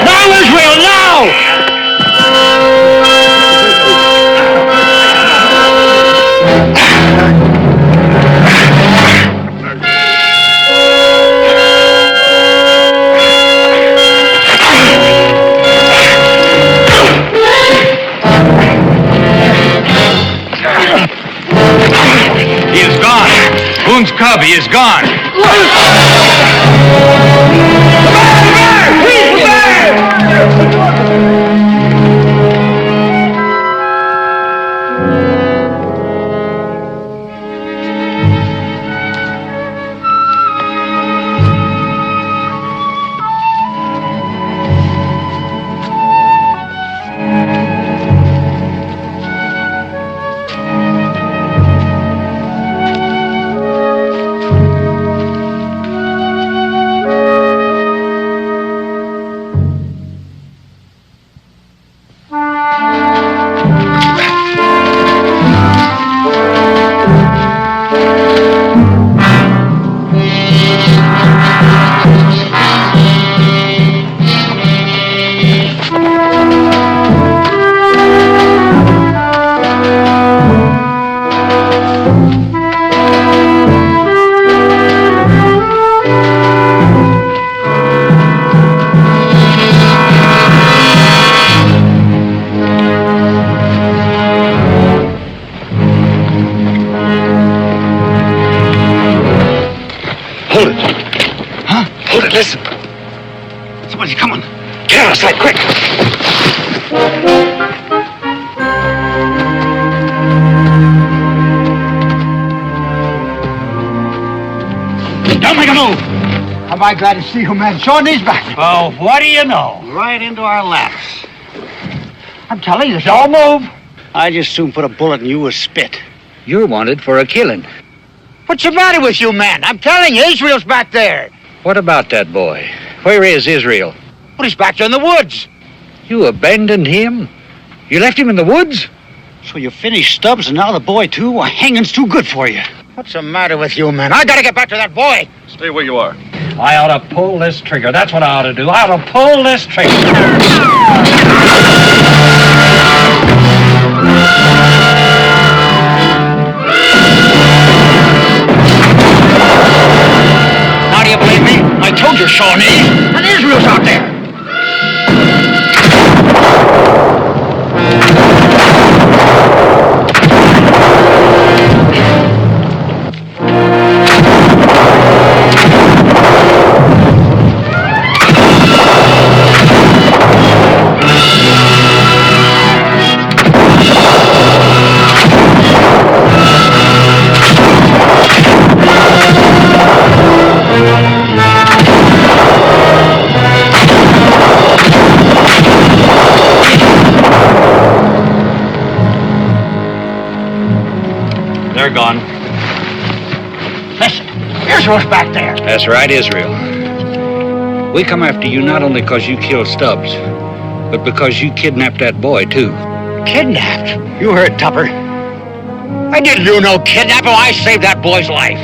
Now, Israel, now! He is gone. Boone's cub, he is gone. Don't make a move. Am I glad to see you, man? Shawnee's back. Oh, what do you know? Right into our laps. I'm telling you, don't move. I just soon put a bullet in you with spit. You're wanted for a killing. What's the matter with you, man? I'm telling you, Israel's back there. What about that boy? Where is Israel? Well, he's back there in the woods. You abandoned him? You left him in the woods? So you finished Stubbs and now the boy, too? Well, hanging's too good for you. What's the matter with you, man? I gotta get back to that boy. Stay where you are. I ought to pull this trigger. That's what I ought to do. I ought to pull this trigger. Now do you believe me? I told you, Shawnee. And Israel's out there. They're gone. Listen, Israel's back there. That's right, Israel. We come after you not only because you killed Stubbs, but because you kidnapped that boy, too. Kidnapped? You heard Tupper. I didn't do no kidnapping. I saved that boy's life.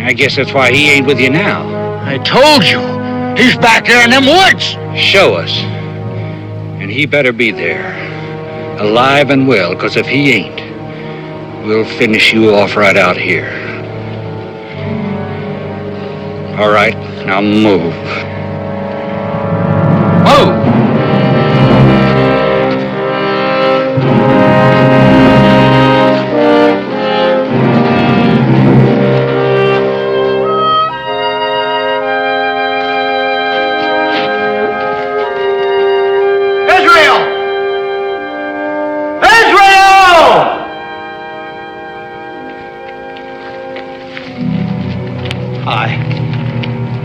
I guess that's why he ain't with you now. I told you. He's back there in them woods. Show us. And he better be there. Alive and well, because if he ain't, we'll finish you off right out here. All right, now move. Move!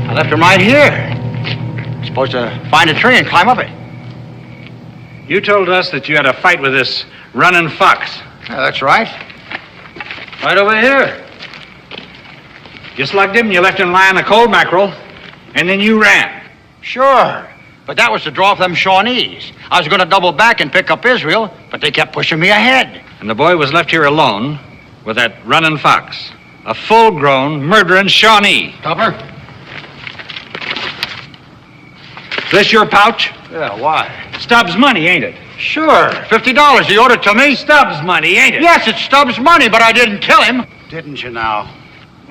I left him right here. Supposed to find a tree and climb up it. You told us that you had a fight with this running fox. Yeah, that's right. Right over here. You slugged him, you left him lying a cold mackerel, and then you ran. Sure. But that was to draw off them Shawnees. I was going to double back and pick up Israel, but they kept pushing me ahead. And the boy was left here alone with that running fox. A full-grown, murdering Shawnee. Tupper? This your pouch? Yeah, why? Stubbs' money, ain't it? Sure. $50 he owed it to me. Stubbs' money, ain't it? Yes, it's Stubbs' money, but I didn't kill him. Didn't you now?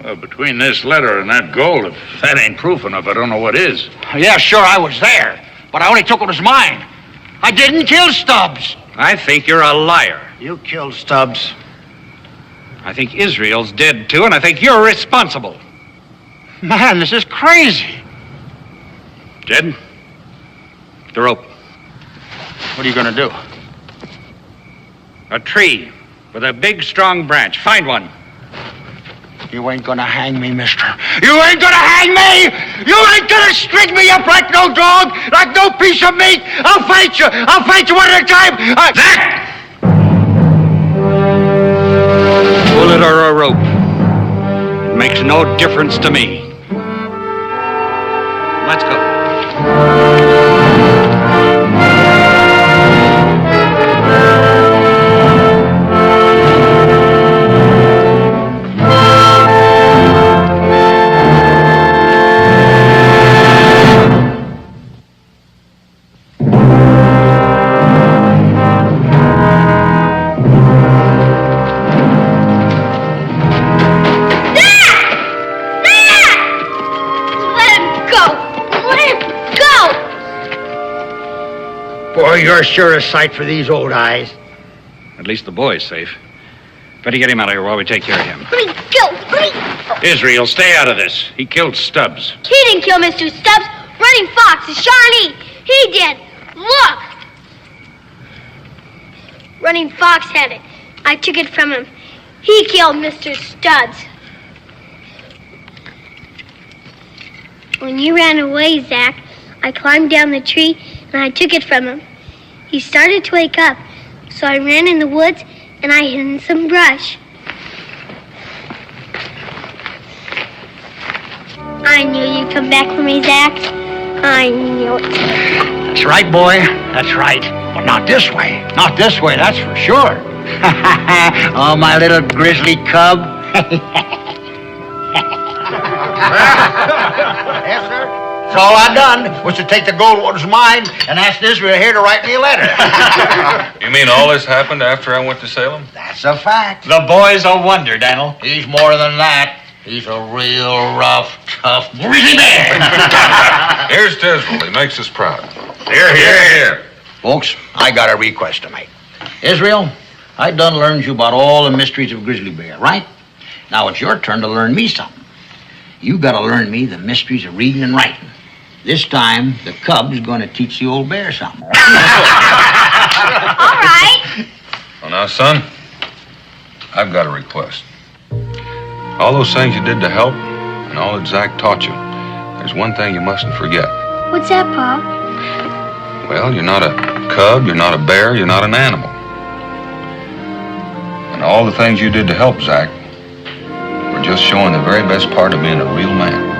Well, between this letter and that gold, if that ain't proof enough, I don't know what is. Yeah, sure, I was there. But I only took what was mine. I didn't kill Stubbs. I think you're a liar. You killed Stubbs. I think Israel's dead, too, and I think you're responsible. Man, this is crazy. Jed, the rope. What are you going to do? A tree with a big, strong branch. Find one. You ain't going to hang me, mister. You ain't going to hang me! You ain't going to string me up like no dog, like no piece of meat! I'll fight you! I'll fight you one at a time! Zach! Bullet or a rope. It makes no difference to me. Let's go. Boy, you're sure a sight for these old eyes. At least the boy's safe. Better get him out of here while we take care of him. Let me go. Let me go. Israel, stay out of this. He killed Stubbs. He didn't kill Mr. Stubbs. Running Fox is Shawnee. He did. Look. Running Fox had it. I took it from him. He killed Mr. Stubbs. When you ran away, Zach, I climbed down the tree and I took it from him. He started to wake up, so I ran in the woods and I hid in some brush. I knew you'd come back for me, Zach. I knew it. That's right, boy. That's right. But not this way. Not this way, that's for sure. Oh, my little grizzly cub. Yes, sir. So all I done was to take the gold what was mine and ask Israel here to write me a letter. You mean all this happened after I went to Salem? That's a fact. The boy's a wonder, Daniel. He's more than that. He's a real rough, tough grizzly bear. Here's to Israel. He makes us proud. Here, here, here. Folks, I got a request to make. Israel, I done learned you about all the mysteries of grizzly bear, right? Now it's your turn to learn me something. You gotta learn me the mysteries of reading and writing. This time, the cub's gonna teach the old bear something. All right. Well, now, son, I've got a request. All those things you did to help and all that Zach taught you, there's one thing you mustn't forget. What's that, Pa? Well, you're not a cub, you're not a bear, you're not an animal. And all the things you did to help Zach were just showing the very best part of being a real man.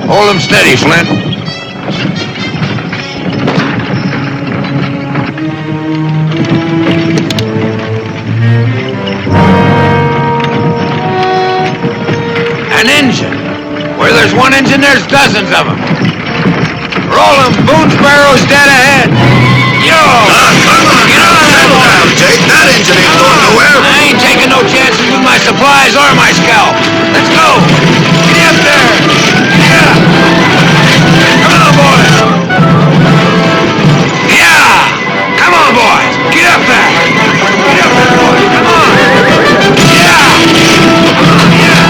Hold him steady, Flint. An engine. Where there's one engine, there's dozens of them. Roll him. Boone's Barrow's dead ahead. Yo! Come on, get on that line, Jake. That engine ain't going nowhere. I ain't taking no chances with my supplies or my scalp. Let's go. Get up there. Yeah. Come on, boys. Yeah. Come on, boys. Get up there. Get up there, boys. Come on. Yeah. Come on, yeah.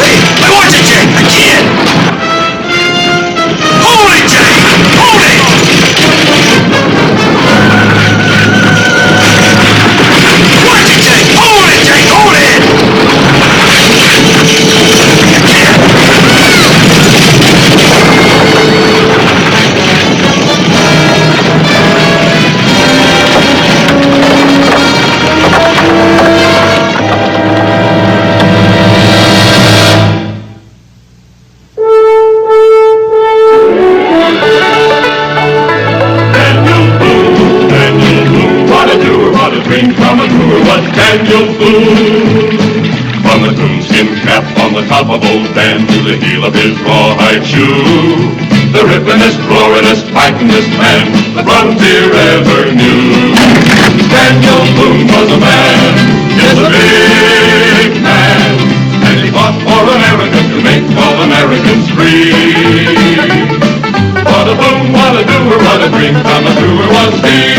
Hey, watch it, Jake. I can't. Hold it, Jake. Hold it. Watch it, Jake. Hold it, Jake. Hold it. Daniel Boone. From the coonskin cap on the top of old Dan to the heel of his rawhide shoe, the rippin'est, roarin'est, fightin'est man the frontier ever knew. Daniel Boone was a man, yes, a big man, and he fought for America to make all Americans free. What a Boone, what a doer, what a dream come true was he.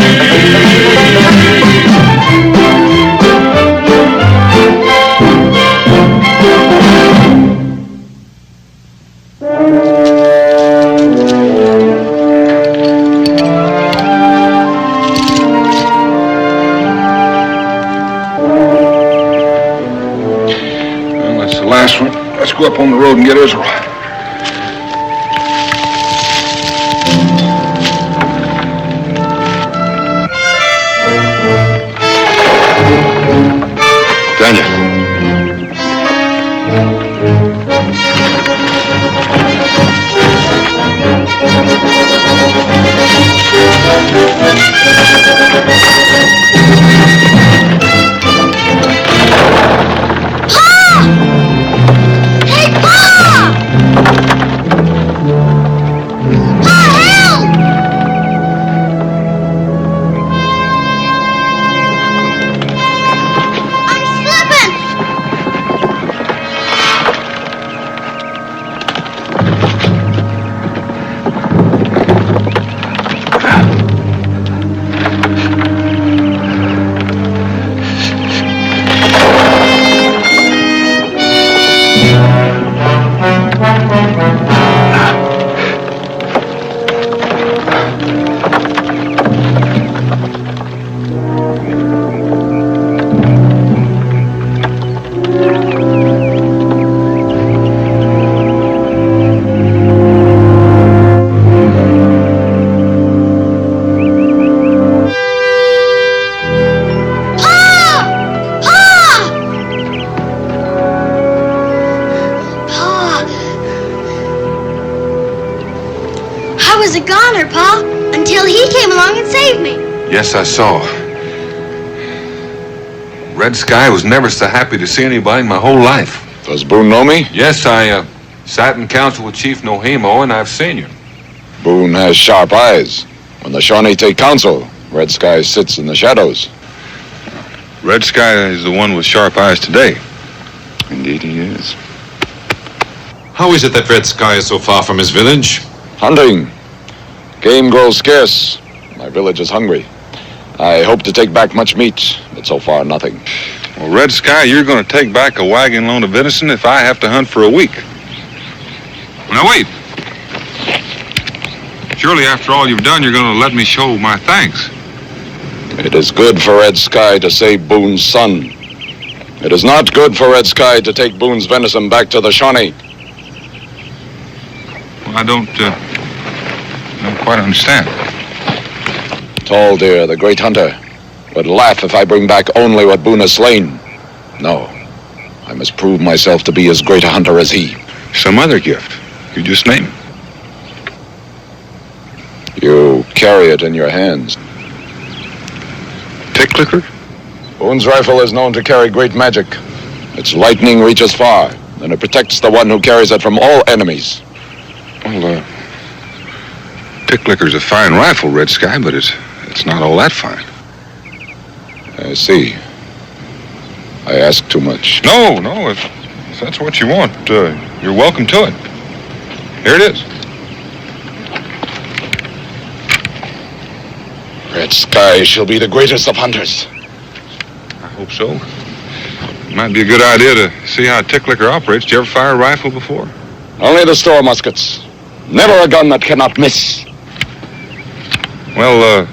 last one. Let's go up on the road and get Israel. Tanya. I was a goner, Pa, until he came along and saved me. Yes, I saw. Red Sky was never so happy to see anybody in my whole life. Does Boone know me? Yes, I sat in council with Chief Nohemo, and I've seen you. Boone has sharp eyes. When the Shawnee take counsel, Red Sky sits in the shadows. Red Sky is the one with sharp eyes today. Indeed he is. How is it that Red Sky is so far from his village? Hunting. Game grows scarce. My village is hungry. I hope to take back much meat, but so far nothing. Well, Red Sky, you're going to take back a wagon load of venison if I have to hunt for a week. Now, wait. Surely, after all you've done, you're going to let me show my thanks. It is good for Red Sky to save Boone's son. It is not good for Red Sky to take Boone's venison back to the Shawnee. Well, I don't quite understand. Tall Deer, the great hunter, would laugh if I bring back only what Boone has slain. No, I must prove myself to be as great a hunter as he. Some other gift. You just name it. You carry it in your hands. Tick clicker? Boone's rifle is known to carry great magic. Its lightning reaches far, and it protects the one who carries it from all enemies. Well, Tick clicker's a fine rifle, Red Sky, but it's not all that fine. I see. I ask too much. No, if that's what you want, you're welcome to it. Here it is. Red Sky shall be the greatest of hunters. I hope so. It might be a good idea to see how a tick clicker operates. Did you ever fire a rifle before? Only the store muskets. Never a gun that cannot miss. Well,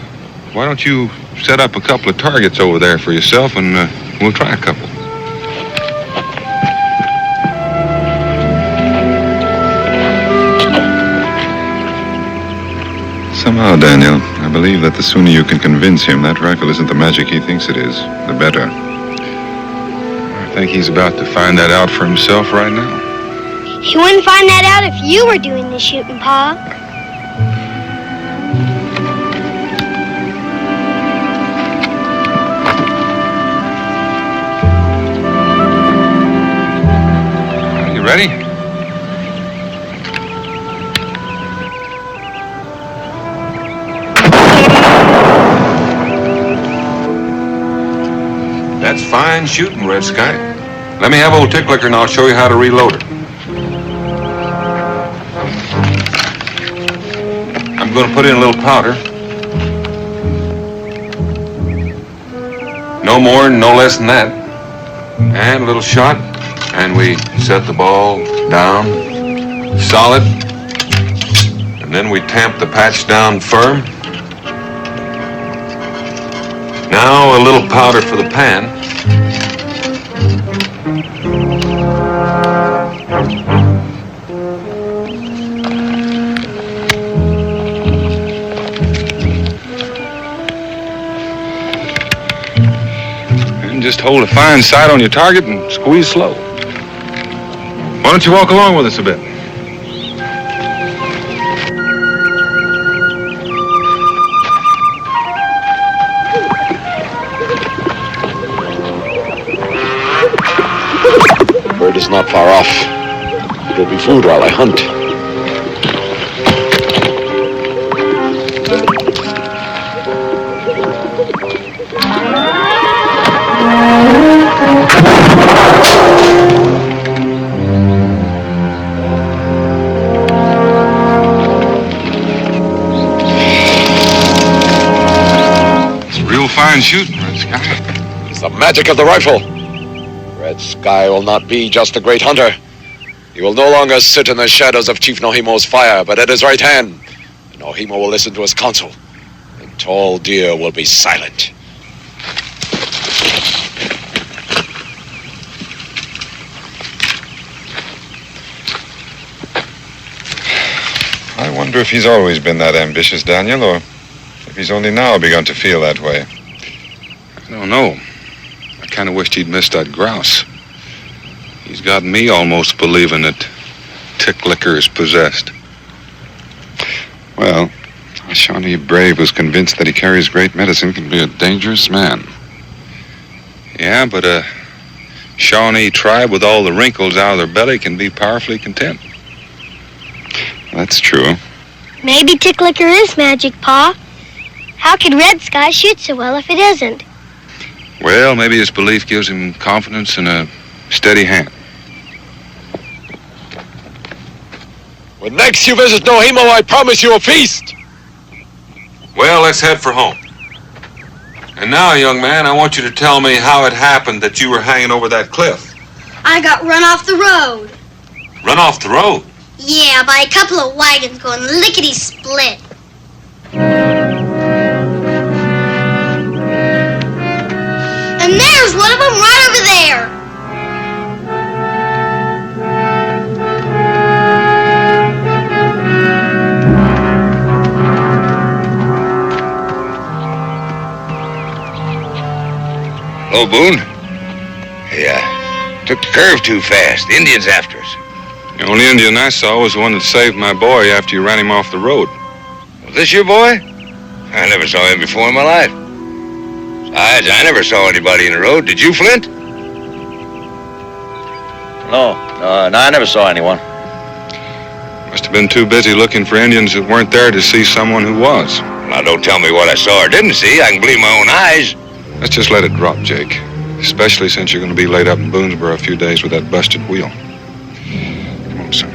why don't you set up a couple of targets over there for yourself, and we'll try a couple. Somehow, Daniel, I believe that the sooner you can convince him that rifle isn't the magic he thinks it is, the better. I think he's about to find that out for himself right now. He wouldn't find that out if you were doing the shooting, Pa. Are you ready? That's fine shooting, Red Sky. Let me have old tick clicker and I'll show you how to reload it. I'm going to put in a little powder. No more and no less than that. And a little shot. And we set the ball down solid. And then we tamp the patch down firm. Now a little powder for the pan. And just hold a fine sight on your target and squeeze slow. Why don't you walk along with us a bit? The bird is not far off. It will be food while I hunt. It's real fine shooting, Red Sky. It's the magic of the rifle. Red Sky will not be just a great hunter. He will no longer sit in the shadows of Chief Nohimo's fire, but at his right hand. Nohimo will listen to his counsel, and Tall Deer will be silent. I wonder if he's always been that ambitious, Daniel, or if he's only now begun to feel that way. I don't know. I kind of wished he'd missed that grouse. He's got me almost believing that Tick Licker is possessed. Well, a Shawnee brave who's convinced that he carries great medicine can be a dangerous man. Yeah, but a Shawnee tribe with all the wrinkles out of their belly can be powerfully content. That's true. Maybe Tick Licker is magic, Pa. How could Red Sky shoot so well if it isn't? Well, maybe his belief gives him confidence and a steady hand. When next you visit Nohimo, I promise you a feast. Well, let's head for home. And now, young man, I want you to tell me how it happened that you were hanging over that cliff. I got run off the road. Run off the road? Yeah, by a couple of wagons going lickety-split. And there's one of them right over there. Hello, Boone. Hey, took the curve too fast. The Indians after us. The only Indian I saw was the one that saved my boy after you ran him off the road. Was this your boy? I never saw him before in my life. Besides, I never saw anybody in the road. Did you, Flint? No, I never saw anyone. Must have been too busy looking for Indians that weren't there to see someone who was. Now, don't tell me what I saw or didn't see. I can believe my own eyes. Let's just let it drop, Jake. Especially since you're going to be laid up in Boonesboro a few days with that busted wheel. Come on, son.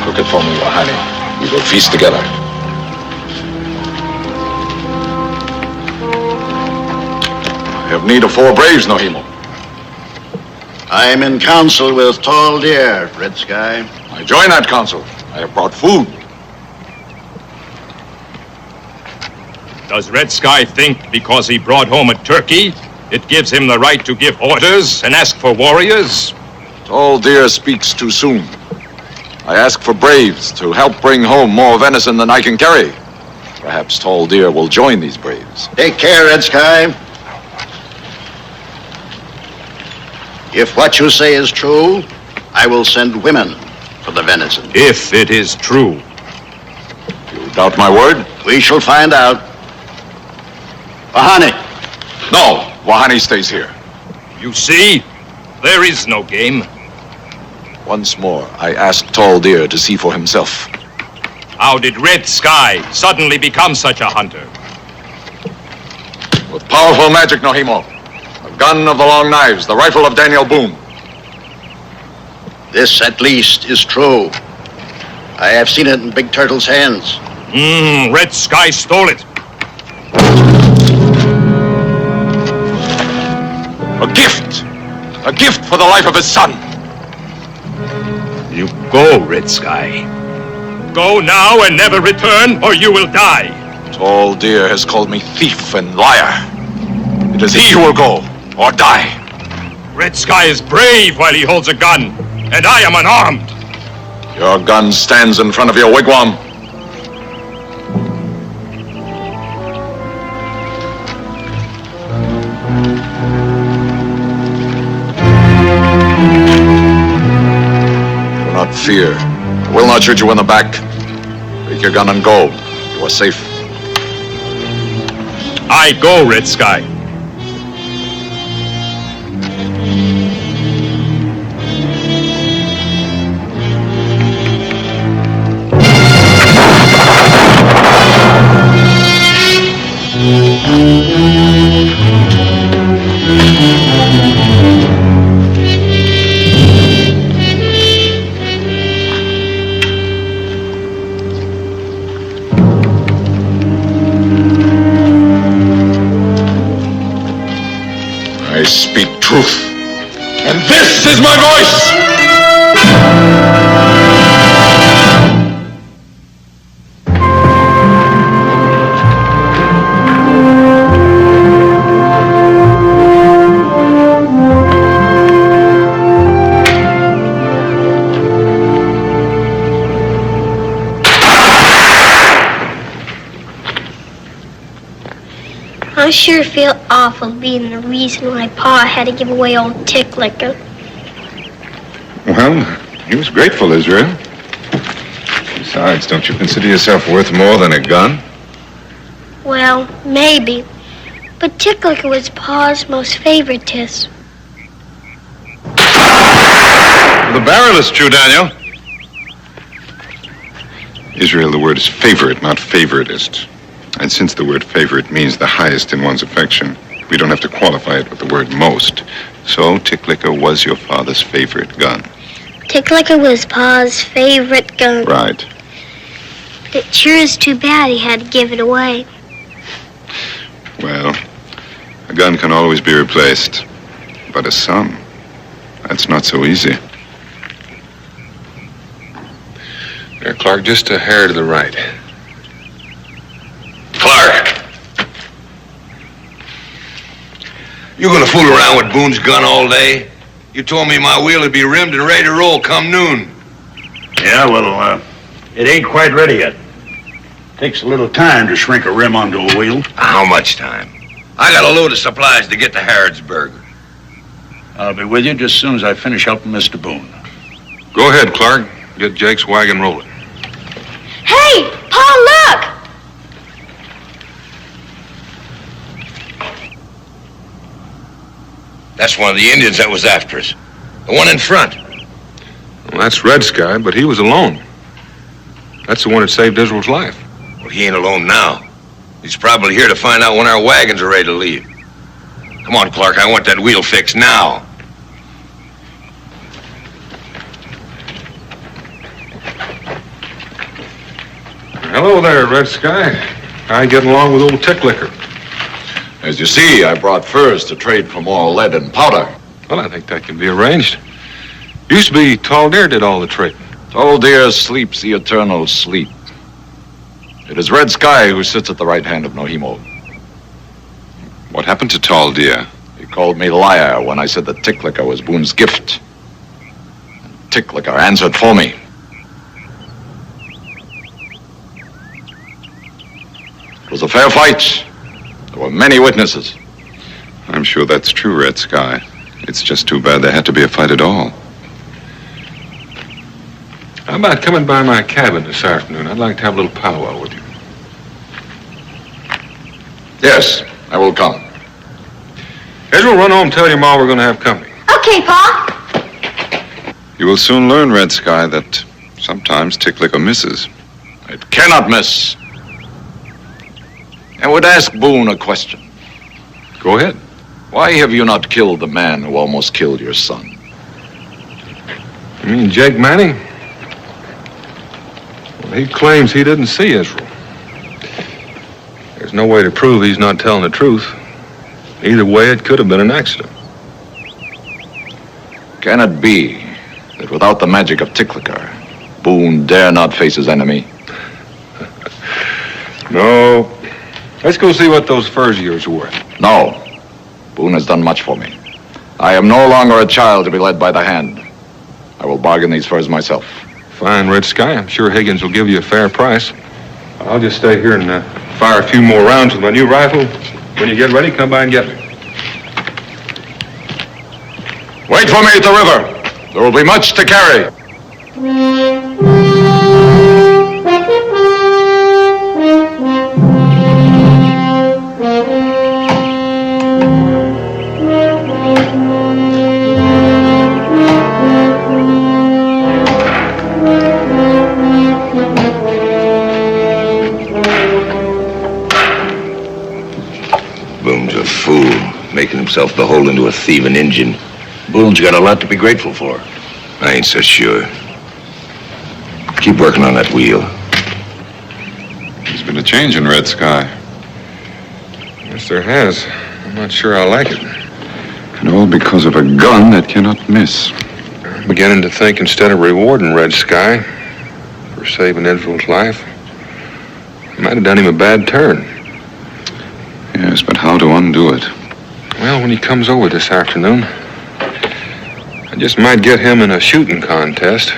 Cook it for me, Wahani. We will feast together. I have need of 4 braves, Nohimo. I am in council with Tall Deer, Red Sky. I join that council. I have brought food. Does Red Sky think because he brought home a turkey, it gives him the right to give orders and ask for warriors? Tall Deer speaks too soon. I ask for braves to help bring home more venison than I can carry. Perhaps Tall Deer will join these braves. Take care, Red Sky. If what you say is true, I will send women for the venison. If it is true. You doubt my word? We shall find out. Wahani. No, Wahani stays here. You see, there is no game. Once more, I ask Tall Deer to see for himself. How did Red Sky suddenly become such a hunter? With powerful magic, Nohimo. The gun of the long knives, the rifle of Daniel Boone. This, at least, is true. I have seen it in Big Turtle's hands. Red Sky stole it. A gift! A gift for the life of his son! You go, Red Sky. Go now and never return, or you will die. Tall Deer has called me thief and liar. It is he who will go, or die. Red Sky is brave while he holds a gun, and I am unarmed. Your gun stands in front of your wigwam. Do not fear. I will not shoot you in the back. Take your gun and go. You are safe. I go, Red Sky. I speak truth. And this is my voice! I sure feel awful being the reason why Pa had to give away old Tick Licker. Well, he was grateful, Israel. Besides, don't you consider yourself worth more than a gun? Well, maybe. But Tick Licker was Pa's most favorite tiss. The barrel is true, Daniel. Israel, the word is favorite, not favoritist. And since the word favorite means the highest in one's affection, we don't have to qualify it with the word most. So, Tick Licker was your father's favorite gun. Tick Licker was Pa's favorite gun. Right. It sure is too bad he had to give it away. Well, a gun can always be replaced. But a son, that's not so easy. There, Clark, just a hair to the right. Clark! You gonna fool around with Boone's gun all day? You told me my wheel would be rimmed and ready to roll come noon. Yeah, well, it ain't quite ready yet. Takes a little time to shrink a rim onto a wheel. How much time? I got a load of supplies to get to Harrodsburg. I'll be with you just as soon as I finish helping Mr. Boone. Go ahead, Clark. Get Jake's wagon rolling. Hey, Pa, look! That's one of the Indians that was after us. The one in front. Well, that's Red Sky, but he was alone. That's the one that saved Israel's life. Well, he ain't alone now. He's probably here to find out when our wagons are ready to leave. Come on, Clark, I want that wheel fixed now. Hello there, Red Sky. How you getting along with old Tick Licker? As you see, I brought furs to trade for more lead and powder. Well, I think that can be arranged. Used to be Tall Deer did all the trading. Tall Deer sleeps the eternal sleep. It is Red Sky who sits at the right hand of Nohimo. What happened to Tall Deer? He called me liar when I said that Tick Licker was Boone's gift. And Tick Licker answered for me. It was a fair fight. There were many witnesses. I'm sure that's true, Red Sky. It's just too bad there had to be a fight at all. How about coming by my cabin this afternoon? I'd like to have a little powwow with you. Yes, I will come. Israel, run home and tell your ma we're going to have company. Okay, Pa. You will soon learn, Red Sky, that sometimes Tick Licker misses. It cannot miss. I would ask Boone a question. Go ahead. Why have you not killed the man who almost killed your son? You mean Jake Manning? Well, he claims he didn't see Israel. There's no way to prove he's not telling the truth. Either way, it could have been an accident. Can it be that without the magic of Ticklicker, Boone dare not face his enemy? No. Let's go see what those furs of yours are worth. No. Boone has done much for me. I am no longer a child to be led by the hand. I will bargain these furs myself. Fine, Red Sky. I'm sure Higgins will give you a fair price. I'll just stay here and fire a few more rounds with my new rifle. When you get ready, come by and get me. Wait for me at the river. There will be much to carry. Boone's a fool, making himself beholden to a thieving Injun. Boone's got a lot to be grateful for. I ain't so sure. Keep working on that wheel. There's been a change in Red Sky. Yes, there has. I'm not sure I like it. And all because of a gun that cannot miss. I'm beginning to think instead of rewarding Red Sky for saving Israel's life, I might have done him a bad turn. Yes, but how to undo it? Well, when he comes over this afternoon, I just might get him in a shooting contest.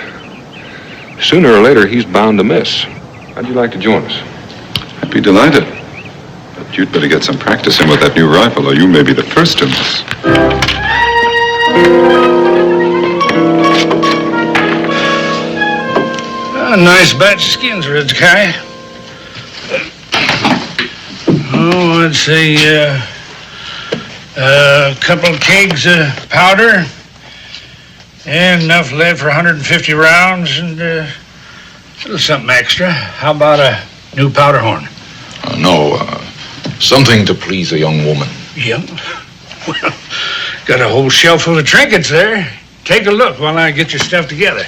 Sooner or later, he's bound to miss. How'd you like to join us? I'd be delighted. But you'd better get some practice in with that new rifle, or you may be the first to miss. A nice batch of skins, Red Sky. Oh, I'd say a couple of kegs of powder and enough lead for 150 rounds and a little something extra. How about a new powder horn? Something to please a young woman. Yep. Well, got a whole shelf full of trinkets there. Take a look while I get your stuff together.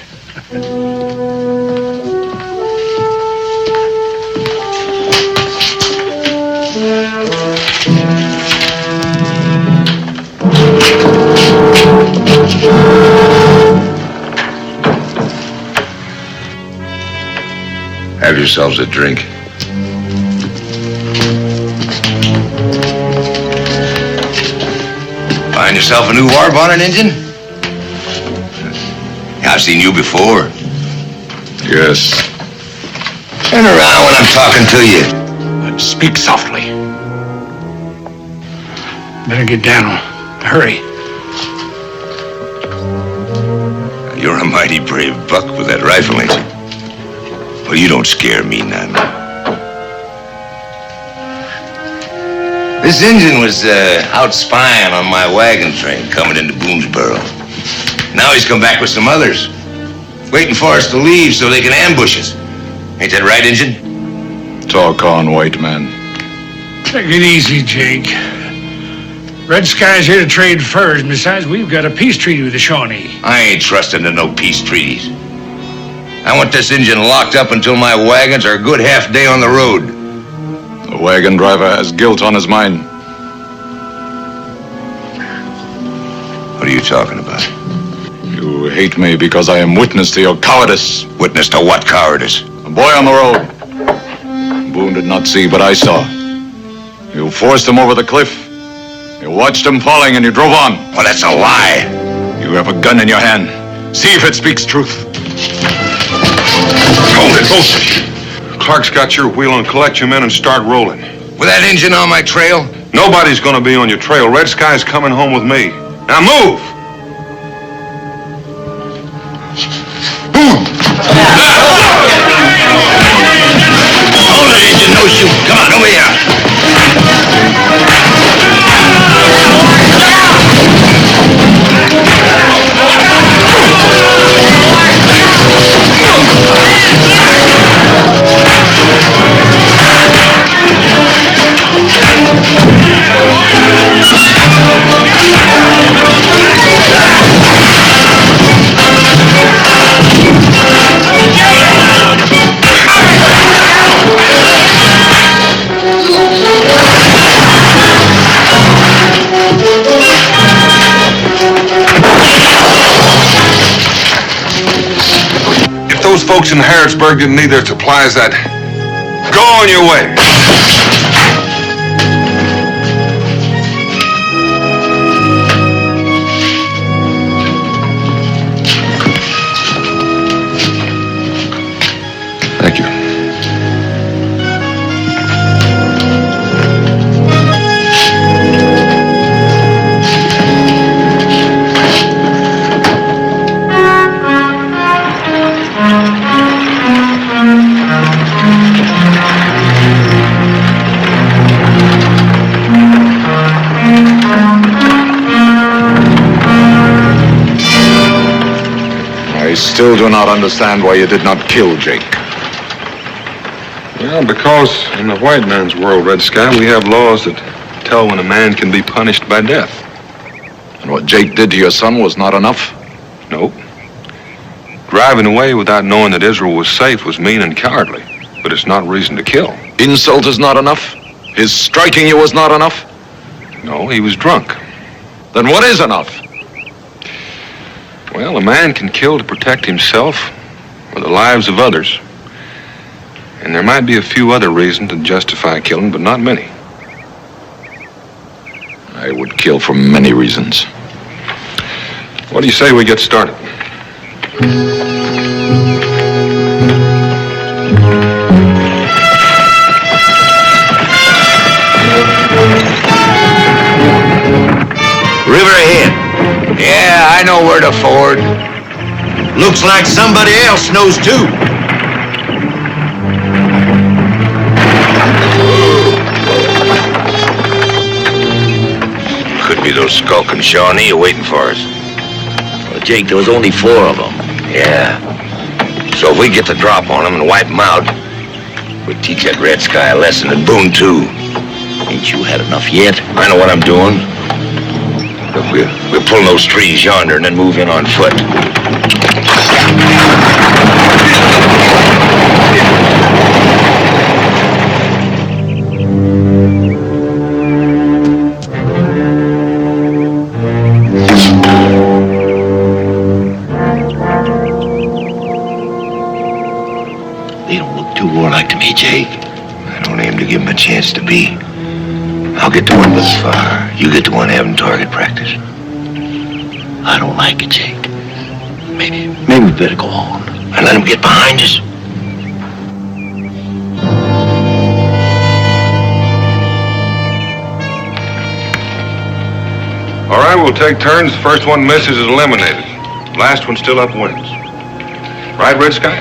Have yourselves a drink. Find yourself a new war bonnet, Injun? Yeah, I've seen you before. Yes. Turn around when I'm talking to you. Speak softly. Better get down. Hurry. You're a mighty brave buck with that rifle, ain't you? Well, you don't scare me none. This Injun was out spying on my wagon train coming into Boonesboro. Now he's come back with some others, waiting for us to leave so they can ambush us. Ain't that right, Injun? Talk on, white man. Take it easy, Jake. Red Sky's here to trade furs. Besides, we've got a peace treaty with the Shawnee. I ain't trusting to no peace treaties. I want this Injun locked up until my wagons are a good half day on the road. The wagon driver has guilt on his mind. What are you talking about? You hate me because I am witness to your cowardice. Witness to what cowardice? A boy on the road. Boone did not see, but I saw. You forced him over the cliff. You watched him falling and you drove on. Well, that's a lie. You have a gun in your hand. See if it speaks truth. Hold it, both of you. Clark's got your wheel and collect your men and start rolling. With that Injun on my trail? Nobody's gonna be on your trail. Red Sky's coming home with me. Now move! Boom! Hold it, Injun. No shoot. Come on, over here. folks in Harrodsburg didn't need their supplies, I'd go on your way. Thank you. I still do not understand why you did not kill Jake. Well, because in the white man's world, Red Sky, we have laws that tell when a man can be punished by death. And what Jake did to your son was not enough? Nope. Driving away without knowing that Israel was safe was mean and cowardly, but it's not reason to kill. Insult is not enough? His striking you was not enough? No, he was drunk. Then what is enough? Well, a man can kill to protect himself or the lives of others. And there might be a few other reasons to justify killing, but not many. I would kill for many reasons. What do you say we get started? River ahead. Yeah, I know where to ford. Looks like somebody else knows too. Could be those skulking Shawnee waiting for us. Well, Jake, there was only 4 of them. Yeah. So if we get the drop on them and wipe them out, we'll teach that Red Sky a lesson and Boone too. Ain't you had enough yet? I know what I'm doing. We'll pull those trees yonder and then move in on foot. They don't look too warlike to me, Jake. I don't aim to give them a chance to be. I'll get the one with the fire. You get the one having target practice. I don't like it, Jake. Maybe we better go on and let them get behind us. All right, we'll take turns. The first one misses is eliminated. Last one still up wins. Right, Red Sky?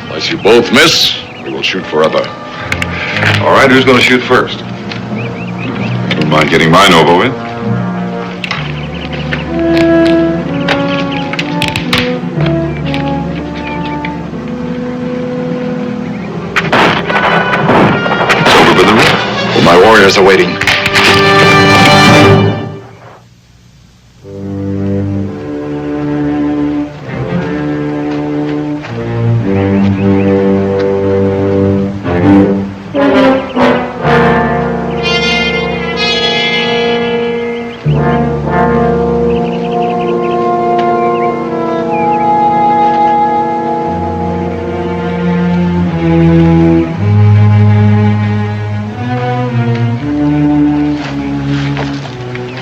Unless you both miss, we will shoot forever. All right, who's going to shoot first? Don't mind getting mine over with. It's over with the room. Well, my warriors are waiting.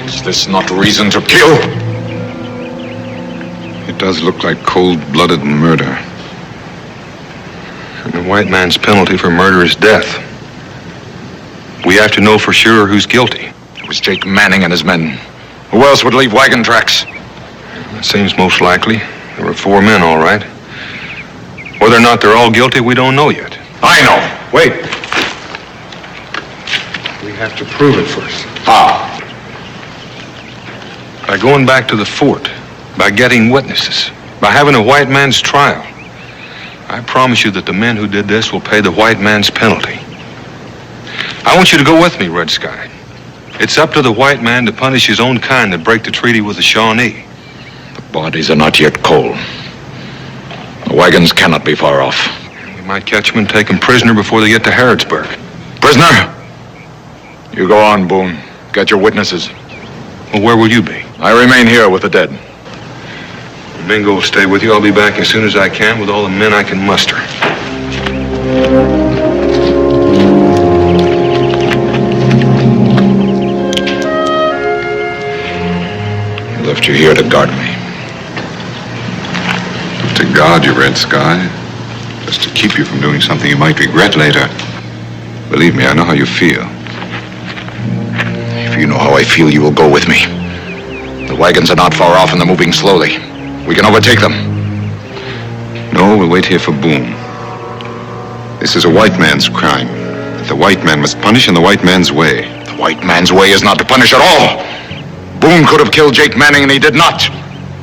Is this not reason to kill? It does look like cold-blooded murder. And the white man's penalty for murder is death. We have to know for sure who's guilty. It was Jake Manning and his men. Who else would leave wagon tracks? That seems most likely. There were 4 men, all right. Whether or not they're all guilty, we don't know yet. I know. Wait. We have to prove it first. How? By going back to the fort, by getting witnesses, by having a white man's trial. I promise you that the men who did this will pay the white man's penalty. I want you to go with me, Red Sky. It's up to the white man to punish his own kind that break the treaty with the Shawnee. The bodies are not yet cold. The wagons cannot be far off. We might catch them and take them prisoner before they get to Harrodsburg. Prisoner? You go on, Boone. Get your witnesses. Well, where will you be? I remain here with the dead. Mingo will stay with you. I'll be back as soon as I can with all the men I can muster. He left you here to guard me. To guard you, Red Sky. Just to keep you from doing something you might regret later. Believe me, I know how you feel. If you know how I feel, you will go with me. The wagons are not far off and they're moving slowly. We can overtake them. No, we'll wait here for Boone. This is a white man's crime. The white man must punish in the white man's way. The white man's way is not to punish at all. Boone could have killed Jake Manning and he did not.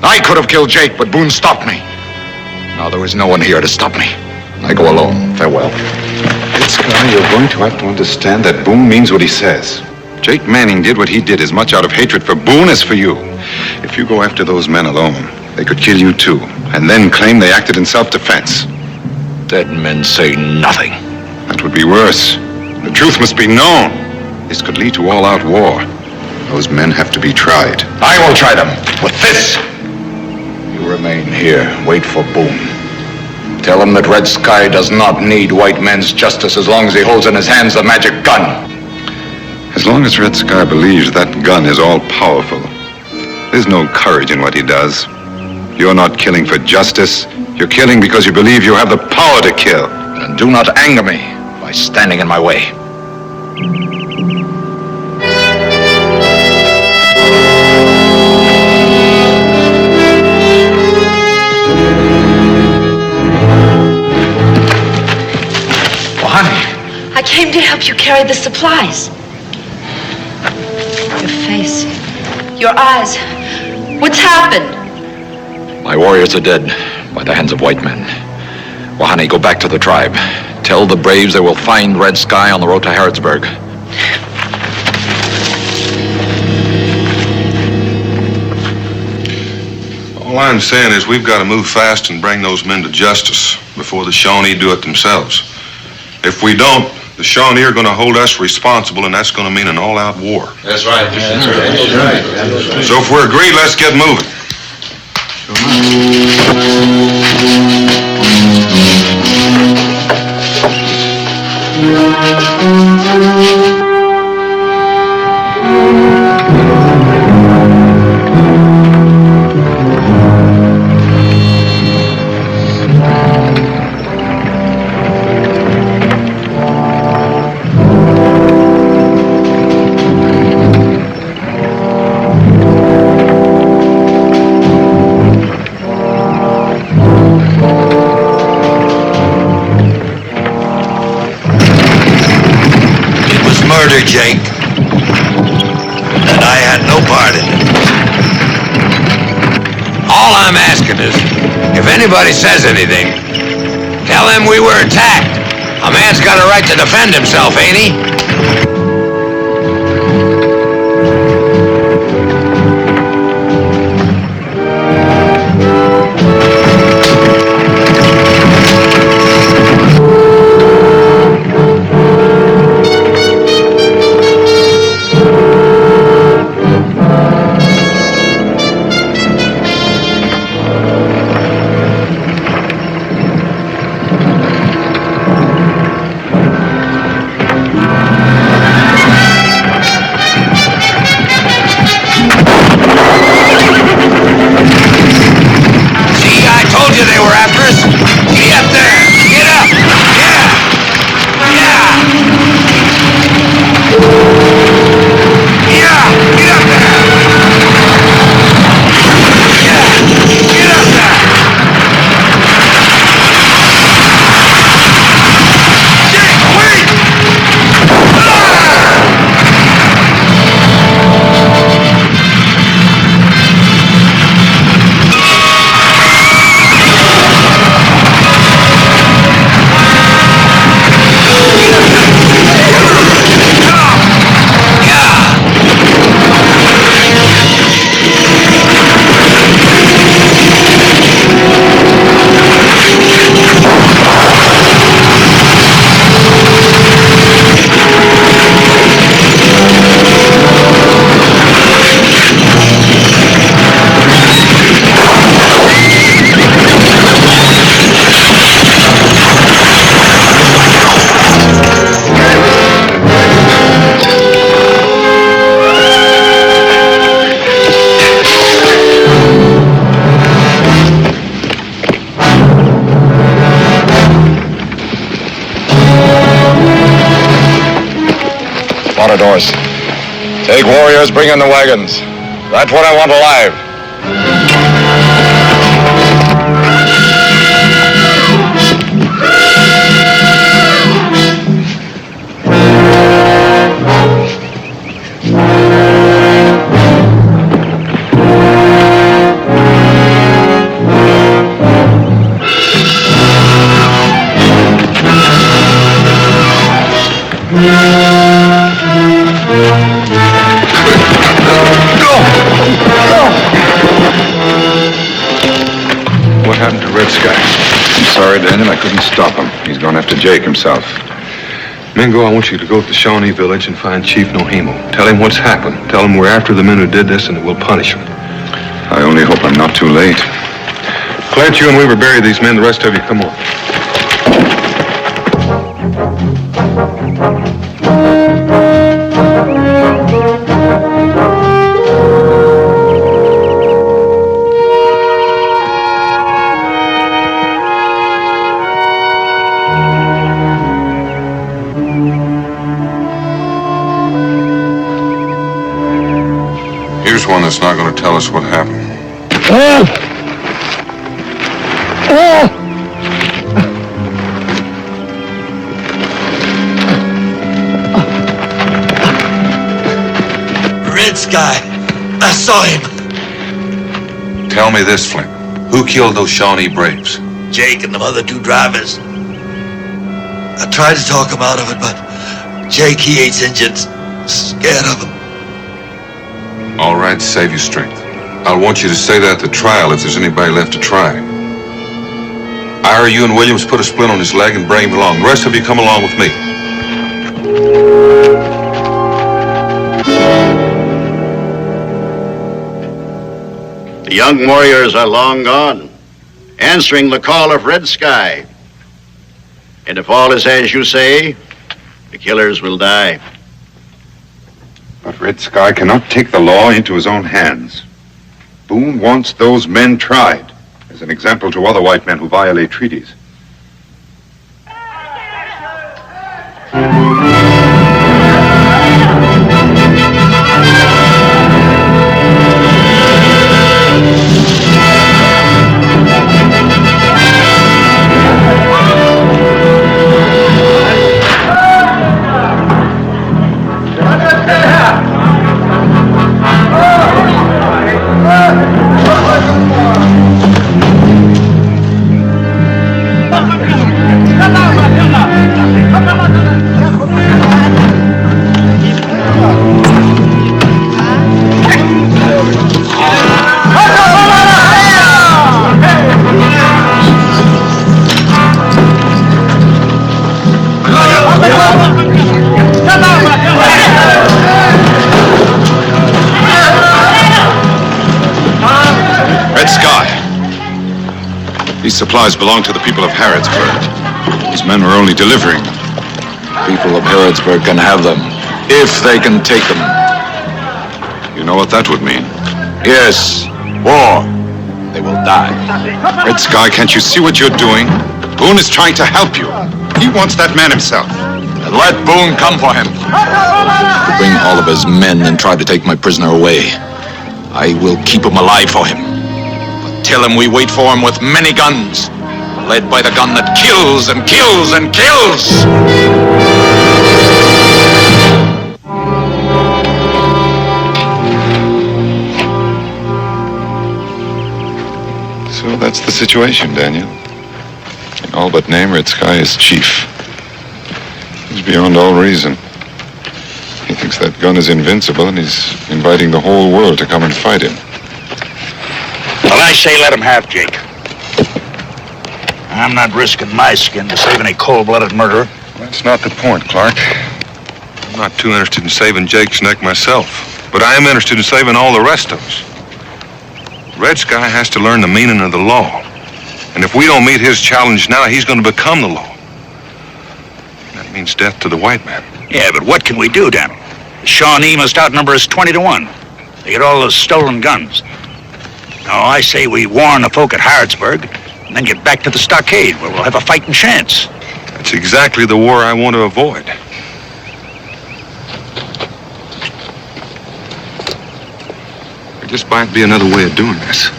I could have killed Jake, but Boone stopped me. Now there is no one here to stop me. I go alone. Farewell. Red Sky, you're going to have to understand that Boone means what he says. Jake Manning did what he did as much out of hatred for Boone as for you. If you go after those men alone, they could kill you too, and then claim they acted in self-defense. Dead men say nothing. That would be worse. The truth must be known. This could lead to all-out war. Those men have to be tried. I will try them. With this. You remain here. Wait for Boone. Tell him that Red Sky does not need white men's justice as long as he holds in his hands the magic gun. As long as Red Sky believes that gun is all-powerful, there's no courage in what he does. You're not killing for justice. You're killing because you believe you have the power to kill. And do not anger me by standing in my way. Well, honey. I came to help you carry the supplies. Your face, your eyes. What's happened? My warriors are dead by the hands of white men. Wahani, go back to the tribe. Tell the braves they will find Red Sky on the road to Harrodsburg. All I'm saying is we've got to move fast and bring those men to justice before the Shawnee do it themselves. If we don't, the Shawnee are going to hold us responsible, and that's going to mean an all-out war. That's right. So if we're agreed, let's get moving. Jake, and I had no part in it. All I'm asking is, if anybody says anything, tell them we were attacked. A man's got a right to defend himself, ain't he? corridors. Take warriors, bring in the wagons. That's what I want alive. What happened to Red Sky? I'm sorry, Daniel, I couldn't stop him. He's gone after Jake himself. Mingo, I want you to go to the Shawnee village and find Chief Nohimo. Tell him what's happened. Tell him we're after the men who did this and that we'll punish them. I only hope I'm not too late. Clarence, you and Weaver bury these men. The rest of you, come on. Here's one that's not going to tell us what happened. Red Sky. I saw him. Tell me this, Flint. Who killed those Shawnee braves? Jake and the other two drivers. I tried to talk him out of it, but Jake, he hates Indians. Scared of them. All right, save your strength. I'll want you to say that at the trial if there's anybody left to try. Ira, you and Williams put a splint on his leg and bring him along. The rest of you come along with me. The young warriors are long gone, answering the call of Red Sky. And if all is as you say, the killers will die. But Red Sky cannot take the law into his own hands. Boone wants those men tried as an example to other white men who violate treaties. These supplies belong to the people of Harrodsburg. These men were only delivering them. People of Harrodsburg can have them, if they can take them. You know what that would mean? Yes, war. They will die. Red Sky, can't you see what you're doing? Boone is trying to help you. He wants that man himself. And let Boone come for him. Bring all of his men and try to take my prisoner away. I will keep him alive for him. Tell him we wait for him with many guns, led by the gun that kills and kills and kills. So that's the situation, Daniel. In all but name, Red Sky is chief. He's beyond all reason. He thinks that gun is invincible, and he's inviting the whole world to come and fight him. Well, I say let him have Jake. I'm not risking my skin to save any cold-blooded murderer. That's not the point, Clark. I'm not too interested in saving Jake's neck myself, but I am interested in saving all the rest of us. Red Sky has to learn the meaning of the law. And if we don't meet his challenge now, he's going to become the law. That means death to the white man. Yeah, but what can we do, Daniel? The Shawnee must outnumber us 20 to 1. They get all those stolen guns. Now, I say we warn the folk at Harrodsburg and then get back to the stockade where we'll have a fighting chance. That's exactly the war I want to avoid. This might be another way of doing this.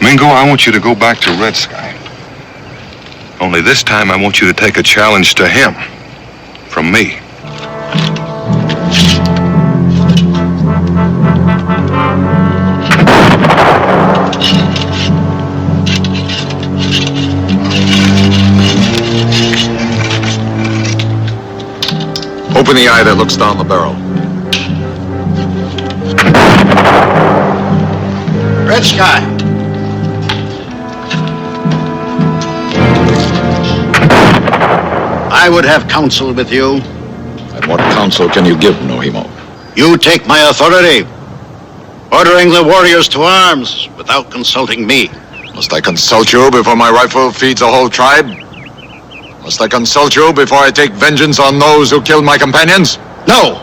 Mingo, I want you to go back to Red Sky. Only this time I want you to take a challenge to him. From me. Open the eye that looks down the barrel. Red Sky. I would have counsel with you. And what counsel can you give, Nohimo? You take my authority, ordering the warriors to arms without consulting me. Must I consult you before my rifle feeds a whole tribe? Must I consult you before I take vengeance on those who killed my companions? No!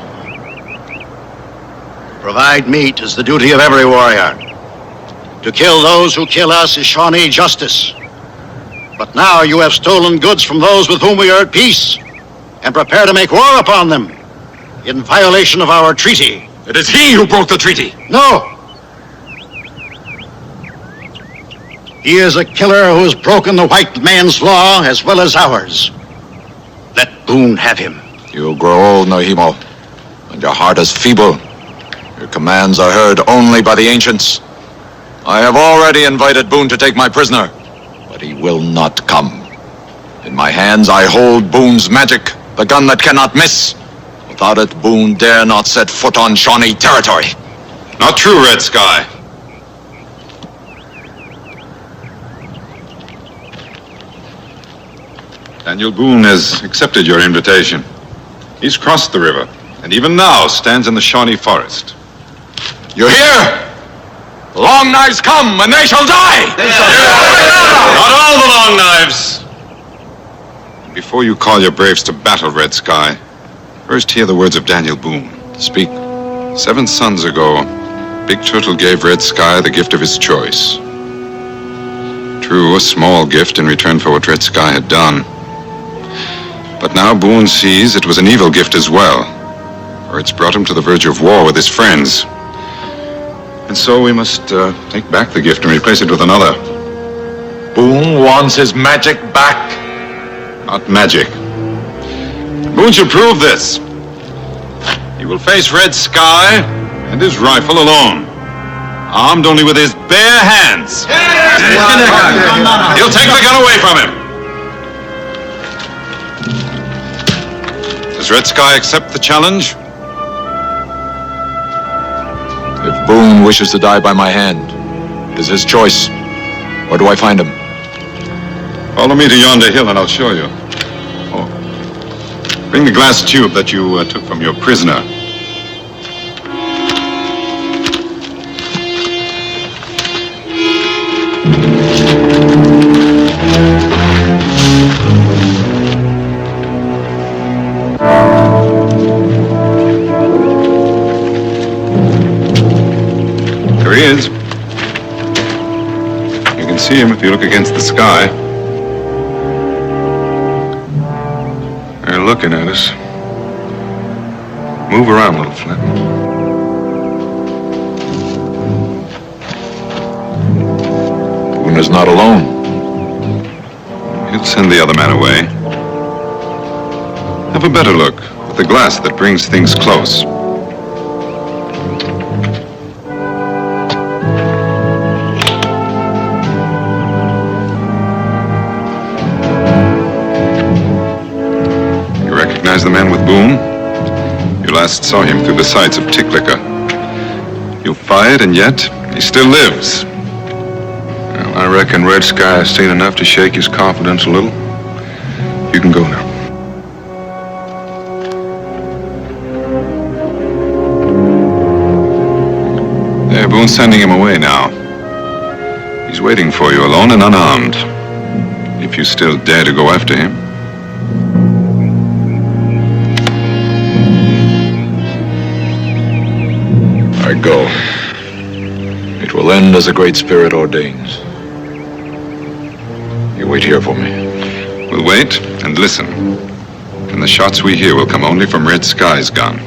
Provide meat is the duty of every warrior. To kill those who kill us is Shawnee justice. But now you have stolen goods from those with whom we are at peace, and prepare to make war upon them, in violation of our treaty. It is he who broke the treaty. No! He is a killer who has broken the white man's law as well as ours. Let Boone have him. You grow old, Nohimo, and your heart is feeble. Your commands are heard only by the ancients. I have already invited Boone to take my prisoner, but he will not come. In my hands I hold Boone's magic, the gun that cannot miss. Without it, Boone dare not set foot on Shawnee territory. Not true, Red Sky. Daniel Boone has accepted your invitation. He's crossed the river, and even now stands in the Shawnee forest. You hear? The Long Knives come, and they shall die! Not all the Long Knives! Before you call your braves to battle, Red Sky, first hear the words of Daniel Boone. Speak. 7 suns ago, Big Turtle gave Red Sky the gift of his choice. True, a small gift in return for what Red Sky had done. But now Boone sees it was an evil gift as well, for it's brought him to the verge of war with his friends. And so we must take back the gift and replace it with another. Boone wants his magic back. Not magic. Boone shall prove this. He will face Red Sky and his rifle alone, armed only with his bare hands. He'll take the gun away from him. Does Red Sky accept the challenge? If Boone wishes to die by my hand, it is his choice. Where do I find him? Follow me to yonder hill and I'll show you. Oh, bring the glass tube that you took from your prisoner. There he is. You can see him if you look against the sky. They're looking at us. Move around, little Flint. Boone is not alone. He'll send the other man away. Have a better look with the glass that brings things close. The man with Boone? You last saw him through the sights of Ticklicker. You fired, and yet he still lives. Well, I reckon Red Sky has seen enough to shake his confidence a little. You can go now. There, Boone's sending him away now. He's waiting for you alone and unarmed. If you still dare to go after him. I go. It will end as a great spirit ordains. You wait here for me. We'll wait and listen. And the shots we hear will come only from Red Sky's gun.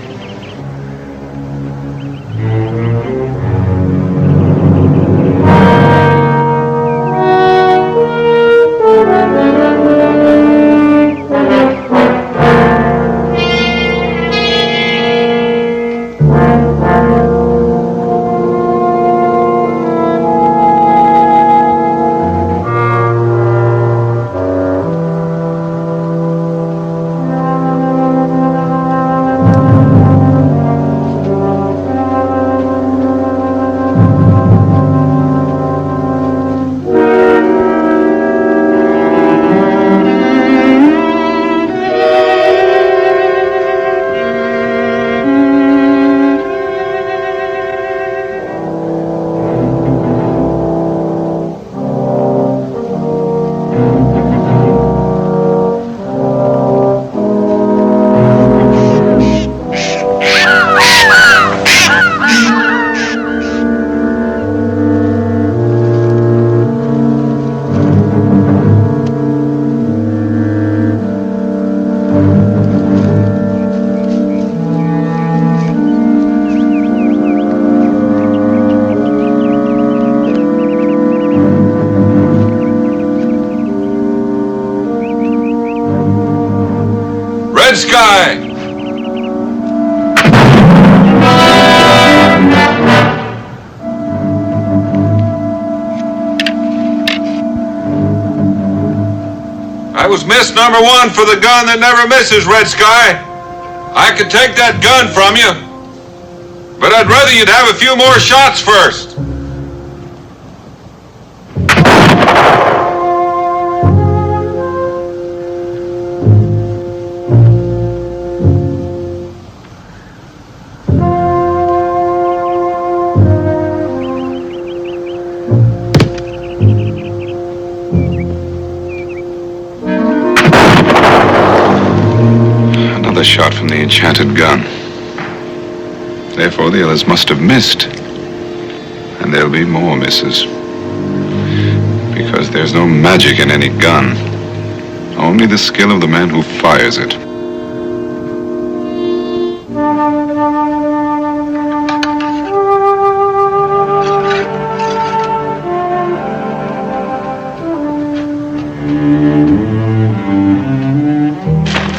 Red Sky! I was miss number one for the gun that never misses, Red Sky. I could take that gun from you, but I'd rather you'd have a few more shots first. Shot from the enchanted gun. Therefore, the others must have missed. And there'll be more misses. Because there's no magic in any gun. Only the skill of the man who fires it.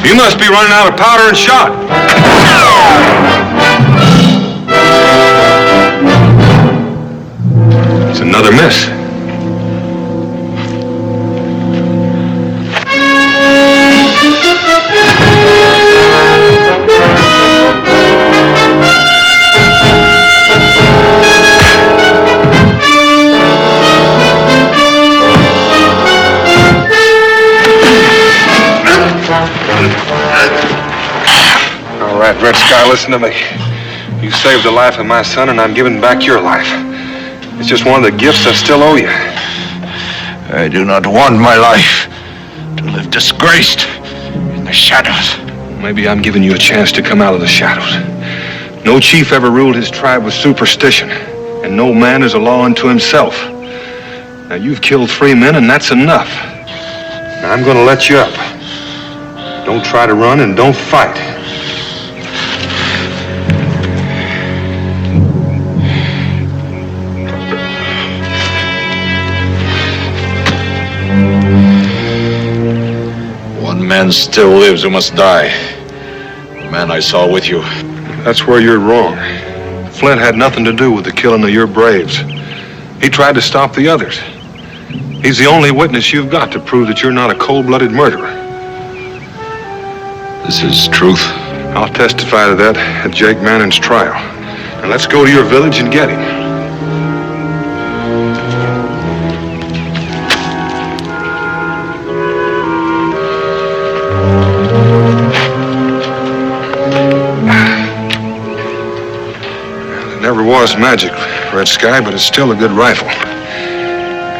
You must be running out of powder and shot. It's another miss. All right, Red Sky, listen to me. You saved the life of my son, and I'm giving back your life. It's just one of the gifts I still owe you. I do not want my life to live disgraced in the shadows. Maybe I'm giving you a chance to come out of the shadows. No chief ever ruled his tribe with superstition, and no man is a law unto himself. Now, you've killed 3 men, and that's enough. Now, I'm going to let you up. Don't try to run, and don't fight. One man still lives who must die. The man I saw with you. That's where you're wrong. Flint had nothing to do with the killing of your braves. He tried to stop the others. He's the only witness you've got to prove that you're not a cold-blooded murderer. This is truth. I'll testify to that at Jake Manning's trial. Now let's go to your village and get him. It never was magic, Red Sky, but it's still a good rifle.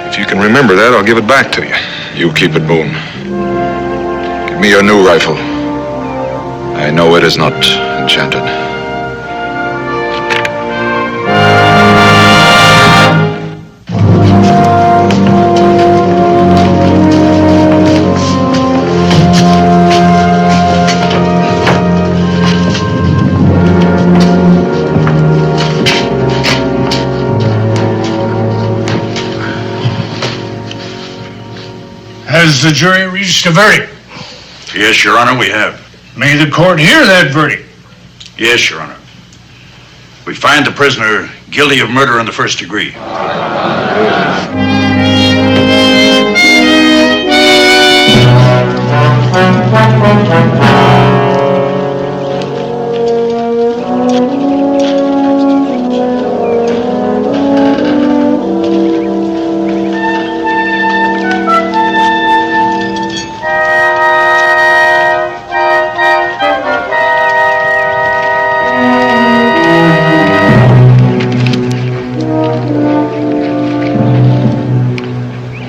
If you can remember that, I'll give it back to you. You keep it, Boone. Give me your new rifle. I know it is not enchanted. Has the jury reached a verdict? Yes, Your Honor, we have. May the court hear that verdict? Yes, Your Honor. We find the prisoner guilty of murder in the first degree.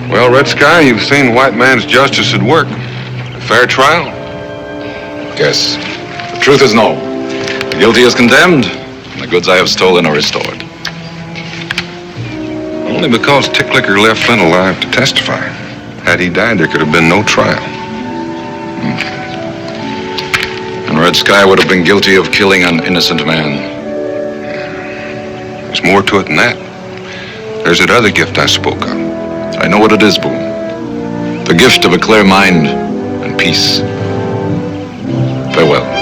Well, Red Sky, you've seen white man's justice at work. A fair trial? Yes. The truth is no. The guilty is condemned, and the goods I have stolen are restored. Only because Ticklicker left Flint alive to testify. Had he died, there could have been no trial. And Red Sky would have been guilty of killing an innocent man. There's more to it than that. There's that other gift I spoke of. I know what it is, Boone. The gift of a clear mind and peace. Farewell.